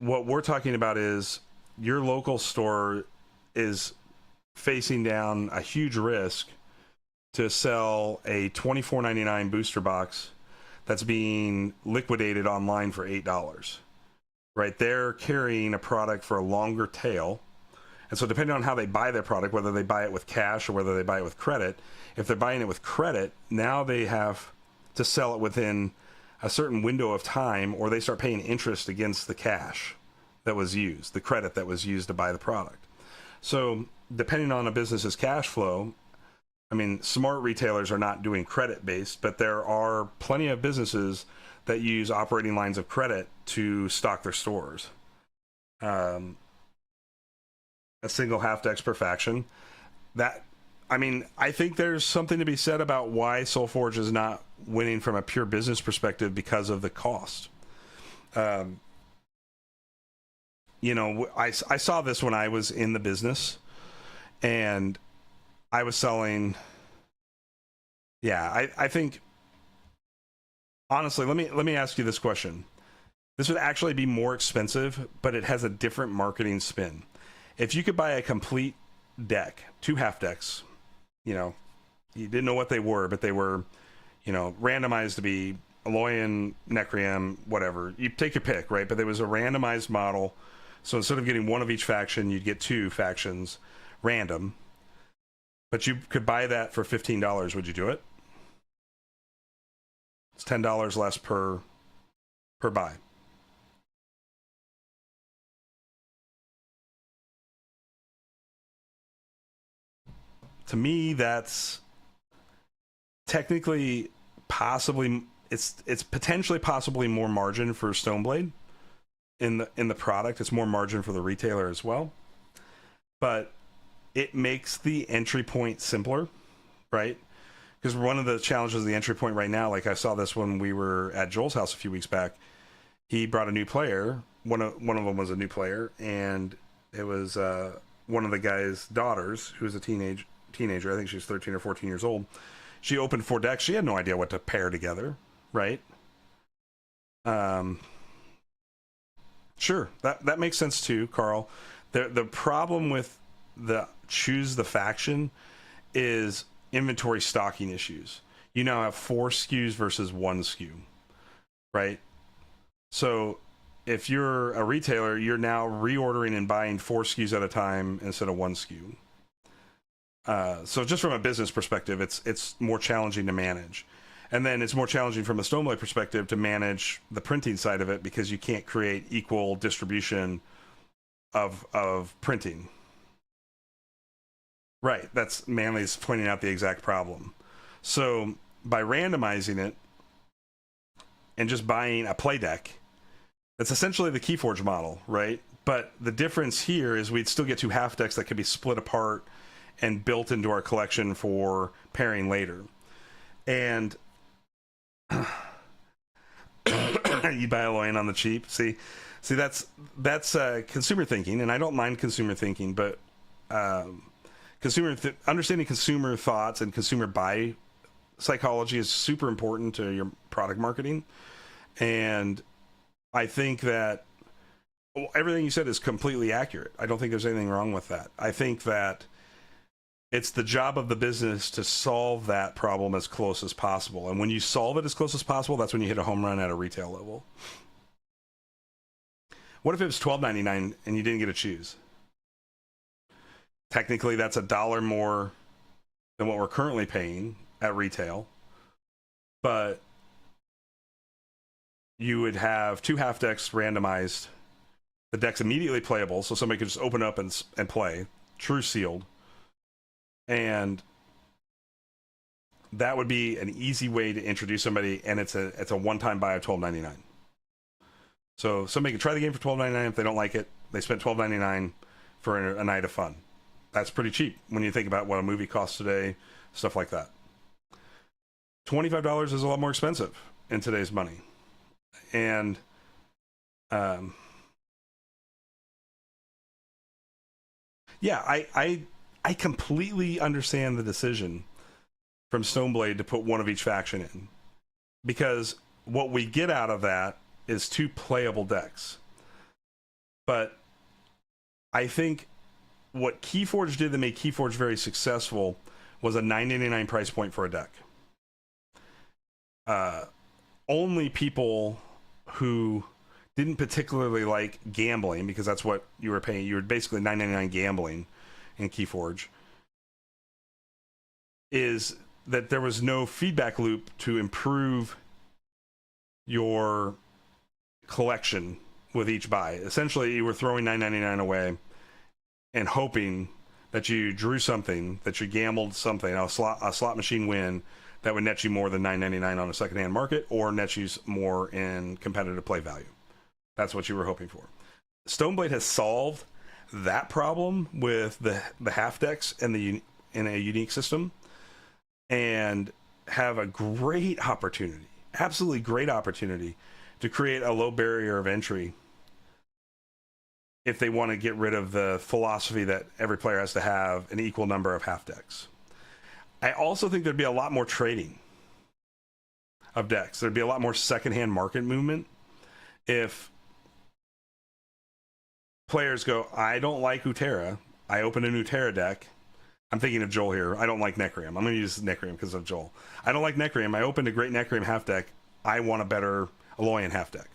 what we're talking about is your local store is facing down a huge risk to sell a $24.99 booster box that's being liquidated online for $8. Right? They're carrying a product for a longer tail. And so depending on how they buy their product, whether they buy it with cash or whether they buy it with credit, if they're buying it with credit, now they have to sell it within a certain window of time, or they start paying interest against the cash that was used, the credit that was used to buy the product. So depending on a business's cash flow, I mean, smart retailers are not doing credit-based, but there are plenty of businesses that use operating lines of credit to stock their stores. A single half-dex per faction. That, I mean, I think there's something to be said about why Solforge is not winning from a pure business perspective because of the cost. You know, I saw this when I was in the business, and I was selling. Yeah, I think honestly, let me ask you this question. This would actually be more expensive, but it has a different marketing spin. If you could buy a complete deck, two half decks, you know, you didn't know what they were, but they were, you know, randomized to be Aloyan, Necream, whatever. You take your pick, right? But there was a randomized model. So instead of getting one of each faction, you'd get two factions random. But you could buy that for $15. Would you do it? It's $10 less per buy. To me, that's technically possibly it's potentially possibly more margin for Stoneblade in the product. It's more margin for the retailer as well, but it makes the entry point simpler, right? Because one of the challenges of the entry point right now, like I saw this when we were at Joel's house a few weeks back. He brought a new player. One of them was a new player, and it was one of the guy's daughters, who was a teenager. I think she was 13 or 14 years old. She opened 4 decks. She had no idea what to pair together, right? Sure, that makes sense too, Carl. The problem with the choose the faction is inventory stocking issues. You now have 4 SKUs versus 1 SKU, right? So if you're a retailer, you're now reordering and buying 4 SKUs at a time instead of 1 SKU. So just from a business perspective, it's more challenging to manage. And then it's more challenging from a Stoneblade perspective to manage the printing side of it, because you can't create equal distribution of printing. Right, that's Manly's pointing out the exact problem. So by randomizing it and just buying a play deck, that's essentially the Keyforge model, right? But the difference here is we'd still get 2 half decks that could be split apart and built into our collection for pairing later. And you buy a loin on the cheap. See, that's consumer thinking, and I don't mind consumer thinking, but understanding consumer thoughts and consumer buy psychology is super important to your product marketing. And I think that everything you said is completely accurate. I don't think there's anything wrong with that. I think that it's the job of the business to solve that problem as close as possible. And when you solve it as close as possible, that's when you hit a home run at a retail level. What if it was $12.99 and you didn't get to choose? Technically, that's $1 more than what we're currently paying at retail. But you would have 2 half decks randomized. The deck's immediately playable, so somebody could just open up and play. True sealed. And that would be an easy way to introduce somebody, and it's a one-time buy of $12.99. So somebody can try the game for $12.99. If they don't like it, they spent $12.99 for a night of fun. That's pretty cheap when you think about what a movie costs today, stuff like that. $25 is a lot more expensive in today's money. And yeah, I completely understand the decision from Stoneblade to put one of each faction in, because what we get out of that is 2 playable decks. But I think what Keyforge did that made Keyforge very successful was a $9.99 price point for a deck. Only people who didn't particularly like gambling, because that's what you were paying, you were basically $9.99 gambling in Keyforge, is that there was no feedback loop to improve your collection with each buy. Essentially, you were throwing $9.99 away and hoping that you drew something, that you gambled something, a slot machine win that would net you more than $9.99 on a secondhand market, or net you more in competitive play value. That's what you were hoping for. Stoneblade has solved that problem with the half decks and in a unique system, and have a great opportunity, absolutely great opportunity, to create a low barrier of entry if they want to get rid of the philosophy that every player has to have an equal number of half decks. I also think there'd be a lot more trading of decks. There'd be a lot more secondhand market movement if players go, I don't like Utera. I open a Utera deck. I'm thinking of Joel here. I don't like Necreum. I'm going to use Necreum because of Joel. I don't like Necreum. I opened a great Necreum half deck. I want a better Aloyan half deck.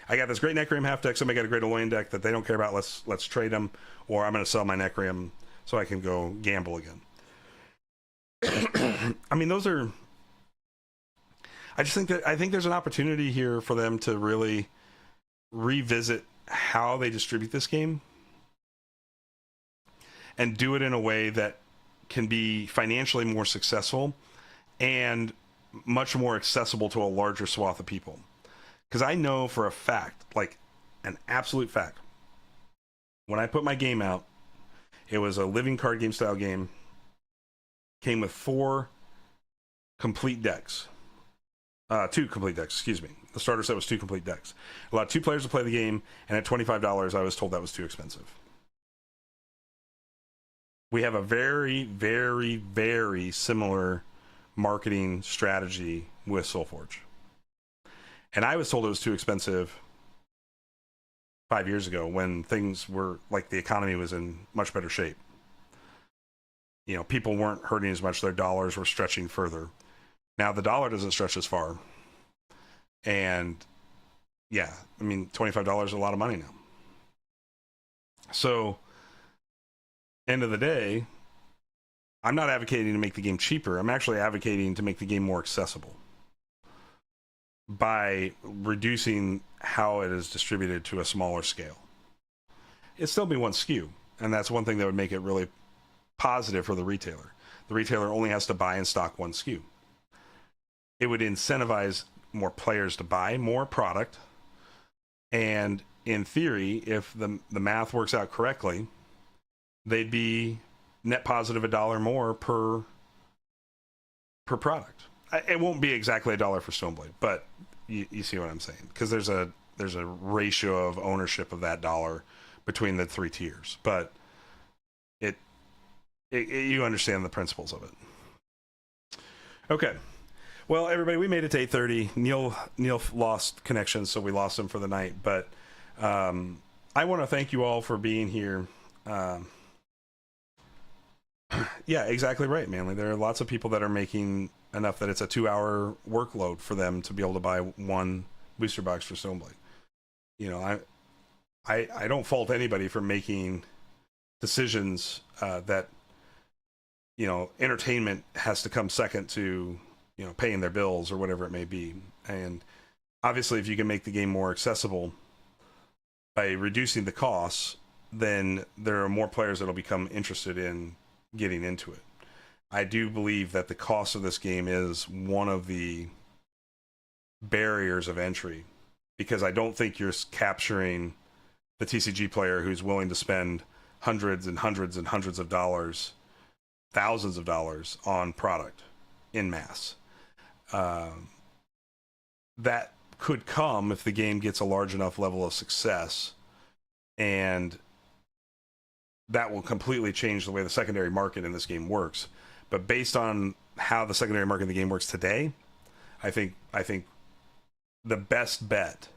I got this great Necreum half deck. Somebody got a great Aloyan deck that they don't care about. Let's trade them, or I'm going to sell my Necreum so I can go gamble again. I mean, those are. I think there's an opportunity here for them to really revisit how they distribute this game and do it in a way that can be financially more successful and much more accessible to a larger swath of people. Because I know for a fact, like an absolute fact, when I put my game out, it was a living card game style game, came with 4 complete decks. 2 complete decks, excuse me. The starter set was 2 complete decks. Allowed 2 players to play the game, and at $25, I was told that was too expensive. We have a very, very, very similar marketing strategy with Solforge. And I was told it was too expensive 5 years ago when things were like the economy was in much better shape. You know, people weren't hurting as much. Their dollars were stretching further. Now the dollar doesn't stretch as far. And yeah, I mean, $25 is a lot of money now. So, end of the day, I'm not advocating to make the game cheaper. I'm actually advocating to make the game more accessible by reducing how it is distributed to a smaller scale. It'd still be one SKU, and that's one thing that would make it really positive for the retailer. The retailer only has to buy and stock one SKU. It would incentivize more players to buy more product, and in theory, if the math works out correctly, they'd be net positive $1 more per product. It won't be exactly $1 for Stoneblade, but you see what I'm saying, because there's a ratio of ownership of that dollar between the 3 tiers, but it you understand the principles of it. Okay. Well, everybody, we made it to 8:30. Neil lost connection, so we lost him for the night. But I want to thank you all for being here. Yeah, exactly right, Manly. There are lots of people that are making enough that it's a 2-hour workload for them to be able to buy one booster box for Stoneblade. You know, I don't fault anybody for making decisions that, you know, entertainment has to come second to, you know, paying their bills or whatever it may be. And obviously, if you can make the game more accessible by reducing the costs, then there are more players that will become interested in getting into it. I do believe that the cost of this game is one of the barriers of entry, because I don't think you're capturing the TCG player who's willing to spend hundreds and hundreds and hundreds of dollars, thousands of dollars on product in mass. That could come if the game gets a large enough level of success, and that will completely change the way the secondary market in this game works. But based on how the secondary market in the game works today, I think the best bet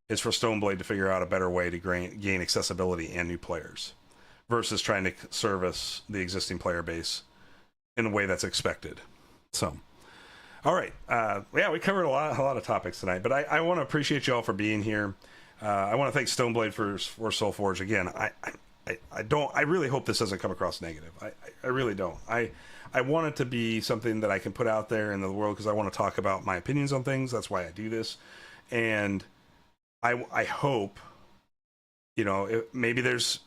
is for Stoneblade to figure out a better way to gain accessibility and new players, versus trying to service the existing player base in a way that's expected. So, all right, yeah, we covered a lot of topics tonight, but I want to appreciate you all for being here. I want to thank Stoneblade for Solforge again. I really hope this doesn't come across negative. I really don't. I want it to be something that I can put out there in the world, because I want to talk about my opinions on things. That's why I do this. And I hope, you know, maybe there's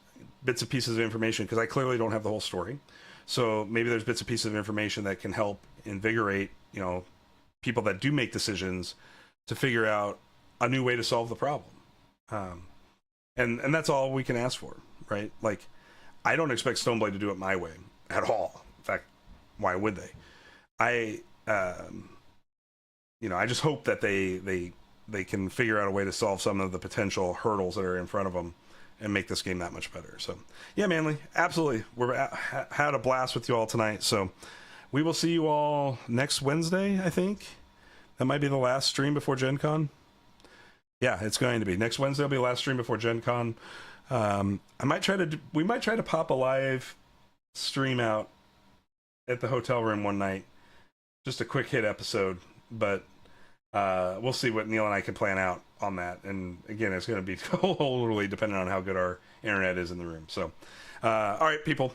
bits and pieces of information, because I clearly don't have the whole story. So maybe there's bits and pieces of information that can help invigorate, you know, people that do make decisions to figure out a new way to solve the problem. And that's all we can ask for, right? Like, I don't expect Stoneblade to do it my way at all. In fact, why would they? I just hope that they can figure out a way to solve some of the potential hurdles that are in front of them and make this game that much better. So yeah, Manly, absolutely. Had a blast with you all tonight. So we will see you all next Wednesday, I think. That might be the last stream before Gen Con. Yeah, it's going to be. Next Wednesday will be the last stream before Gen Con. We might try to pop a live stream out at the hotel room one night. Just a quick hit episode, but we'll see what Neil and I can plan out on that. And again, it's going to be totally dependent on how good our internet is in the room. So, all right, people,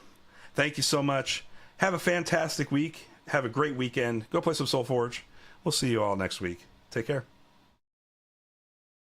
thank you so much. Have a fantastic week. Have a great weekend. Go play some Solforge. We'll see you all next week. Take care.